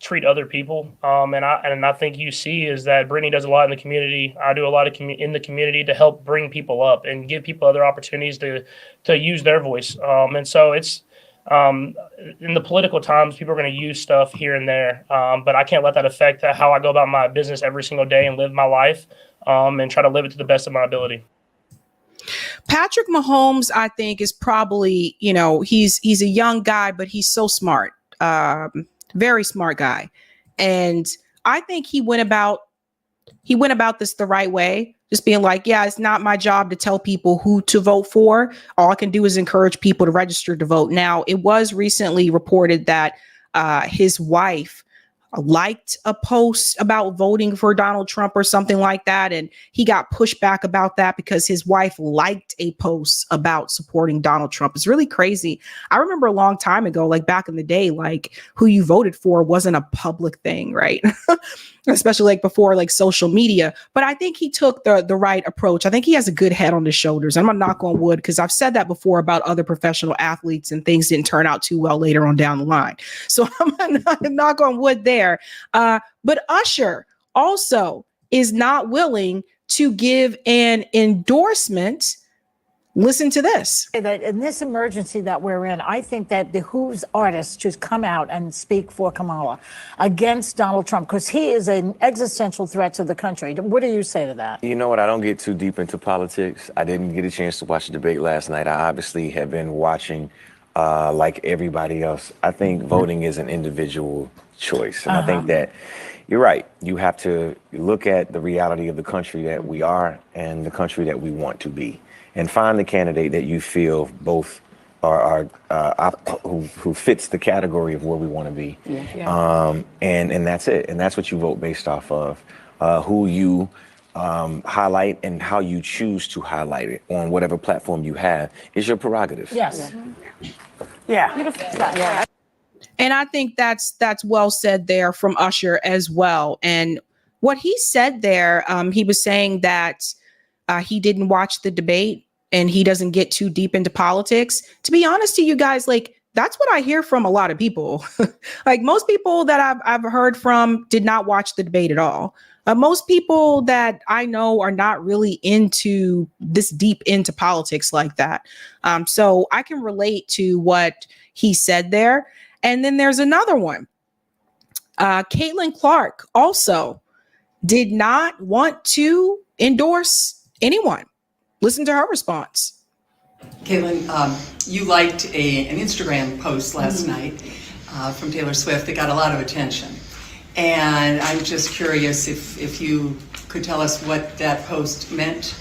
treat other people. And I think you see is that Brittany does a lot in the community. I do a lot in the community to help bring people up and give people other opportunities to use their voice. And so in the political times, people are going to use stuff here and there, but I can't let that affect how I go about my business every single day and live my life, and try to live it to the best of my ability. Patrick Mahomes, I think, is probably, he's a young guy, but he's so smart, very smart guy. And I think he went about this the right way, just being like, yeah, it's not my job to tell people who to vote for. All I can do is encourage people to register to vote. Now, it was recently reported that his wife liked a post about voting for Donald Trump or something like that. And he got pushed back about that because his wife liked a post about supporting Donald Trump. It's really crazy. I remember a long time ago, like back in the day, like who you voted for wasn't a public thing, right? Especially like before like social media. But I think he took the right approach. I think he has a good head on his shoulders. I'm gonna knock on wood because I've said that before about other professional athletes and things didn't turn out too well later on down the line. So I'm gonna knock on wood there. But Usher also is not willing to give an endorsement. Listen to this. That in this emergency that we're in, I think that behooves artists to come out and speak for Kamala against Donald Trump because he is an existential threat to the country. What do you say to that? You know what? I don't get too deep into politics. I didn't get a chance to watch the debate last night. I obviously have been watching like everybody else. I think voting is an individual choice. And I think that you're right. You have to look at the reality of the country that we are and the country that we want to be. And find the candidate that you feel both are who fits the category of where we want to be. And that's it. And that's what you vote based off of. Who you highlight and how you choose to highlight it on whatever platform you have is your prerogative. Yes. Yeah. And I think that's well said there from Usher as well. And what he said there, he was saying that he didn't watch the debate and he doesn't get too deep into politics. To be honest to you guys, like that's what I hear from a lot of people. Like most people that I've heard from did not watch the debate at all. Most people that I know are not really into this deep into politics like that. So I can relate to what he said there. And then there's another one. Caitlin Clark also did not want to endorse anyone. Listen to her response. Caitlin, you liked an Instagram post last night from Taylor Swift that got a lot of attention. And I'm just curious if you could tell us what that post meant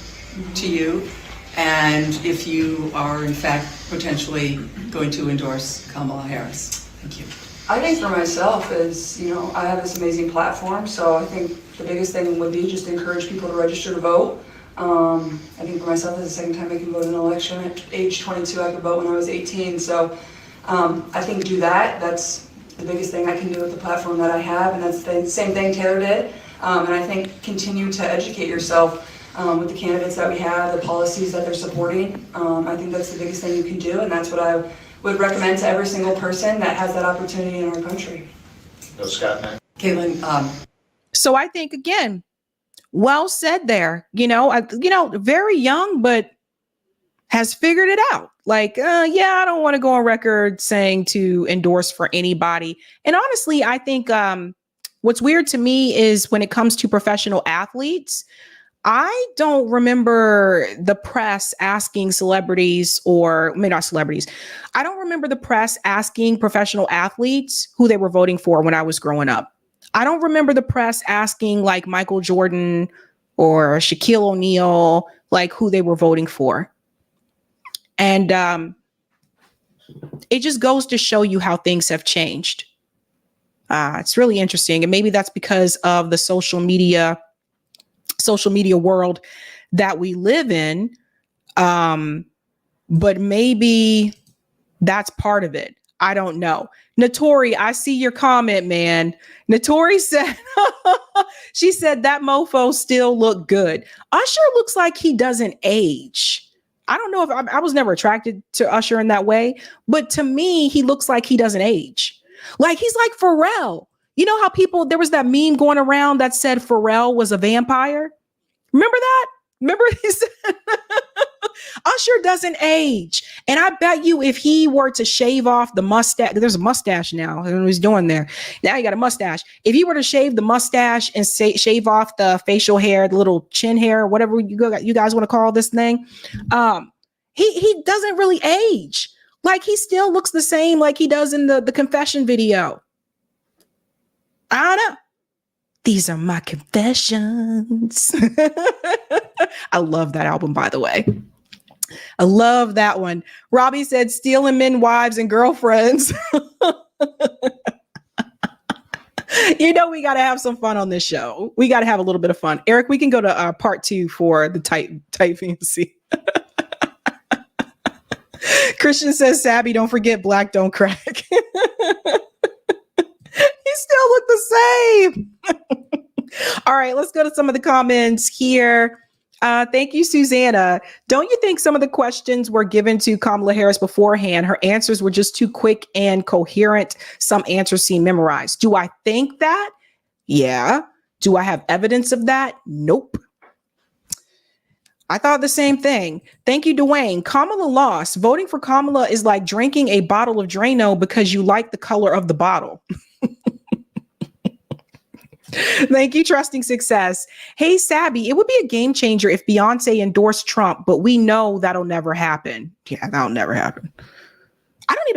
to you and if you are in fact potentially going to endorse Kamala Harris. Thank you. I think for myself is, I have this amazing platform, so I think the biggest thing would be just to encourage people to register to vote. I think for myself, this is the second time I can vote in an election. At age 22, I could vote when I was 18, so I think do that. That's the biggest thing I can do with the platform that I have, and that's the same thing Taylor did. And I think continue to educate yourself with the candidates that we have, the policies that they're supporting. I think that's the biggest thing you can do, and that's what I would recommend to every single person that has that opportunity in our country. No, Scott, Caitlin. So I think again, well said there. Very young, but has figured it out. Like, I don't want to go on record saying to endorse for anybody. And honestly, I think what's weird to me is when it comes to professional athletes, I don't remember the press asking celebrities not celebrities. I don't remember the press asking professional athletes who they were voting for when I was growing up. I don't remember the press asking like Michael Jordan or Shaquille O'Neal, like who they were voting for. And it just goes to show you how things have changed. It's really interesting. And maybe that's because of the social media world that we live in. But maybe that's part of it. I don't know. Notori, I see your comment, man. Notori said, she said that mofo still look good. Usher looks like he doesn't age. I don't know if I was never attracted to Usher in that way, but to me, he looks like he doesn't age. Like he's like Pharrell. You know how there was that meme going around that said Pharrell was a vampire? Remember that? Remember he said, Usher doesn't age. And I bet you if he were to shave off the mustache, there's a mustache now. I don't know what he's doing there. Now he got a mustache. If he were to shave the mustache and shave off the facial hair, the little chin hair, whatever you guys want to call this thing, he doesn't really age. Like he still looks the same like he does in the confession video. I don't know. These are my confessions. I love that album, by the way. I love that one. Robbie said, stealing men, wives, and girlfriends. You know, we got to have some fun on this show. We got to have a little bit of fun. Eric, we can go to part 2 for the tight fantasy. Christian says, Sabby, don't forget black don't crack. He still look the same. All right, let's go to some of the comments here. Thank you, Susanna. Don't you think some of the questions were given to Kamala Harris beforehand? Her answers were just too quick and coherent. Some answers seem memorized. Do I think that? Yeah. Do I have evidence of that? Nope. I thought the same thing. Thank you, Dwayne. Kamala lost. Voting for Kamala is like drinking a bottle of Drano because you like the color of the bottle. Thank you, Trusting Success. Hey, Sabby, it would be a game changer if Beyonce endorsed Trump, but we know that'll never happen. Yeah, that'll never happen.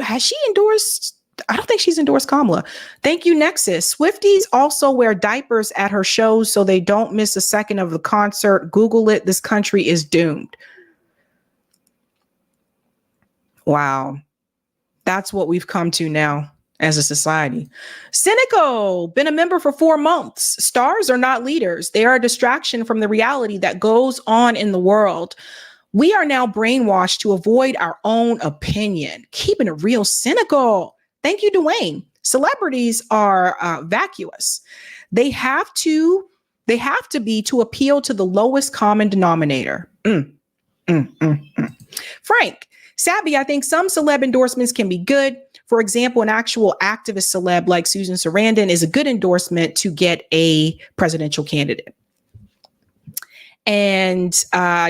Has she endorsed? I don't think she's endorsed Kamala. Thank you, Nexus. Swifties also wear diapers at her shows so they don't miss a second of the concert. Google it. This country is doomed. Wow. That's what we've come to now as a society. Cynical, been a member for 4 months. Stars are not leaders. They are a distraction from the reality that goes on in the world. We are now brainwashed to avoid our own opinion. Keeping it real cynical. Thank you, Dwayne. Celebrities are vacuous. They have to be to appeal to the lowest common denominator. Frank, Sabby, I think some celeb endorsements can be good. For example, an actual activist celeb like Susan Sarandon is a good endorsement to get a presidential candidate. And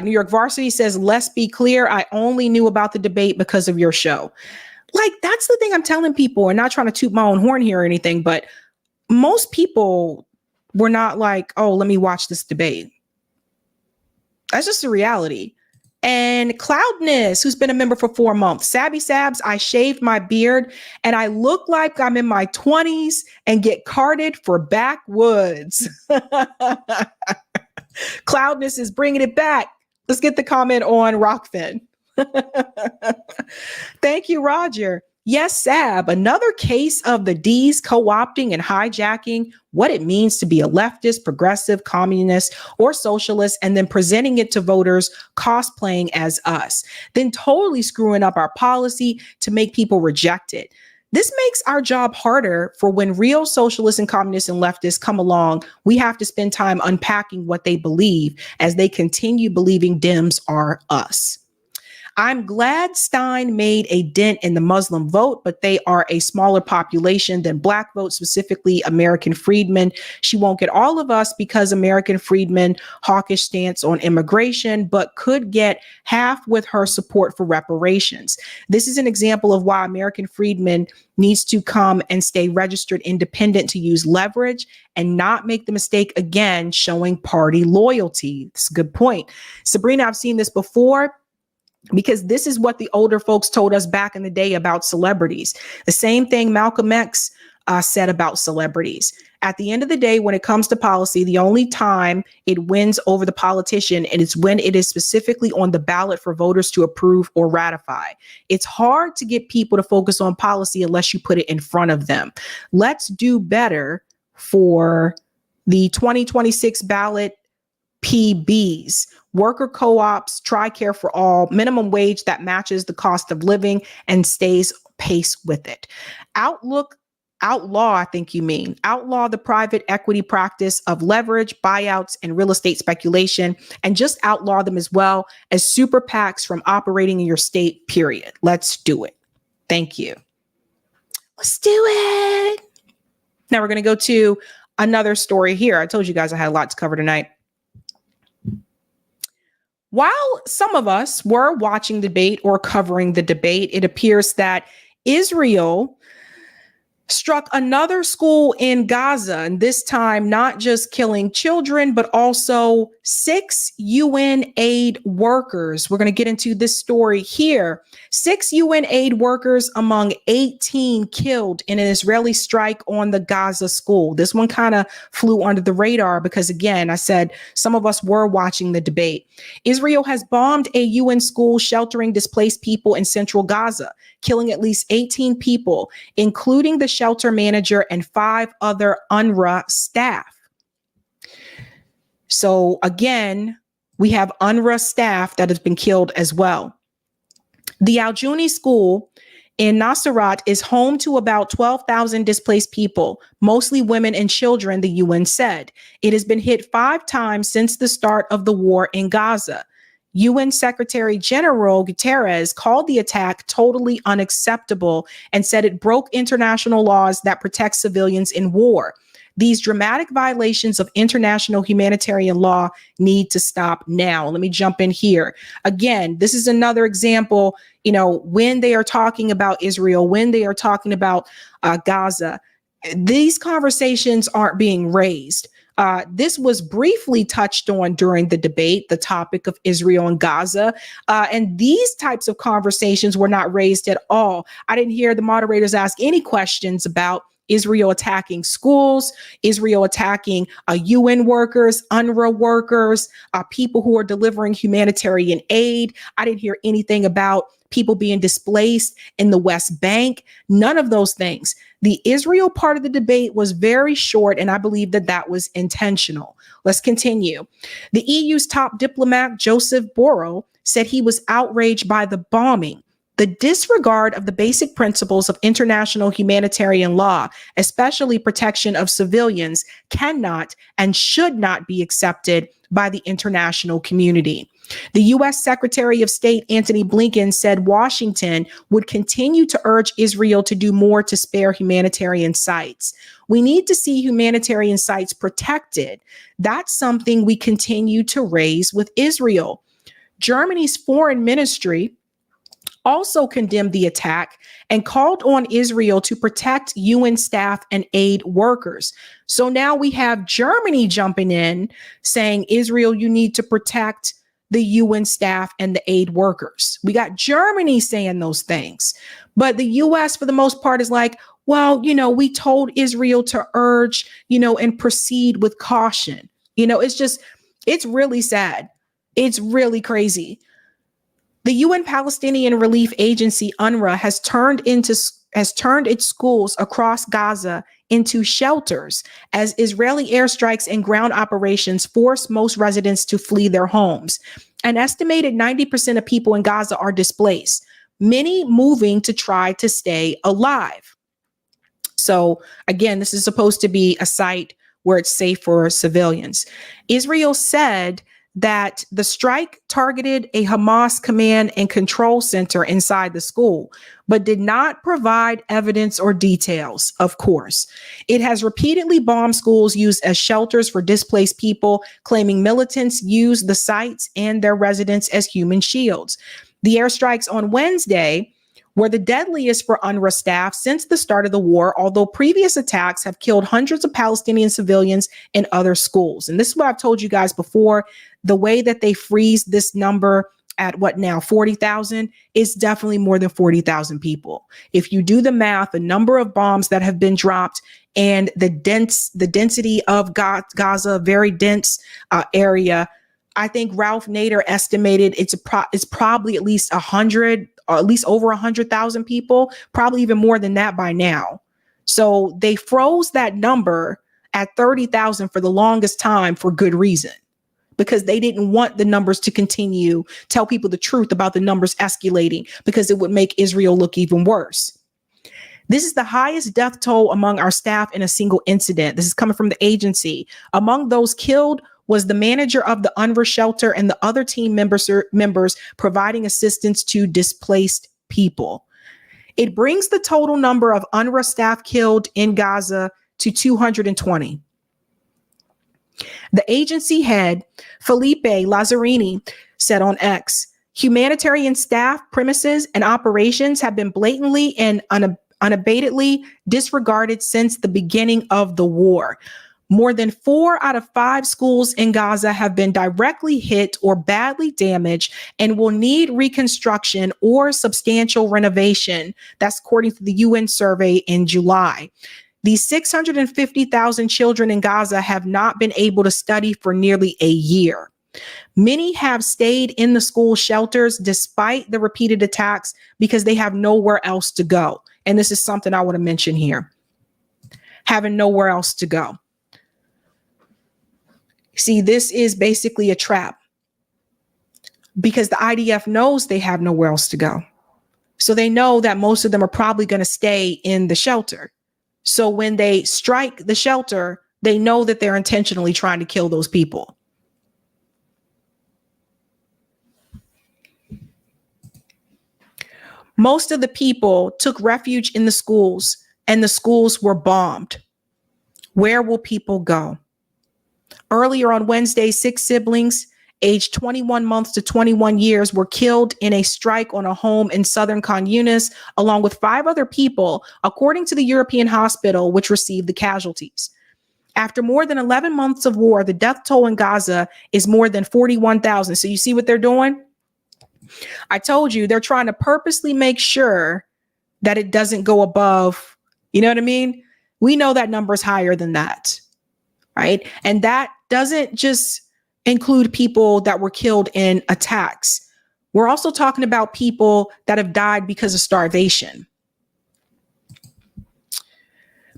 New York Varsity says, let's be clear, I only knew about the debate because of your show. Like, that's the thing I'm telling people, and not trying to toot my own horn here or anything, but most people were not like, oh, let me watch this debate. That's just the reality. And Cloudness, who's been a member for 4 months. Sabby Sabs, I shaved my beard and I look like I'm in my 20s and get carded for backwoods. Cloudness is bringing it back. Let's get the comment on Rockfin. Thank you, Roger. Yes, Sab, another case of the D's co-opting and hijacking what it means to be a leftist, progressive, communist, or socialist, and then presenting it to voters cosplaying as us, then totally screwing up our policy to make people reject it. This makes our job harder for when real socialists and communists and leftists come along. We have to spend time unpacking what they believe as they continue believing Dems are us. I'm glad Stein made a dent in the Muslim vote, but they are a smaller population than Black votes, specifically American freedmen. She won't get all of us because American freedmen hawkish stance on immigration, but could get half with her support for reparations. This is an example of why American freedmen needs to come and stay registered independent to use leverage and not make the mistake again showing party loyalty. That's a good point. Sabrina, I've seen this before, because this is what the older folks told us back in the day about celebrities. The same thing Malcolm X said about celebrities. At the end of the day, when it comes to policy, the only time it wins over the politician, and it's when it is specifically on the ballot for voters to approve or ratify. It's hard to get people to focus on policy unless you put it in front of them. Let's do better for the 2026 ballot PBs, worker co-ops, TRICARE for all, minimum wage that matches the cost of living and stays pace with it. Outlaw, I think you mean, outlaw the private equity practice of leverage, buyouts, and real estate speculation, and just outlaw them as well as super PACs from operating in your state, period. Let's do it. Thank you. Let's do it. Now we're going to go to another story here. I told you guys I had a lot to cover tonight. While some of us were watching the debate or covering the debate, it appears that Israel struck another school in Gaza, and this time not just killing children, but also 6 UN aid workers. We're going to get into this story here. 6 UN aid workers among 18 killed in an Israeli strike on the Gaza school. This one kind of flew under the radar because, again, I said some of us were watching the debate. Israel has bombed a UN school sheltering displaced people in central Gaza, killing at least 18 people, including the shelter manager and 5 other UNRWA staff. So again, we have UNRWA staff that has been killed as well. The Al-Juni school in Nasiriyat is home to about 12,000 displaced people, mostly women and children, the UN said. It has been hit 5 times since the start of the war in Gaza. UN Secretary General Guterres called the attack totally unacceptable and said it broke international laws that protect civilians in war. These dramatic violations of international humanitarian law need to stop now. Let me jump in here. Again, this is another example, when they are talking about Israel, when they are talking about Gaza, these conversations aren't being raised. This was briefly touched on during the debate, the topic of Israel and Gaza. And these types of conversations were not raised at all. I didn't hear the moderators ask any questions about Israel attacking schools, Israel attacking UN workers, UNRWA workers, people who are delivering humanitarian aid. I didn't hear anything about people being displaced in the West Bank. None of those things. The Israel part of the debate was very short, and I believe that that was intentional. Let's continue. The EU's top diplomat, Joseph Borrell, said he was outraged by the bombing. The disregard of the basic principles of international humanitarian law, especially protection of civilians, cannot and should not be accepted by the international community. The U.S. Secretary of State Antony Blinken said Washington would continue to urge Israel to do more to spare humanitarian sites. We need to see humanitarian sites protected. That's something we continue to raise with Israel. Germany's foreign ministry also condemned the attack and called on Israel to protect UN staff and aid workers. So now we have Germany jumping in saying, Israel, you need to protect the UN staff and the aid workers. We got Germany saying those things. But the US, for the most part, is like, well, we told Israel to urge, and proceed with caution. It's really sad. It's really crazy. The UN Palestinian Relief Agency, UNRWA, has turned its schools across Gaza into shelters as Israeli airstrikes and ground operations force most residents to flee their homes. An estimated 90% of people in Gaza are displaced, many moving to try to stay alive. So again, this is supposed to be a site where it's safe for civilians. Israel said that the strike targeted a Hamas command and control center inside the school, but did not provide evidence or details, of course. It has repeatedly bombed schools used as shelters for displaced people, claiming militants used the sites and their residents as human shields. The airstrikes on Wednesday were the deadliest for UNRWA staff since the start of the war, although previous attacks have killed hundreds of Palestinian civilians in other schools. And this is what I've told you guys before. The way that they freeze this number at 40,000 is definitely more than 40,000 people. If you do the math, the number of bombs that have been dropped and the density of Gaza, very dense area, I think Ralph Nader estimated it's probably at least 100 or at least over 100,000 people, probably even more than that by now. So they froze that number at 30,000 for the longest time for good reason, because they didn't want the numbers to continue, tell people the truth about the numbers escalating, because it would make Israel look even worse. This is the highest death toll among our staff in a single incident. This is coming from the agency. Among those killed was the manager of the UNRWA shelter and the other team members providing assistance to displaced people. It brings the total number of UNRWA staff killed in Gaza to 220. The agency head, Felipe Lazzarini, said on X, humanitarian staff, premises, and operations have been blatantly and unabatedly disregarded since the beginning of the war. More than 4 out of 5 schools in Gaza have been directly hit or badly damaged and will need reconstruction or substantial renovation. That's according to the UN survey in July. These 650,000 children in Gaza have not been able to study for nearly a year. Many have stayed in the school shelters despite the repeated attacks because they have nowhere else to go. And this is something I want to mention here. Having nowhere else to go. See, this is basically a trap because the IDF knows they have nowhere else to go. So they know that most of them are probably going to stay in the shelter. So when they strike the shelter, they know that they're intentionally trying to kill those people. Most of the people took refuge in the schools and the schools were bombed. Where will people go? Earlier on Wednesday, 6 siblings aged 21 months to 21 years were killed in a strike on a home in southern Khan Yunis, along with 5 other people, according to the European hospital, which received the casualties. After more than 11 months of war, the death toll in Gaza is more than 41,000. So you see what they're doing? I told you they're trying to purposely make sure that it doesn't go above, you know what I mean? We know that number is higher than that, right? And that doesn't just include people that were killed in attacks. We're also talking about people that have died because of starvation.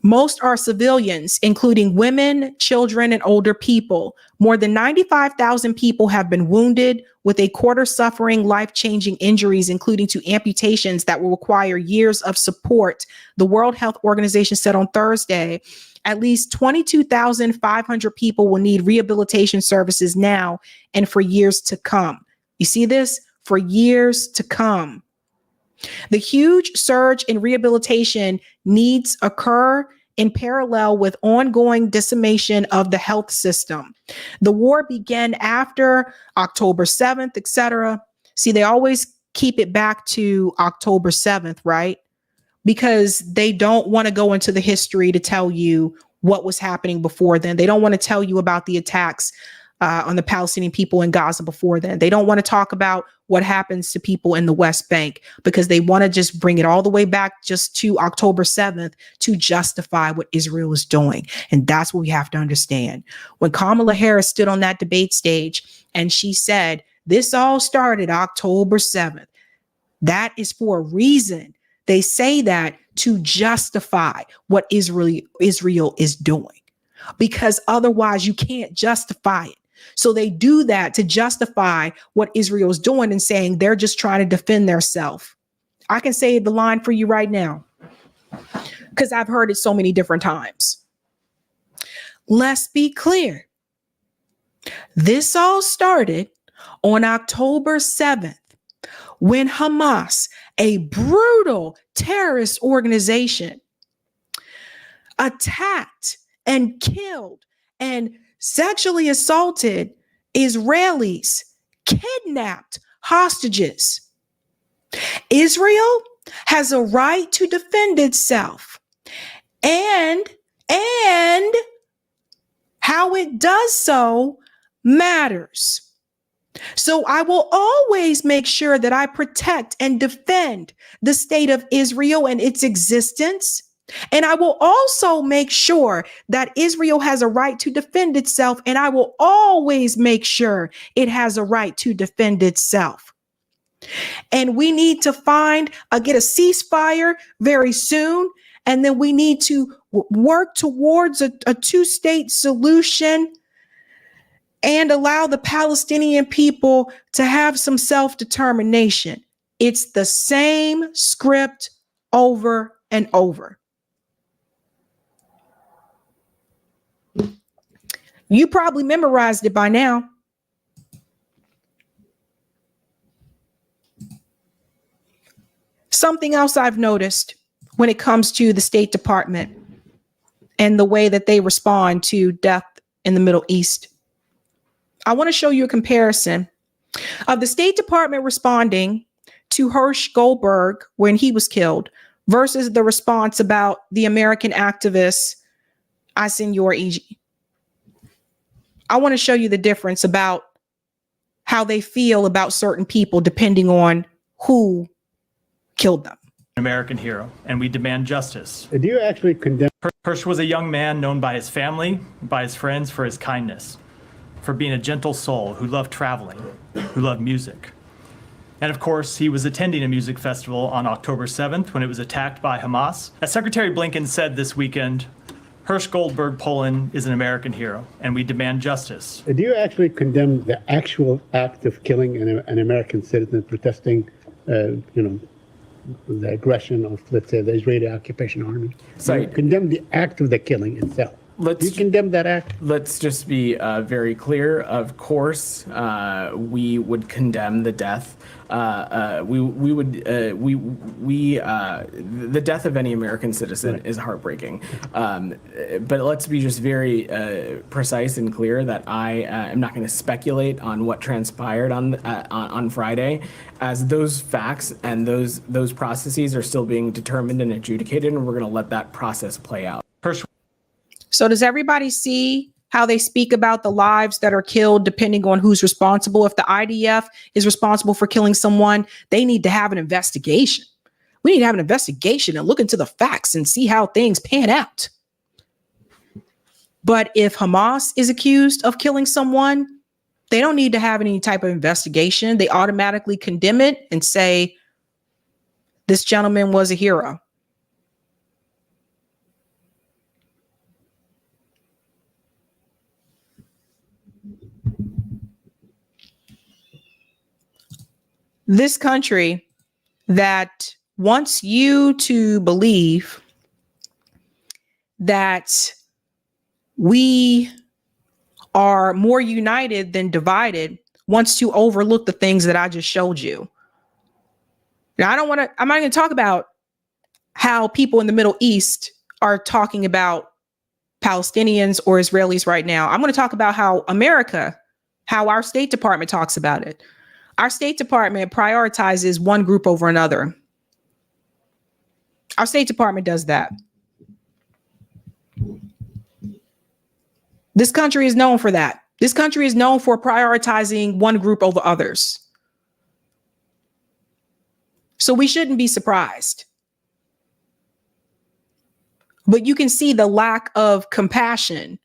Most are civilians, including women, children, and older people. More than 95,000 people have been wounded, with a quarter suffering life-changing injuries, including to amputations that will require years of support, the World Health Organization said on Thursday. At least 22,500 people will need rehabilitation services now and for years to come. You see this? For years to come. The huge surge in rehabilitation needs occur in parallel with ongoing decimation of the health system. The war began after October 7th, etc. See, they always keep it back to October 7th, right? Because they don't want to go into the history to tell you what was happening before then. They don't want to tell you about the attacks on the Palestinian people in Gaza before then. They don't want to talk about what happens to people in the West Bank because they want to just bring it all the way back just to October 7th to justify what Israel is doing. And that's what we have to understand. When Kamala Harris stood on that debate stage and she said, this all started October 7th, that is for a reason. They say that to justify what Israel is doing, because otherwise you can't justify it. So they do that to justify what Israel is doing and saying they're just trying to defend themselves. I can say the line for you right now because I've heard it so many different times. Let's be clear. This all started on October 7th when Hamas, a brutal terrorist organization, attacked and killed and sexually assaulted Israelis, kidnapped hostages. Israel has a right to defend itself, and how it does so matters. So I will always make sure that I protect and defend the state of Israel and its existence. And I will also make sure that Israel has a right to defend itself. And I will always make sure it has a right to defend itself. And we need to get a ceasefire very soon. And then we need to work towards a 2-state solution and allow the Palestinian people to have some self-determination. It's the same script over and over. You probably memorized it by now. Something else I've noticed when it comes to the State Department and the way that they respond to death in the Middle East. I want to show you a comparison of the State Department responding to Hersh Goldberg when he was killed versus the response about the American activist Senor Iji. I want to show you the difference about how they feel about certain people depending on who killed them. American hero, and we demand justice. Do you actually condemn? Hersh was a young man known by his family, by his friends for his kindness, for being a gentle soul who loved traveling, who loved music. And of course, he was attending a music festival on October 7th when it was attacked by Hamas. As Secretary Blinken said this weekend, Hersh Goldberg Poland is an American hero, and we demand justice. Do you actually condemn the actual act of killing an American citizen protesting, the aggression of, let's say, the Israeli occupation army? Sorry. You condemn the act of the killing itself. Do you condemn that act? Let's just be very clear. Of course, we would condemn the death. The death of any American citizen is heartbreaking. But let's be just very precise and clear that I am not going to speculate on what transpired on Friday, as those facts and those processes are still being determined and adjudicated, and we're going to let that process play out. So does everybody see how they speak about the lives that are killed depending on who's responsible? If the IDF is responsible for killing someone, they need to have an investigation. We need to have an investigation and look into the facts and see how things pan out. But if Hamas is accused of killing someone, they don't need to have any type of investigation. They automatically condemn it and say, this gentleman was a hero. This country that wants you to believe that we are more united than divided wants to overlook the things that I just showed you. Now, I'm not going to talk about how people in the Middle East are talking about Palestinians or Israelis right now. I'm going to talk about how our State Department talks about it. Our State Department prioritizes one group over another. Our State Department does that. This country is known for that. This country is known for prioritizing one group over others. So we shouldn't be surprised. But you can see the lack of compassion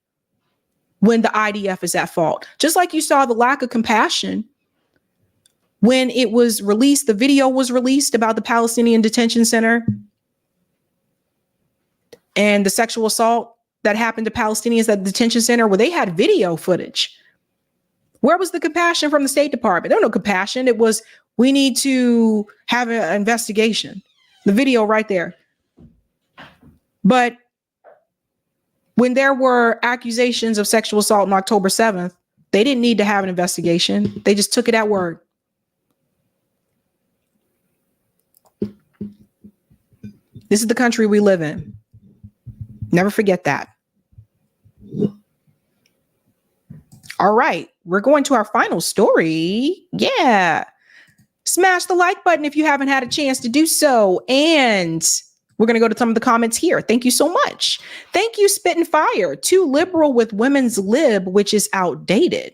when the IDF is at fault. Just like you saw the lack of compassion when it was released, the video was released about the Palestinian detention center and the sexual assault that happened to Palestinians at the detention center, where they had video footage. Where was the compassion from the State Department? There was no compassion. It was, we need to have an investigation. The video right there. But when there were accusations of sexual assault on October 7th, they didn't need to have an investigation. They just took it at word. This is the country we live in. Never forget that. All right, we're going to our final story. Yeah. Smash the like button if you haven't had a chance to do so. And we're going to go to some of the comments here. Thank you so much. Thank you, Spit and Fire. Too liberal with women's lib, which is outdated.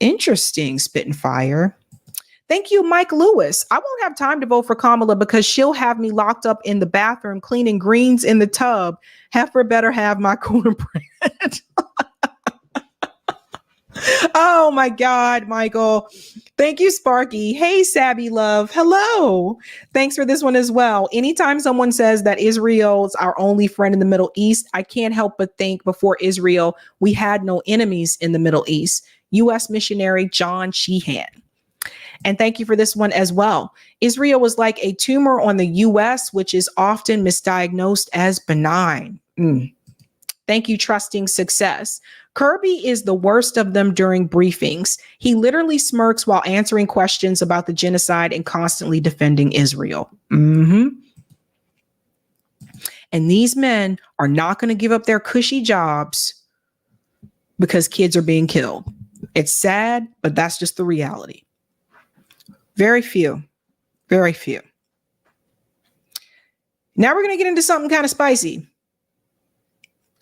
Interesting, Spit and Fire. Thank you, Mike Lewis. I won't have time to vote for Kamala because she'll have me locked up in the bathroom cleaning greens in the tub. Heifer better have my cornbread. Oh my God, Michael. Thank you, Sparky. Hey, Sabby love. Hello. Thanks for this one as well. Anytime someone says that Israel's our only friend in the Middle East, I can't help but think before Israel, we had no enemies in the Middle East. U.S. missionary John Sheehan. And thank you for this one as well. Israel was like a tumor on the U.S., which is often misdiagnosed as benign. Thank you, Trusting Success. Kirby is the worst of them during briefings. He literally smirks while answering questions about the genocide and constantly defending Israel. And these men are not going to give up their cushy jobs because kids are being killed. It's sad, but that's just the reality. Very few. Very few. Now we're going to get into something kind of spicy.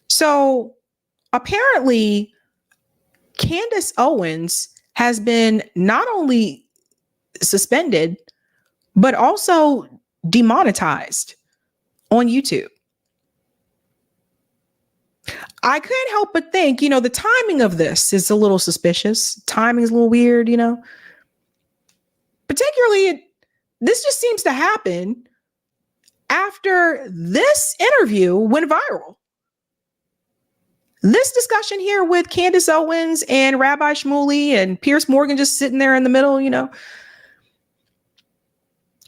So apparently, Candace Owens has been not only suspended, but also demonetized on YouTube. I couldn't help but think, the timing of this is a little suspicious. Timing is a little weird, Particularly, this just seems to happen after this interview went viral. This discussion here with Candace Owens and Rabbi Shmuley and Piers Morgan just sitting there in the middle,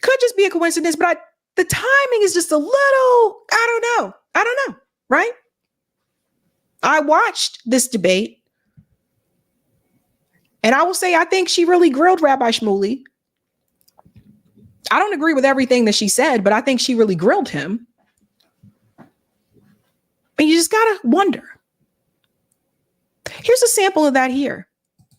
could just be a coincidence, but the timing is just a little, I don't know, right? I watched this debate, and I will say I think she really grilled Rabbi Shmuley. I don't agree with everything that she said, but I think she really grilled him. And you just gotta wonder. Here's a sample of that here.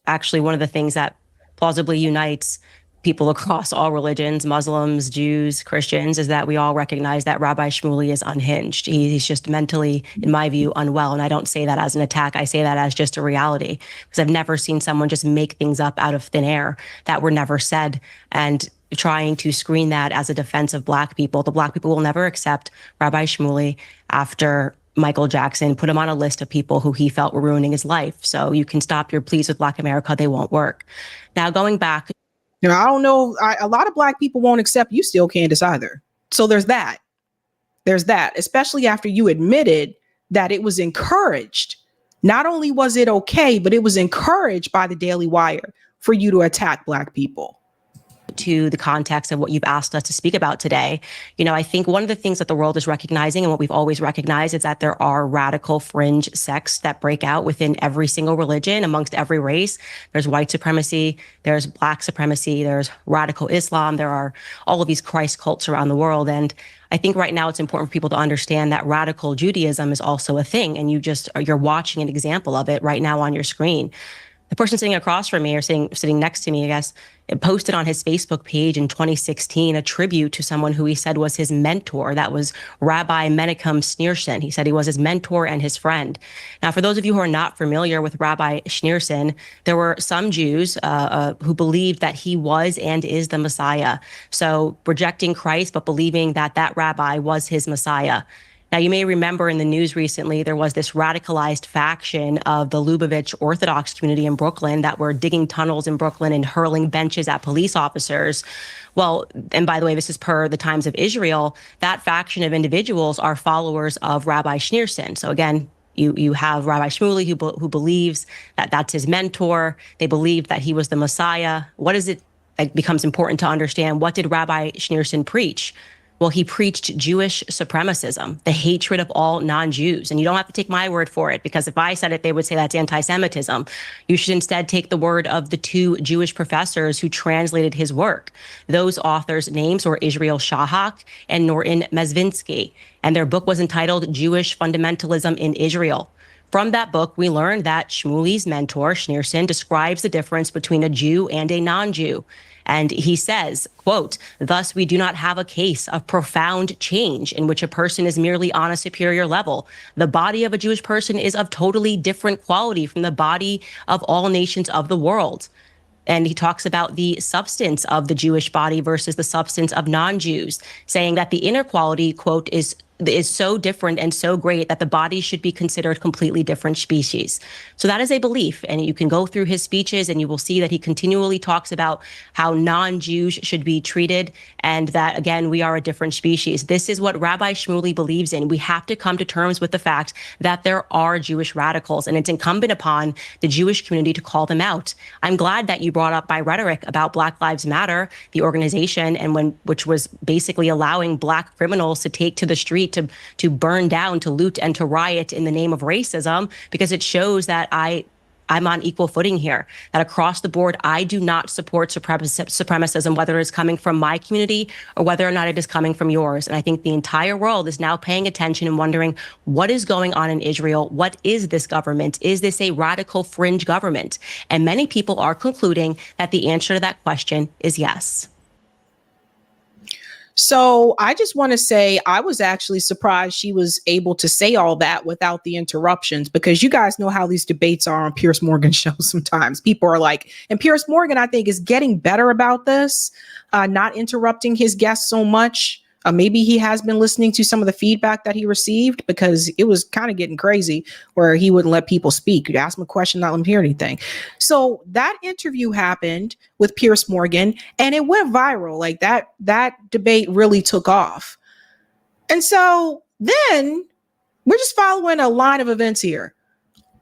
Actually, one of the things that plausibly unites people across all religions, Muslims, Jews, Christians, is that we all recognize that Rabbi Shmuley is unhinged. He's just mentally, in my view, unwell. And I don't say that as an attack. I say that as just a reality, because I've never seen someone just make things up out of thin air that were never said. And trying to screen that as a defense of Black people. The Black people will never accept Rabbi Shmuley after Michael Jackson put him on a list of people who he felt were ruining his life. So you can stop your pleas with Black America. They won't work. Now, going back. I don't know. A lot of Black people won't accept you still, Candace, either. So there's that. There's that, especially after you admitted that it was encouraged. Not only was it okay, but it was encouraged by the Daily Wire for you to attack Black people. To the context of what you've asked us to speak about today, I think one of the things that the world is recognizing, and what we've always recognized, is that there are radical fringe sects that break out within every single religion, amongst every race. There's white supremacy, there's Black supremacy, there's radical Islam, there are all of these Christ cults around the world. And I think right now it's important for people to understand that radical Judaism is also a thing, and you're watching an example of it right now on your screen. The person sitting across from me, or sitting next to me, I guess, it posted on his Facebook page in 2016 a tribute to someone who he said was his mentor. That was Rabbi Menachem Schneerson. He said he was his mentor and his friend. Now, for those of you who are not familiar with Rabbi Schneerson, there were some Jews who believed that he was and is the Messiah. So rejecting Christ, but believing that that rabbi was his Messiah. Now, you may remember in the news recently, there was this radicalized faction of the Lubavitch Orthodox community in Brooklyn that were digging tunnels in Brooklyn and hurling benches at police officers. Well, and by the way, this is per the Times of Israel, that faction of individuals are followers of Rabbi Schneerson. So again, you have Rabbi Shmuley who believes that that's his mentor. They believe that he was the Messiah. What is it that becomes important to understand? What did Rabbi Schneerson preach? Well, he preached Jewish supremacism, the hatred of all non-Jews. And you don't have to take my word for it, because if I said it, they would say that's anti-Semitism. You should instead take the word of the two Jewish professors who translated his work. Those authors' names were Israel Shahak and Norton Mezvinsky, and their book was entitled Jewish Fundamentalism in Israel. From that book, we learned that Shmuley's mentor, Schneerson, describes the difference between a Jew and a non-Jew. And he says, quote, "Thus, we do not have a case of profound change in which a person is merely on a superior level. The body of a Jewish person is of totally different quality from the body of all nations of the world." And he talks about the substance of the Jewish body versus the substance of non-Jews, saying that the inner quality, quote, is so different and so great that the body should be considered completely different species. So that is a belief. And you can go through his speeches and you will see that he continually talks about how non-Jews should be treated, and that, again, we are a different species. This is what Rabbi Shmuley believes in. We have to come to terms with the fact that there are Jewish radicals, and it's incumbent upon the Jewish community to call them out. I'm glad that you brought up my rhetoric about Black Lives Matter, the organization, which was basically allowing Black criminals to take to the street to burn down, to loot, and to riot in the name of racism, because it shows that I I'm on equal footing here, that across the board, I do not support supremacism, whether it's coming from my community or whether or not it is coming from yours. And I think the entire world is now paying attention and wondering what is going on in Israel. What is this government? Is this a radical fringe government? And many people are concluding that the answer to that question is yes. So I just want to say I was actually surprised she was able to say all that without the interruptions, because you guys know how these debates are on Piers Morgan shows sometimes. People are like, and Piers Morgan, I think, is getting better about this, not interrupting his guests so much. Maybe he has been listening to some of the feedback that he received, because it was kind of getting crazy where he wouldn't let people speak. You'd ask him a question, not let him hear anything. So that interview happened with Piers Morgan and it went viral. Like that debate really took off. And so then we're just following a line of events here.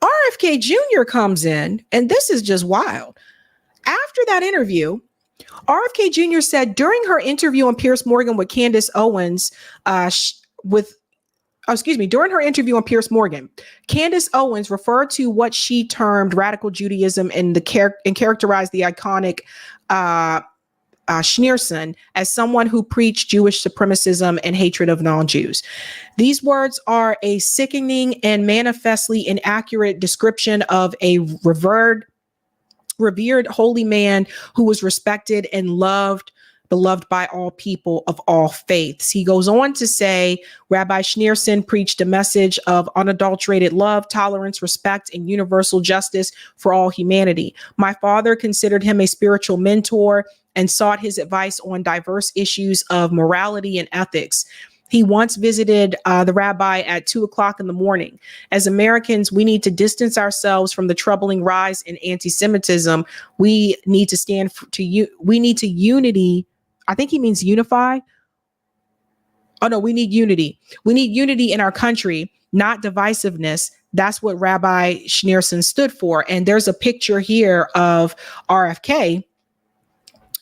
RFK Jr. comes in, and this is just wild. After that interview, RFK Jr. said during her interview on Piers Morgan with Candace Owens, during her interview on Piers Morgan, Candace Owens referred to what she termed radical Judaism and characterized the iconic Schneerson as someone who preached Jewish supremacism and hatred of non-Jews. These words are a sickening and manifestly inaccurate description of a revered holy man who was respected and beloved by all people of all faiths. He goes on to say, Rabbi Schneerson preached a message of unadulterated love, tolerance, respect, and universal justice for all humanity. My father considered him a spiritual mentor and sought his advice on diverse issues of morality and ethics. He once visited the rabbi at 2:00 in the morning. As Americans, we need to distance ourselves from the troubling rise in anti-Semitism. We need to stand we need to unity. I think he means unify. Oh no, we need unity. We need unity in our country, not divisiveness. That's what Rabbi Schneerson stood for. And there's a picture here of RFK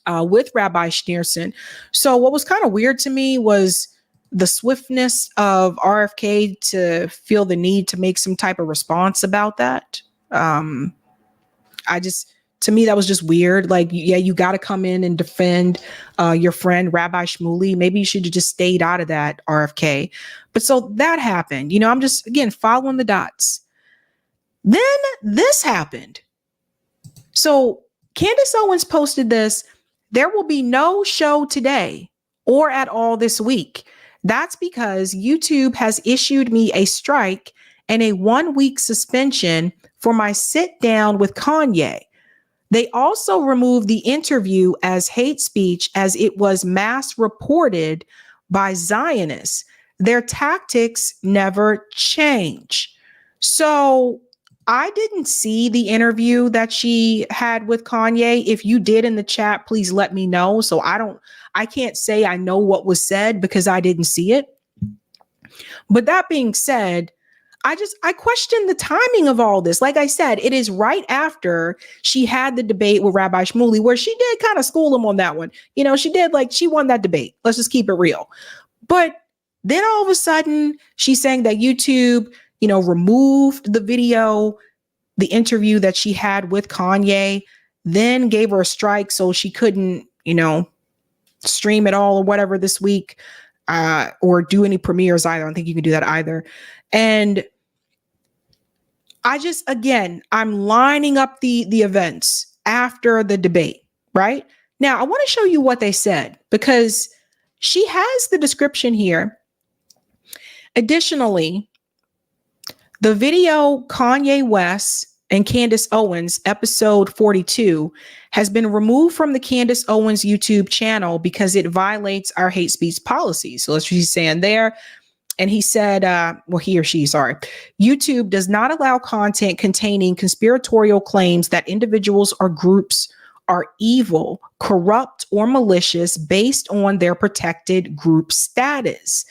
with Rabbi Schneerson. So what was kind of weird to me was the swiftness of RFK to feel the need to make some type of response about that. To me, that was just weird. Like, yeah, you got to come in and defend your friend, Rabbi Shmuley. Maybe you should have just stayed out of that, RFK. But so that happened. You know, I'm just, again, following the dots. Then this happened. So Candace Owens posted this. There will be no show today or at all this week. That's because YouTube has issued me a strike and a 1-week suspension for my sit down with Kanye. They also removed the interview as hate speech as it was mass reported by Zionists. Their tactics never change. So I didn't see the interview that she had with Kanye. If you did in the chat, please let me know. So I can't say I know what was said because I didn't see it. But that being said, I question the timing of all this. Like I said, it is right after she had the debate with Rabbi Shmuley, where she did kind of school him on that one. You know, she won that debate. Let's just keep it real. But then all of a sudden she's saying that YouTube, removed the video, the interview that she had with Kanye, then gave her a strike so she couldn't, stream it all or whatever this week, or do any premieres either. I don't think you can do that either. And I'm lining up the events after the debate, right? Now, I want to show you what they said because she has the description here. Additionally, the video Kanye West and Candace Owens, episode 42, has been removed from the Candace Owens YouTube channel because it violates our hate speech policies. So that's what she's saying there. And he said, he or she, sorry, YouTube does not allow content containing conspiratorial claims that individuals or groups are evil, corrupt, or malicious based on their protected group status.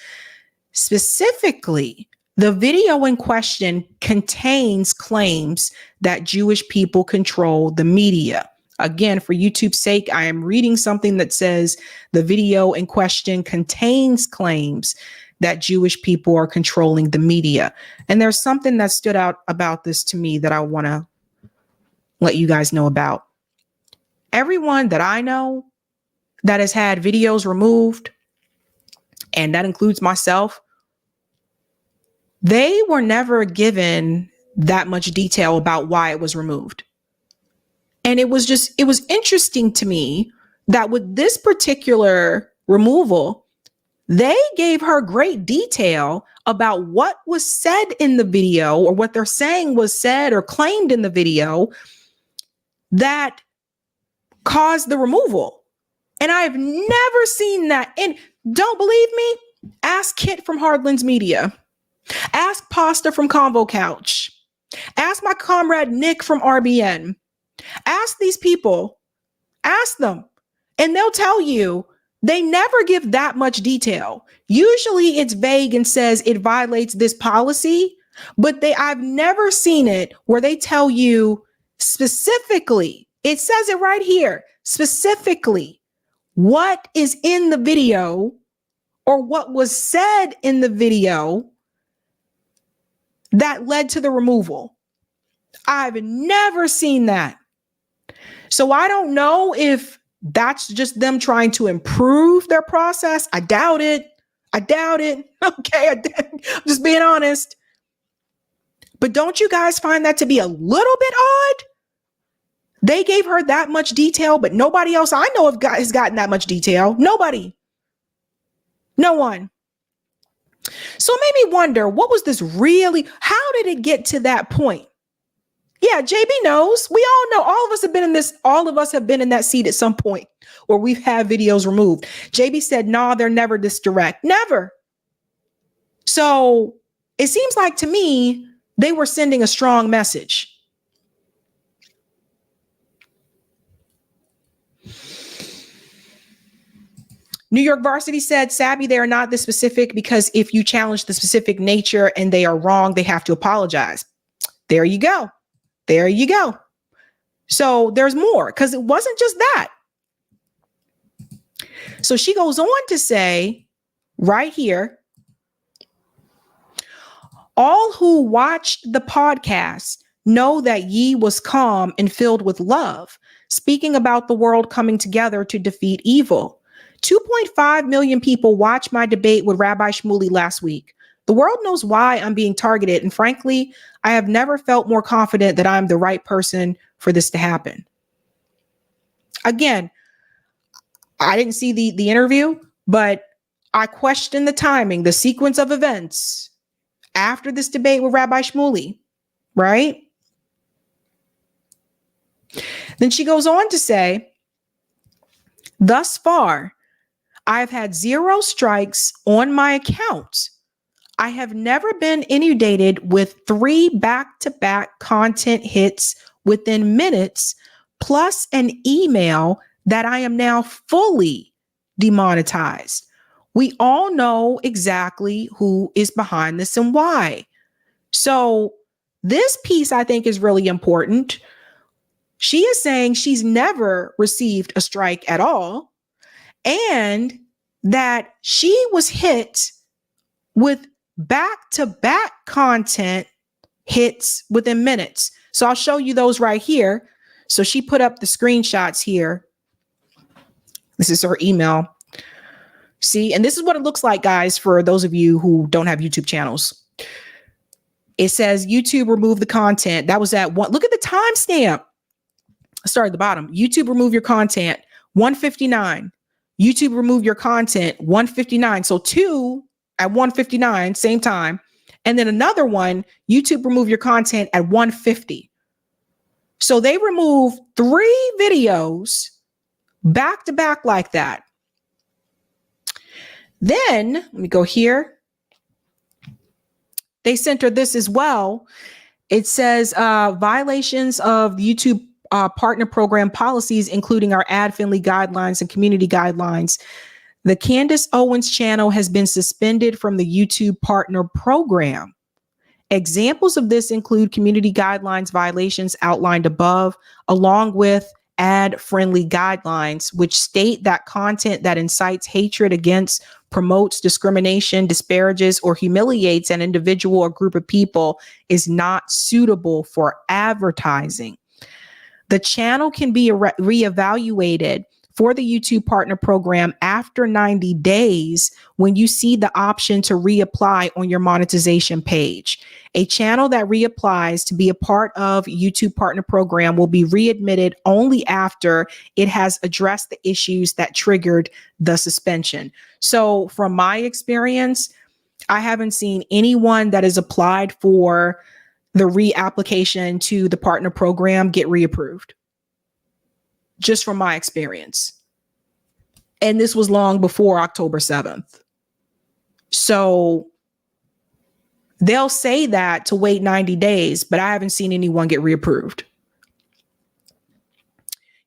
Specifically, the video in question contains claims that Jewish people control the media. Again, for YouTube's sake, I am reading something that says the video in question contains claims that Jewish people are controlling the media. And there's something that stood out about this to me that I want to let you guys know about. Everyone that I know that has had videos removed, and that includes myself, they were never given that much detail about why it was removed. And it was interesting to me that with this particular removal, they gave her great detail about what was said in the video, or what they're saying was said or claimed in the video that caused the removal. And I've never seen that. And don't believe me? Ask Kit from Hardlands Media. Ask Pasta from Convo Couch. Ask my comrade Nick from RBN. Ask these people. Ask them. And they'll tell you they never give that much detail. Usually it's vague and says it violates this policy, but I've never seen it where they tell you specifically, it says it right here, specifically what is in the video or what was said in the video that led to the removal. I've never seen that. So I don't know if that's just them trying to improve their process. I doubt it. Okay, I'm just being honest. But don't you guys find that to be a little bit odd? They gave her that much detail, but nobody else I know has gotten that much detail. Nobody. No one. So it made me wonder, what was this really? How did it get to that point? Yeah, JB knows. We all know. All of us have been in this. All of us have been in that seat at some point where we've had videos removed. JB said, "No, they're never this direct. Never." So it seems like to me, they were sending a strong message. New York Varsity said, Sabby, they are not this specific because if you challenge the specific nature and they are wrong, they have to apologize. There you go. There you go. So there's more because it wasn't just that. So she goes on to say right here, all who watched the podcast know that Ye was calm and filled with love, speaking about the world coming together to defeat evil. 2.5 million people watched my debate with Rabbi Shmuley last week. The world knows why I'm being targeted. And frankly, I have never felt more confident that I'm the right person for this to happen. Again, I didn't see the interview, but I question the timing, the sequence of events after this debate with Rabbi Shmuley, right? Then she goes on to say, thus far, I've had 0 strikes on my account. I have never been inundated with 3 back-to-back content hits within minutes, plus an email that I am now fully demonetized. We all know exactly who is behind this and why. So this piece I think is really important. She is saying she's never received a strike at all, and that she was hit with back-to-back content hits within minutes. So I'll show you those right here. So she put up the screenshots here. This is her email. See, and this is what it looks like, guys, for those of you who don't have YouTube channels. It says YouTube remove the content. That was at one. Look at the timestamp. Start at the bottom. YouTube remove your content, 1:59. YouTube remove your content, 1:59. So 2 at 1:59, same time. And then another one, YouTube remove your content at 1:50. So they remove 3 videos back to back like that. Then let me go here. They center this as well. It says violations of YouTube partner program policies, including our ad-friendly guidelines and community guidelines. The Candace Owens channel has been suspended from the YouTube partner program. Examples of this include community guidelines violations outlined above, along with ad-friendly guidelines, which state that content that incites hatred against, promotes discrimination, disparages, or humiliates an individual or group of people is not suitable for advertising. The channel can be reevaluated for the YouTube Partner Program after 90 days when you see the option to reapply on your monetization page. A channel that reapplies to be a part of YouTube Partner Program will be readmitted only after it has addressed the issues that triggered the suspension. So from my experience, I haven't seen anyone that has applied for the reapplication to the partner program get reapproved. Just from my experience. And this was long before October 7th. So they'll say that to wait 90 days, but I haven't seen anyone get reapproved.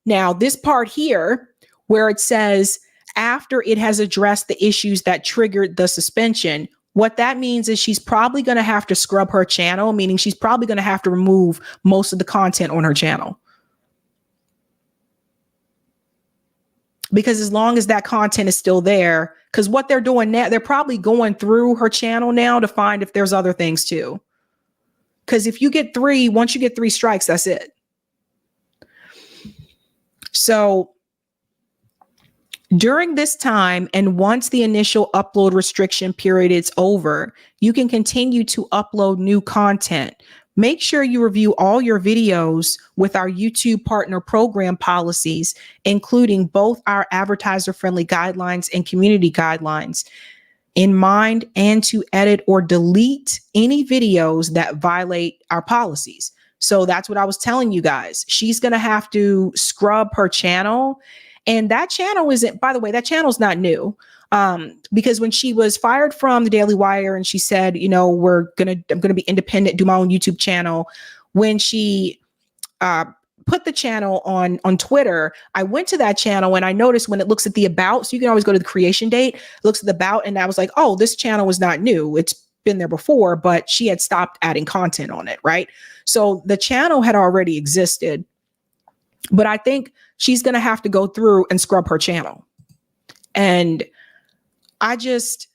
Now, this part here, where it says, after it has addressed the issues that triggered the suspension, what that means is she's probably going to have to scrub her channel, meaning she's probably going to have to remove most of the content on her channel. Because as long as that content is still there, because what they're doing now, they're probably going through her channel now to find if there's other things too. Because if you get three, once you get 3 strikes, that's it. So during this time, and once the initial upload restriction period is over, you can continue to upload new content. Make sure you review all your videos with our YouTube Partner Program policies, including both our advertiser-friendly guidelines and community guidelines in mind, and to edit or delete any videos that violate our policies. So that's what I was telling you guys. She's going to have to scrub her channel. And that channel isn't, by the way, that channel's not new. Because when she was fired from the Daily Wire and she said, you know, I'm going to be independent, do my own YouTube channel. When she put the channel on Twitter, I went to that channel and I noticed when it looks at the about, so you can always go to the creation date, looks at the about, and I was like, oh, this channel is not new. It's been there before, but she had stopped adding content on it, right? So the channel had already existed, but I think she's going to have to go through and scrub her channel. And I just,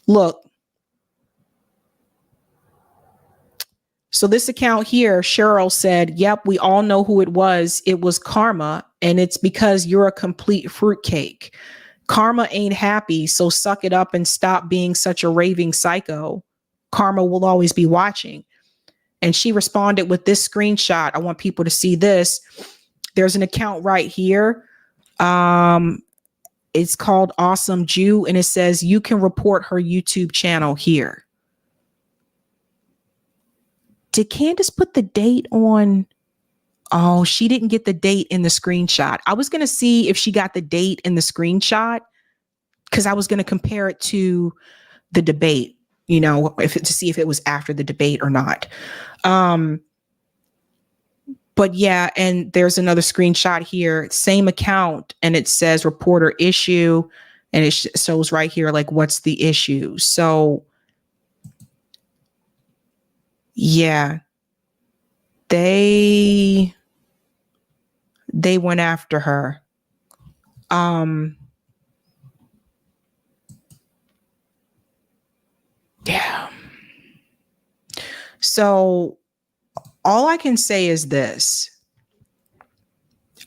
look. So this account here, Cheryl said, yep, we all know who it was. It was karma. And it's because you're a complete fruitcake. Karma ain't happy. So suck it up and stop being such a raving psycho. Karma will always be watching. And she responded with this screenshot. I want people to see this. There's an account right here. It's called Awesome Jew, and it says you can report her YouTube channel here. Did Candace put the date on? Oh, she didn't get the date in the screenshot. I was going to see if she got the date in the screenshot because I was going to compare it to the debate, you know, to see if it was after the debate or not. But yeah, and there's another screenshot here, same account, and it says reporter issue, and it shows right here, like, what's the issue? So yeah, they went after her. Yeah. So all I can say is this.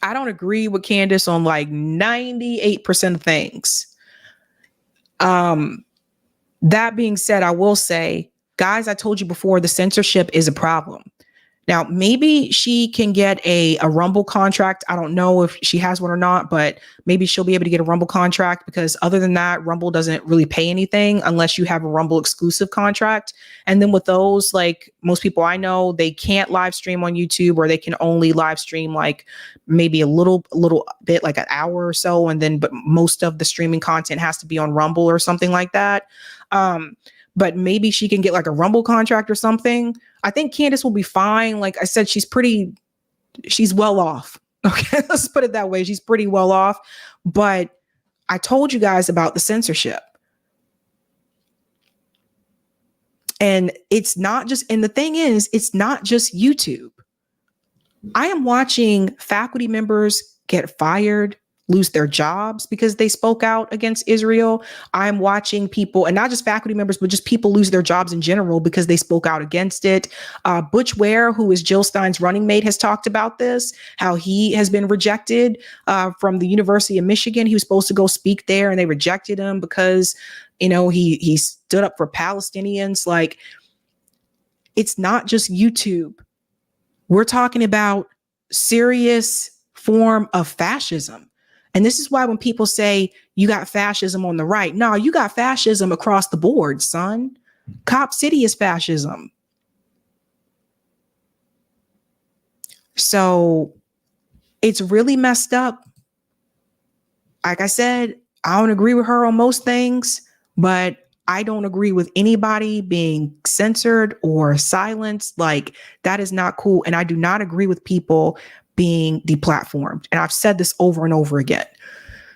I don't agree with Candace on like 98% of things. That being said, I will say, guys, I told you before, the censorship is a problem. Now, maybe she can get a Rumble contract. I don't know if she has one or not, but maybe she'll be able to get a Rumble contract because other than that, Rumble doesn't really pay anything unless you have a Rumble exclusive contract. And then with those, like most people I know, they can't live stream on YouTube, or they can only live stream like maybe a little bit, like an hour or so. And then, but most of the streaming content has to be on Rumble or something like that. But maybe she can get like a Rumble contract or something. I think Candace will be fine. Like I said, she's well off. Okay, let's put it that way. She's pretty well off. But I told you guys about the censorship. And it's not just, and the thing is, it's not just YouTube. I am watching faculty members get fired lose their jobs because they spoke out against Israel. I'm watching people, and not just faculty members, but just people lose their jobs in general because they spoke out against it. Butch Ware, who is Jill Stein's running mate, has talked about this, how he has been rejected from the University of Michigan. He was supposed to go speak there and they rejected him because, he stood up for Palestinians. Like, it's not just YouTube. We're talking about serious form of fascism. And this is why when people say you got fascism on the right, no, you got fascism across the board, son. Cop City is fascism. So it's really messed up. Like I said, I don't agree with her on most things, but I don't agree with anybody being censored or silenced. Like, that is not cool. And I do not agree with people being deplatformed. And I've said this over and over again.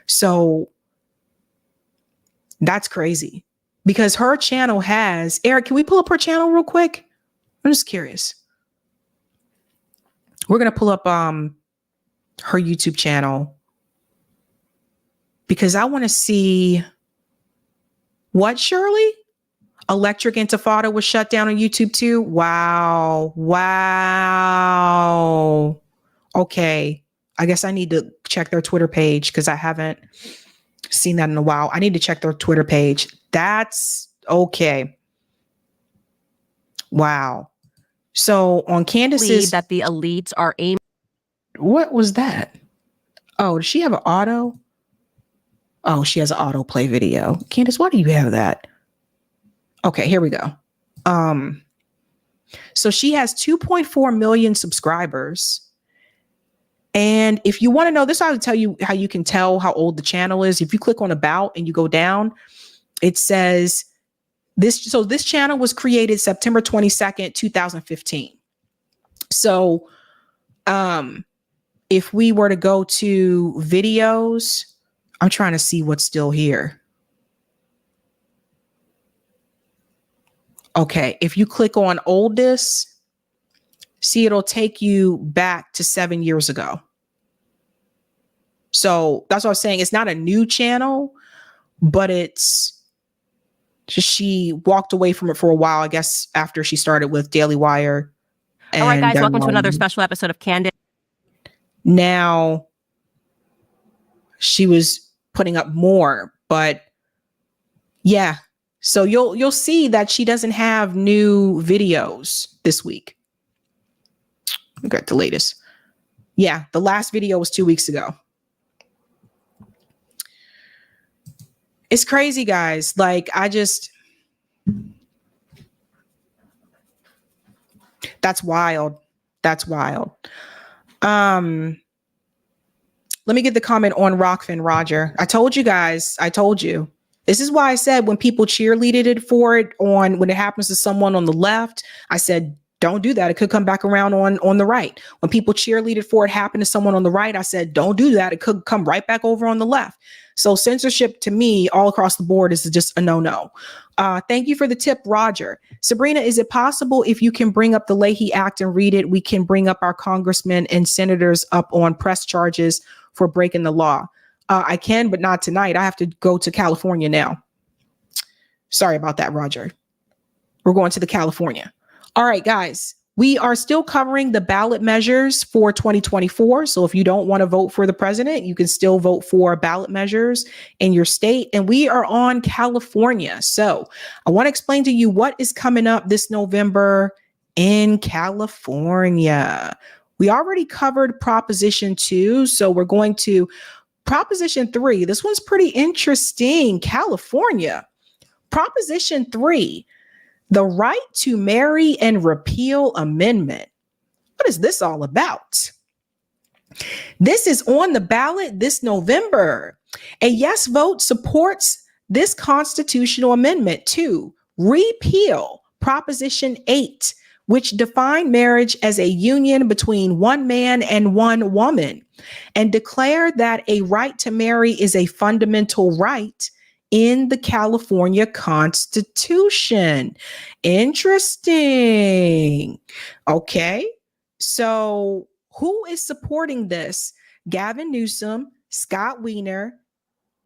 So that's crazy because her channel has, Eric, can we pull up her channel real quick? I'm just curious. We're going to pull up her YouTube channel because I want to see what, Shirley? Electric Intifada was shut down on YouTube too? Wow. Okay. I guess I need to check their Twitter page because I haven't seen that in a while. I need to check their Twitter page. That's okay. Wow. So on Candace's... that the elites are aiming... What was that? Oh, does she have an auto? Oh, she has an autoplay video. Candace, why do you have that? Okay, here we go. So she has 2.4 million subscribers. And if you want to know this, I would tell you how you can tell how old the channel is. If you click on About and you go down, it says this. So this channel was created September 22nd, 2015. So if we were to go to videos, I'm trying to see what's still here. Okay, if you click on oldest, see, it'll take you back to 7 years ago. So that's what I was saying. It's not a new channel, but it's just, she walked away from it for a while, I guess, after she started with Daily Wire. All right, guys, welcome to another special episode of Candace. Now, she was putting up more, but yeah. So you'll see that she doesn't have new videos this week. I got the latest. Yeah, the last video was 2 weeks ago. It's crazy, guys. Like, that's wild. That's wild. Let me get the comment on Rockfin Roger. I told you guys. This is why I said when people cheerleaded it for it when it happens to someone on the left, I said, don't do that. It could come back around on the right. When people cheerleaded for it happen to someone on the right, I said, don't do that. It could come right back over on the left. So censorship to me all across the board is just a no-no. Thank you for the tip, Roger. Sabrina, is it possible if you can bring up the Leahy Act and read it, we can bring up our congressmen and senators up on press charges for breaking the law? I can, but not tonight. I have to go to California now. Sorry about that, Roger. We're going to the California. All right, guys, we are still covering the ballot measures for 2024. So if you don't want to vote for the president, you can still vote for ballot measures in your state. And we are on California. So I want to explain to you what is coming up this November in California. We already covered Proposition 2. So we're going to Proposition 3. This one's pretty interesting. California. Proposition 3. The right to marry and repeal amendment. What is this all about? This is on the ballot this November. A yes vote supports this constitutional amendment to repeal Proposition 8, which defined marriage as a union between one man and one woman, and declared that a right to marry is a fundamental right in the California Constitution. Interesting. Okay. So who is supporting this? Gavin Newsom, Scott Wiener,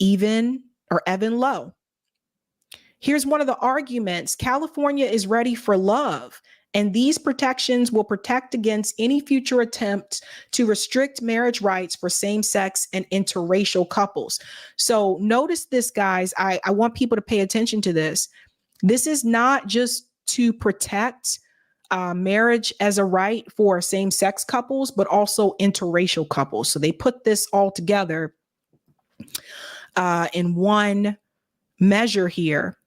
Evan Lowe. Here's one of the arguments. California is ready for love, and these protections will protect against any future attempt to restrict marriage rights for same-sex and interracial couples. So notice this, guys. I want people to pay attention to this. This is not just to protect marriage as a right for same-sex couples, but also interracial couples. So they put this all together in one measure here.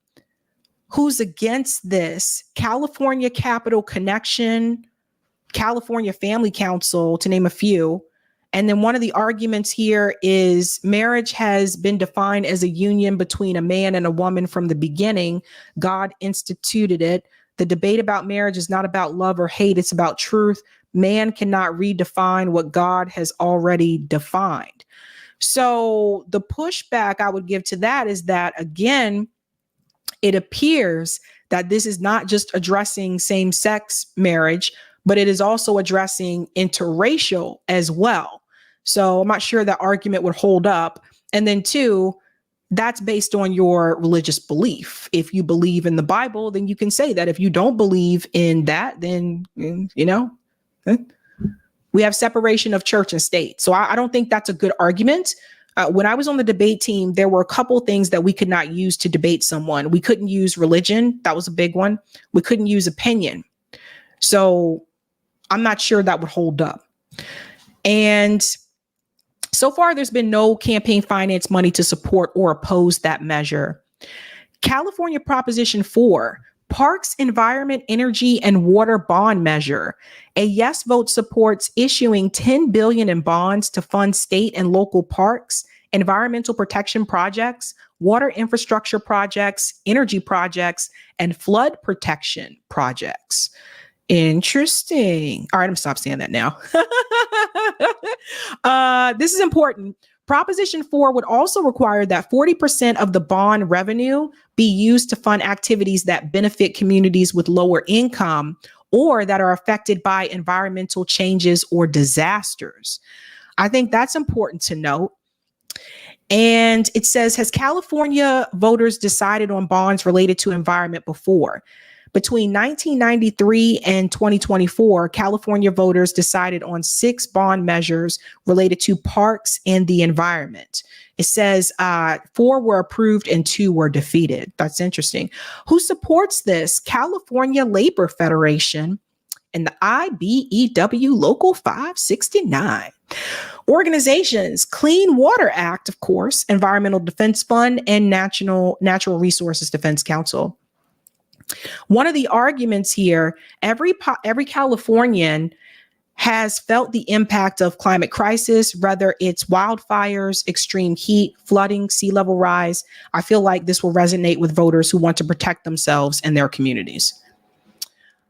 Who's against this? California Capital Connection, California Family Council, to name a few. And then one of the arguments here is marriage has been defined as a union between a man and a woman from the beginning. God instituted it. The debate about marriage is not about love or hate. It's about truth. Man cannot redefine what God has already defined. So the pushback I would give to that is that, again, it appears that this is not just addressing same-sex marriage, but it is also addressing interracial as well. So I'm not sure that argument would hold up. And then two, that's based on your religious belief. If you believe in the Bible, then you can say that. If you don't believe in that, then, we have separation of church and state. So I don't think that's a good argument. When I was on the debate team, there were a couple things that we could not use to debate someone. We couldn't use religion. That was a big one. We couldn't use opinion. So I'm not sure that would hold up. And so far, there's been no campaign finance money to support or oppose that measure. California Proposition 4, Parks, Environment, Energy, and Water Bond Measure. A yes vote supports issuing $10 billion in bonds to fund state and local parks, environmental protection projects, water infrastructure projects, energy projects, and flood protection projects. Interesting. All right, I'm gonna stop saying that now. This is important. Proposition 4 would also require that 40% of the bond revenue be used to fund activities that benefit communities with lower income or that are affected by environmental changes or disasters. I think that's important to note. And it says, has California voters decided on bonds related to environment before? Between 1993 and 2024, California voters decided on 6 bond measures related to parks and the environment. It says 4 were approved and 2 were defeated. That's interesting. Who supports this? California Labor Federation and the IBEW Local 569. Organizations, Clean Water Act, of course, Environmental Defense Fund, and Natural Resources Defense Council. One of the arguments here, every Californian has felt the impact of climate crisis, whether it's wildfires, extreme heat, flooding, sea level rise. I feel like this will resonate with voters who want to protect themselves and their communities.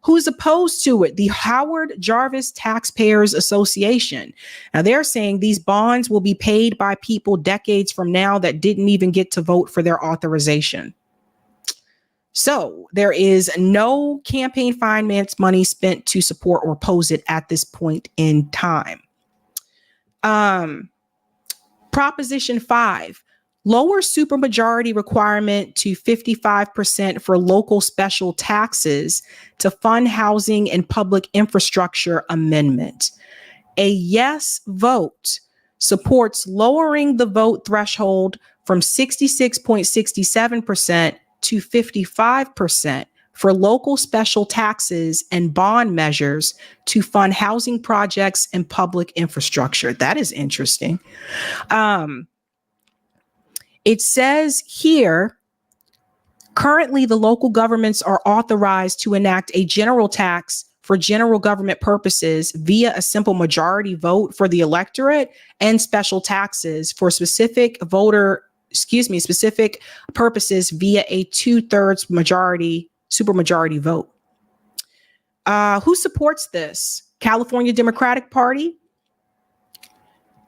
Who's opposed to it? The Howard Jarvis Taxpayers Association. Now they're saying these bonds will be paid by people decades from now that didn't even get to vote for their authorization. So there is no campaign finance money spent to support or oppose it at this point in time. Proposition 5, lower supermajority requirement to 55% for local special taxes to fund housing and public infrastructure amendment. A yes vote supports lowering the vote threshold from 66.67% to 55% for local special taxes and bond measures to fund housing projects and public infrastructure. That is interesting. It says here, currently the local governments are authorized to enact a general tax for general government purposes via a simple majority vote for the electorate and special taxes for specific purposes via a 2/3 majority, supermajority vote. Who supports this? California Democratic Party,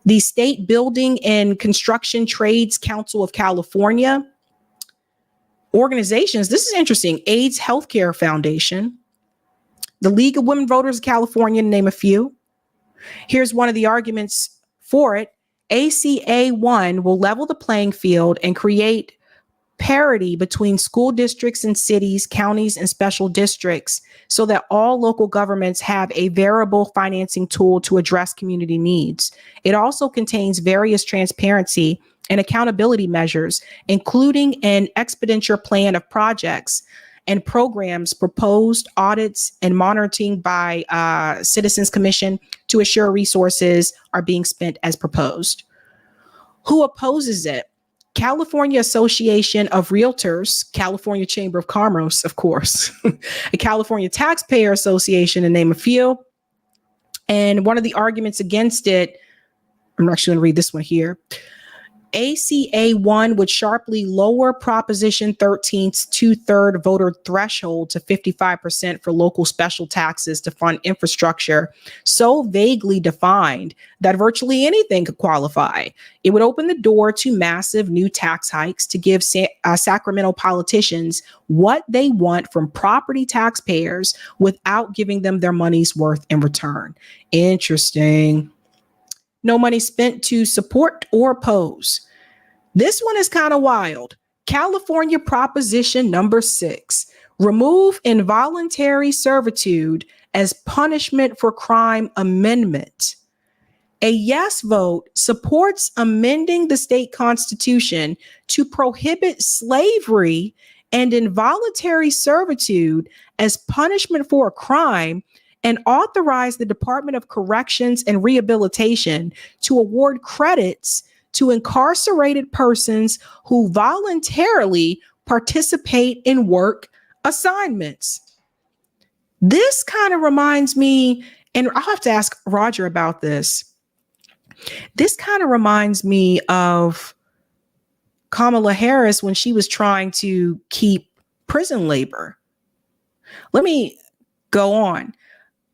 the State Building and Construction Trades Council of California, organizations. This is interesting. AIDS Healthcare Foundation, the League of Women Voters of California, to name a few. Here's one of the arguments for it. ACA 1 will level the playing field and create parity between school districts and cities, counties, and special districts so that all local governments have a variable financing tool to address community needs. It also contains various transparency and accountability measures, including an expenditure plan of projects and programs, proposed audits, and monitoring by Citizens Commission to assure resources are being spent as proposed. Who opposes it? California Association of Realtors, California Chamber of Commerce, of course, a California Taxpayer Association, to name a few. And one of the arguments against it, I'm actually going to read this one here. ACA 1 would sharply lower Proposition 13's two-third voter threshold to 55% for local special taxes to fund infrastructure, so vaguely defined that virtually anything could qualify. It would open the door to massive new tax hikes to give Sacramento politicians what they want from property taxpayers without giving them their money's worth in return. Interesting. No money spent to support or oppose. This one is kind of wild. California Proposition number 6, remove involuntary servitude as punishment for crime amendment. A yes vote supports amending the state constitution to prohibit slavery and involuntary servitude as punishment for a crime and authorize the Department of Corrections and Rehabilitation to award credits to incarcerated persons who voluntarily participate in work assignments. This kind of reminds me, and I'll have to ask Roger about this. This kind of reminds me of Kamala Harris when she was trying to keep prison labor. Let me go on.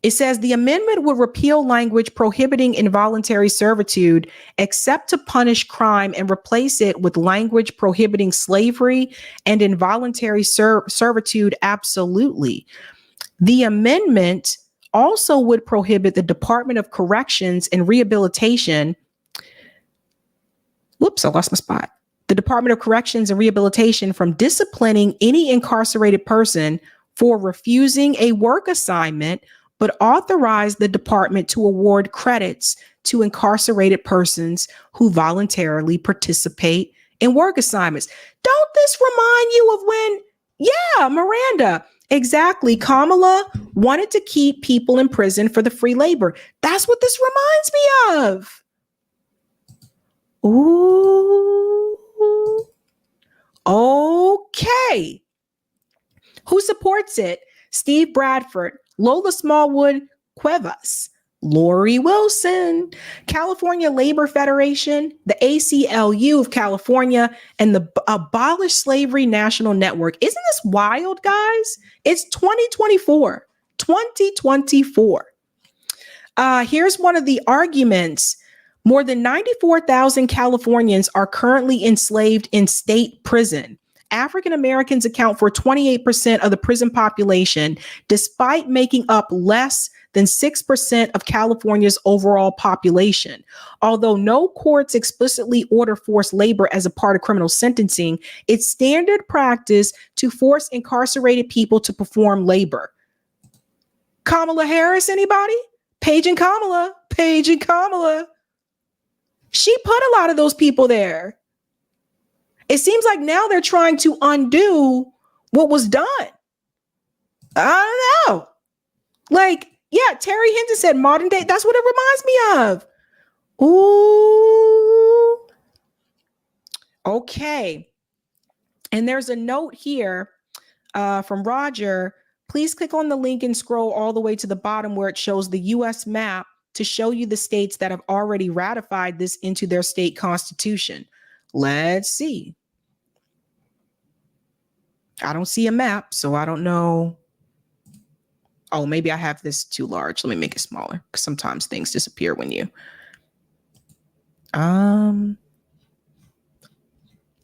It says the amendment would repeal language prohibiting involuntary servitude except to punish crime and replace it with language prohibiting slavery and involuntary servitude absolutely. The amendment also would prohibit the Department of Corrections and Rehabilitation. Whoops, I lost my spot. The Department of Corrections and Rehabilitation from disciplining any incarcerated person for refusing a work assignment, but authorize the department to award credits to incarcerated persons who voluntarily participate in work assignments. Don't this remind you of when, yeah, Miranda, exactly. Kamala wanted to keep people in prison for the free labor. That's what this reminds me of. Ooh. Okay. Who supports it? Steve Bradford, Lola Smallwood Cuevas, Lori Wilson, California Labor Federation, the ACLU of California, and the Abolish Slavery National Network. Isn't this wild, guys? It's 2024. 2024. Here's one of the arguments. More than 94,000 Californians are currently enslaved in state prison. African Americans account for 28% of the prison population, despite making up less than 6% of California's overall population. Although no courts explicitly order forced labor as a part of criminal sentencing, it's standard practice to force incarcerated people to perform labor. Kamala Harris, anybody? Paige and Kamala. Paige and Kamala. She put a lot of those people there. It seems like now they're trying to undo what was done. I don't know. Like, yeah, Terry Hinton said modern day. That's what it reminds me of. Ooh. Okay. And there's a note here from Roger. Please click on the link and scroll all the way to the bottom where it shows the U.S. map to show you the states that have already ratified this into their state constitution. Let's see. I don't see a map, so I don't know. Oh, maybe I have this too large. Let me make it smaller because sometimes things disappear when you.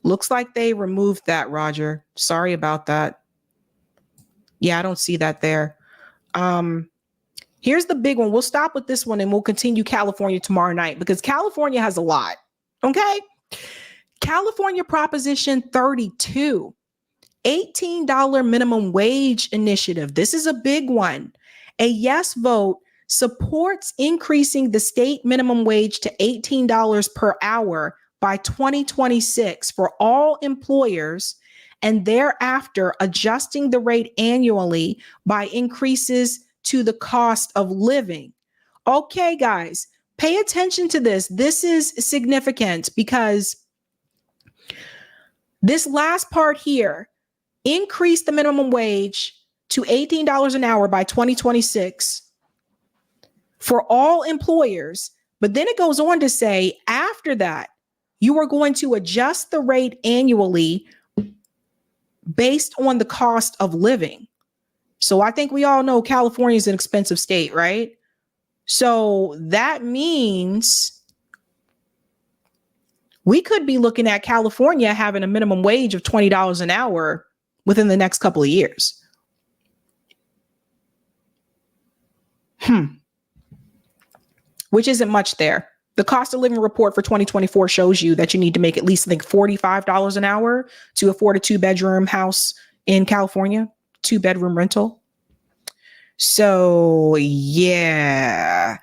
Looks like they removed that, Roger. Sorry about that. Yeah, I don't see that there. Here's the big one. We'll stop with this one and we'll continue California tomorrow night because California has a lot. Okay. California Proposition 32, $18 minimum wage initiative. This is a big one. A yes vote supports increasing the state minimum wage to $18 per hour by 2026 for all employers, and thereafter adjusting the rate annually by increases to the cost of living. Okay, guys, pay attention to this. This is significant because this last part here, increase the minimum wage to $18 an hour by 2026 for all employers. But then it goes on to say, after that, you are going to adjust the rate annually based on the cost of living. So I think we all know California is an expensive state, right? So that means we could be looking at California having a minimum wage of $20 an hour within the next couple of years. Which isn't much there. The cost of living report for 2024 shows you that you need to make at least, I think, $45 an hour to afford a 2-bedroom house in California, 2-bedroom rental. So yeah.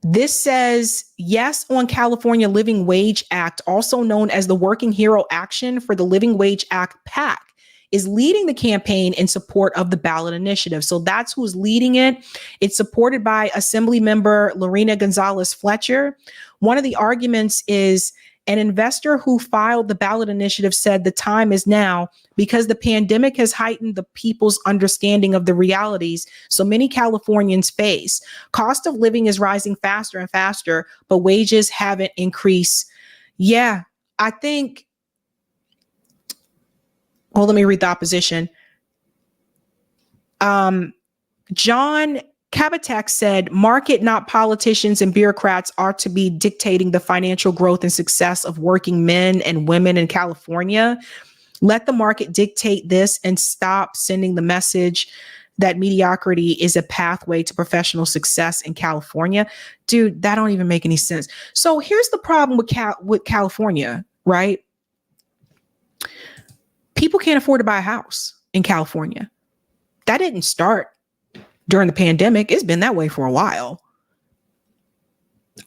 This says yes on California Living Wage Act, also known as the Working Hero Action for the Living Wage Act PAC, is leading the campaign in support of the ballot initiative. So that's who's leading it. It's supported by Assembly member Lorena Gonzalez Fletcher. One of the arguments is an investor who filed the ballot initiative said the time is now because the pandemic has heightened the people's understanding of the realities so many Californians face. Cost of living is rising faster and faster, but wages haven't increased. Yeah, I think. Well, let me read the opposition. John Kabatek said, market, not politicians and bureaucrats, are to be dictating the financial growth and success of working men and women in California. Let the market dictate this and stop sending the message that mediocrity is a pathway to professional success in California. Dude, that don't even make any sense. So here's the problem with California, right? People can't afford to buy a house in California. That didn't start during the pandemic. It's been that way for a while.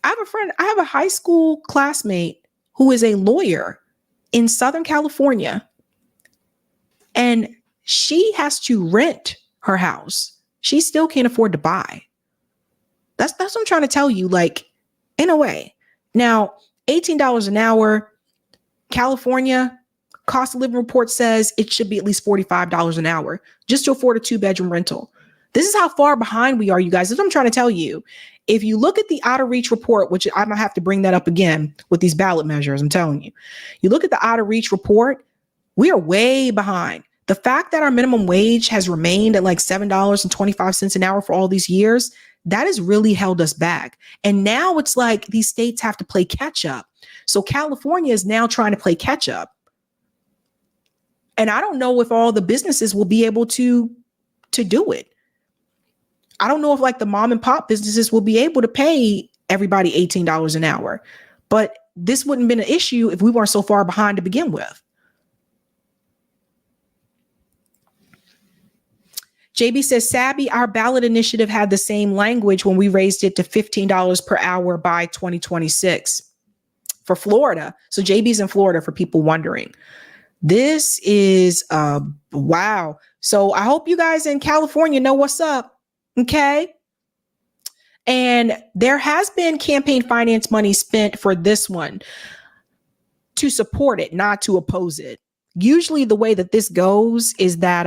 I have a high school classmate who is a lawyer in Southern California, and she has to rent her house. She still can't afford to buy. That's what I'm trying to tell you, like, in a way. Now, $18 an hour, California, cost of living report says it should be at least $45 an hour just to afford a 2-bedroom rental. This is how far behind we are, you guys. That's what I'm trying to tell you. If you look at the Out of Reach report, which I might have to bring that up again with these ballot measures, I'm telling you. You look at the Out of Reach report, we are way behind. The fact that our minimum wage has remained at like $7.25 an hour for all these years, that has really held us back. And now it's like these states have to play catch up. So California is now trying to play catch up. And I don't know if all the businesses will be able to do it. I don't know if like the mom and pop businesses will be able to pay everybody $18 an hour, but this wouldn't have been an issue if we weren't so far behind to begin with. JB says, Sabby, our ballot initiative had the same language when we raised it to $15 per hour by 2026 for Florida. So JB's in Florida for people wondering. This is wow. So I hope you guys in California know what's up. Okay. And there has been campaign finance money spent for this one to support it, not to oppose it. Usually the way that this goes is that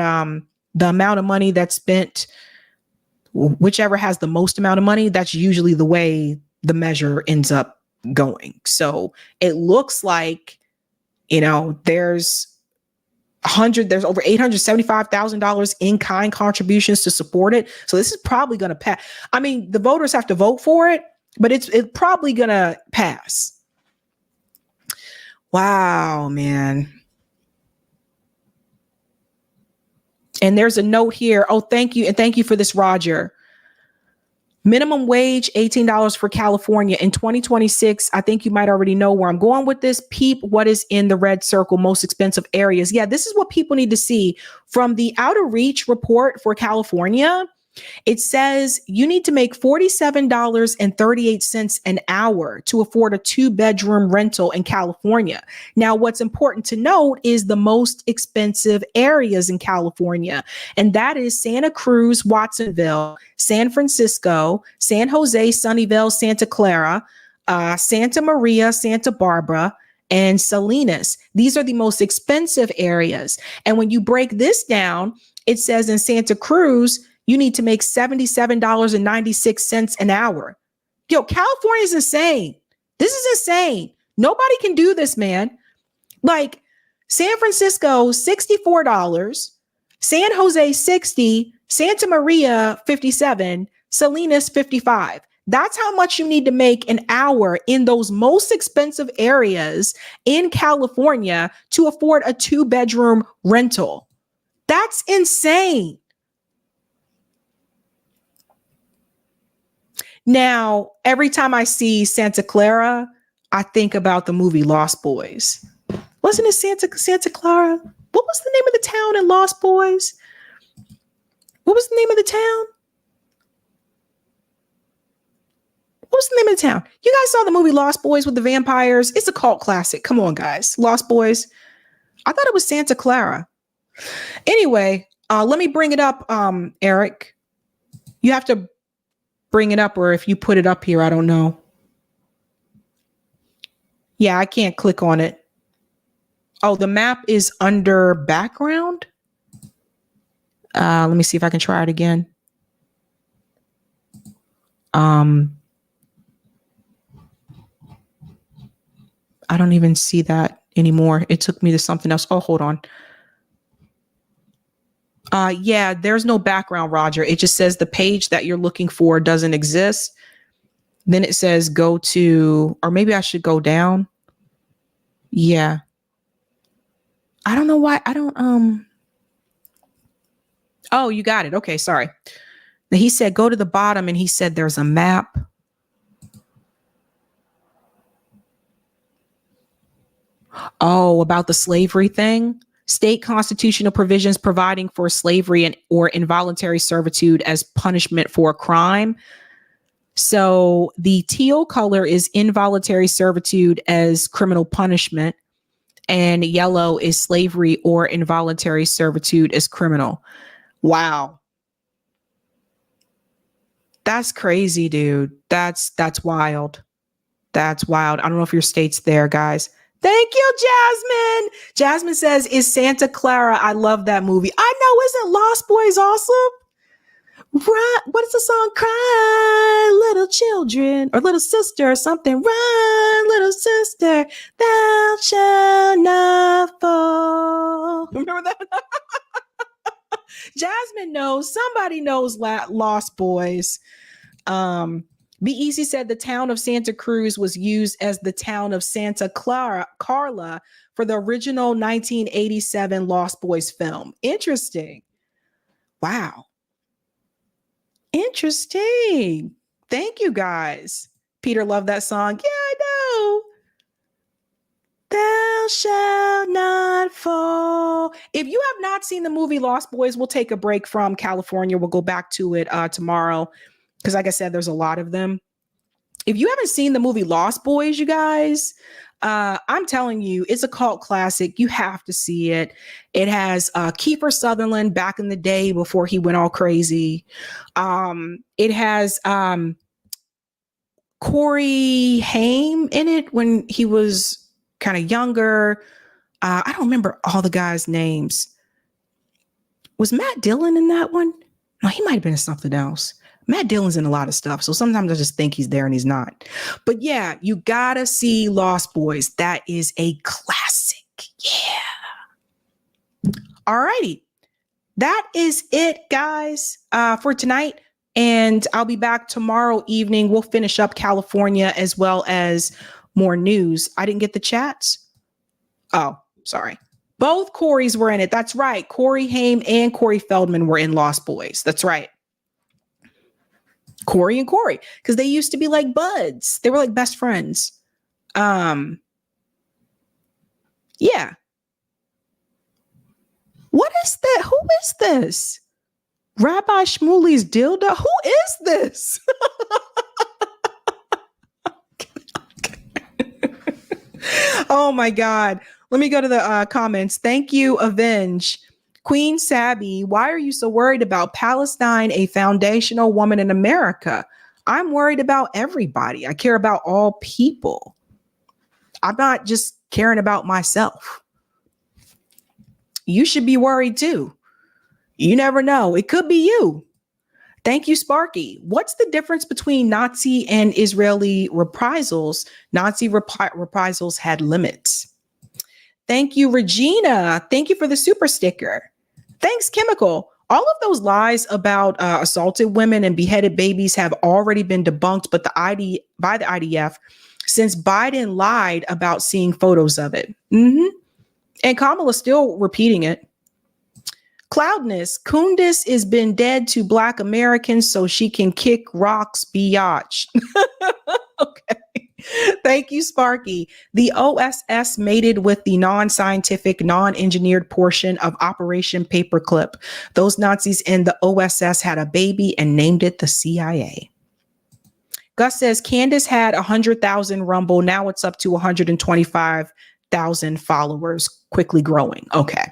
the amount of money that's spent, whichever has the most amount of money, that's usually the way the measure ends up going. So it looks like, you know, there's over $875,000 in kind contributions to support it. So this is probably going to pass. I mean, the voters have to vote for it, but it's probably going to pass. Wow, man. And there's a note here. Oh, thank you. And thank you for this, Roger. Minimum wage, $18 for California in 2026. I think you might already know where I'm going with this. Peep what is in the red circle, most expensive areas. Yeah, this is what people need to see. From the Outer Reach report for California, it says you need to make $47.38 an hour to afford a 2-bedroom rental in California. Now, what's important to note is the most expensive areas in California, and that is Santa Cruz, Watsonville, San Francisco, San Jose, Sunnyvale, Santa Clara, Santa Maria, Santa Barbara, and Salinas. These are the most expensive areas. And when you break this down, it says in Santa Cruz, you need to make $77.96 an hour. Yo, California is insane. This is insane. Nobody can do this, man. Like San Francisco, $64, San Jose, $60, Santa Maria, $57, Salinas, $55. That's how much you need to make an hour in those most expensive areas in California to afford a 2-bedroom rental. That's insane. Now, every time I see Santa Clara, I think about the movie Lost Boys. Wasn't it Santa Clara? What was the name of the town in Lost Boys? What was the name of the town? What was the name of the town? You guys saw the movie Lost Boys with the vampires? It's a cult classic. Come on, guys. Lost Boys. I thought it was Santa Clara. Anyway, let me bring it up, Eric. You have to bring it up, or if you put it up here, I don't know. Yeah, I can't click on it. Oh, the map is under background. Let me see if I can try it again. I don't even see that anymore. It took me to something else. Oh, hold on. Yeah, there's no background, Roger. It just says the page that you're looking for doesn't exist. Then it says go to, or maybe I should go down. Yeah. I don't know why. I don't, oh, you got it. Okay, sorry. He said go to the bottom and he said there's a map. Oh, about the slavery thing. State constitutional provisions providing for slavery or involuntary servitude as punishment for a crime. So the teal color is involuntary servitude as criminal punishment, and yellow is slavery or involuntary servitude as criminal. Wow. That's crazy, dude. That's wild. That's wild. I don't know if your state's there, guys. Thank you, Jasmine. Jasmine says, is Santa Clara. I love that movie. I know. Isn't Lost Boys awesome? Right. What is the song? Cry, little children, or little sister, or something. Run, little sister, thou shalt not fall. Remember that? Jasmine knows. Somebody knows Lost Boys. Be Easy said the town of Santa Cruz was used as the town of Santa Carla for the original 1987 Lost Boys film. Interesting. Wow. Interesting. Thank you, guys. Peter loved that song. Yeah, I know. Thou shalt not fall. If you have not seen the movie Lost Boys, we'll take a break from California. We'll go back to it tomorrow. Because like I said, there's a lot of them. If you haven't seen the movie Lost Boys, you guys, I'm telling you, it's a cult classic. You have to see it. It has Kiefer Sutherland back in the day before he went all crazy. It has Corey Haim in it when he was kind of younger. I don't remember all the guys' names. Was Matt Dillon in that one? No, he might have been in something else. Matt Dillon's in a lot of stuff, so sometimes I just think he's there and he's not. But yeah, you gotta see Lost Boys. That is a classic. Yeah. All righty. That is it, guys, for tonight. And I'll be back tomorrow evening. We'll finish up California as well as more news. I didn't get the chats. Oh, sorry. Both Corys were in it. That's right. Corey Haim and Corey Feldman were in Lost Boys. That's right. Corey and Corey, because they used to be like buds. They were like best friends. Yeah. What is that? Who is this? Rabbi Shmuley's dildo? Who is this? Oh my God. Let me go to the comments. Thank you, Avenge. Queen Sabby, why are you so worried about Palestine, a foundational woman in America? I'm worried about everybody. I care about all people. I'm not just caring about myself. You should be worried too. You never know. It could be you. Thank you, Sparky. What's the difference between Nazi and Israeli reprisals? Nazi reprisals had limits. Thank you, Regina. Thank you for the super sticker. Thanks, Chemical. All of those lies about assaulted women and beheaded babies have already been debunked by the IDF since Biden lied about seeing photos of it. And Kamala's still repeating it. Cloudness, Kundis has been dead to Black Americans so she can kick rocks biatch. Okay. Thank you, Sparky. The OSS mated with the non-scientific, non-engineered portion of Operation Paperclip. Those Nazis in the OSS had a baby and named it the CIA. Gus says, Candace had 100,000 Rumble. Now it's up to 125,000 followers, quickly growing. Okay.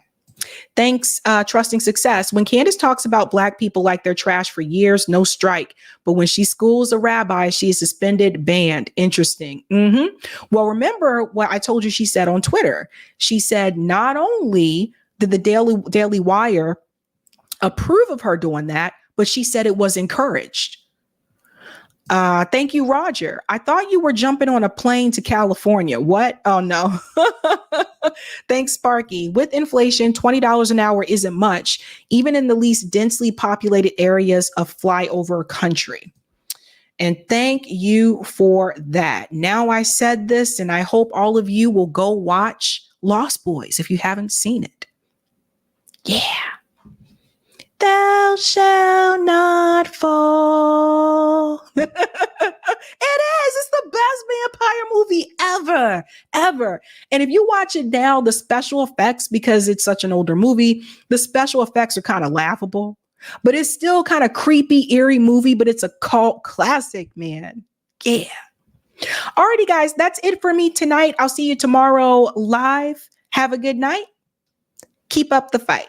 Thanks, Trusting Success. When Candace talks about Black people like they're trash for years, no strike. But when she schools a rabbi, she is suspended, banned. Interesting. Well, remember what I told you she said on Twitter. She said not only did the Daily Wire approve of her doing that, but she said it was encouraged. Thank you, Roger. I thought you were jumping on a plane to California. What? Oh, no. Thanks, Sparky. With inflation, $20 an hour isn't much, even in the least densely populated areas of flyover country. And thank you for that. Now I said this, and I hope all of you will go watch Lost Boys if you haven't seen it. Yeah. Thou shalt not fall. It is. It's the best vampire movie ever. And if you watch it now, the special effects, because it's such an older movie, the special effects are kind of laughable, but it's still kind of creepy, eerie movie, but it's a cult classic, man. Yeah. Alrighty, guys, that's it for me tonight. I'll see you tomorrow live. Have a good night. Keep up the fight.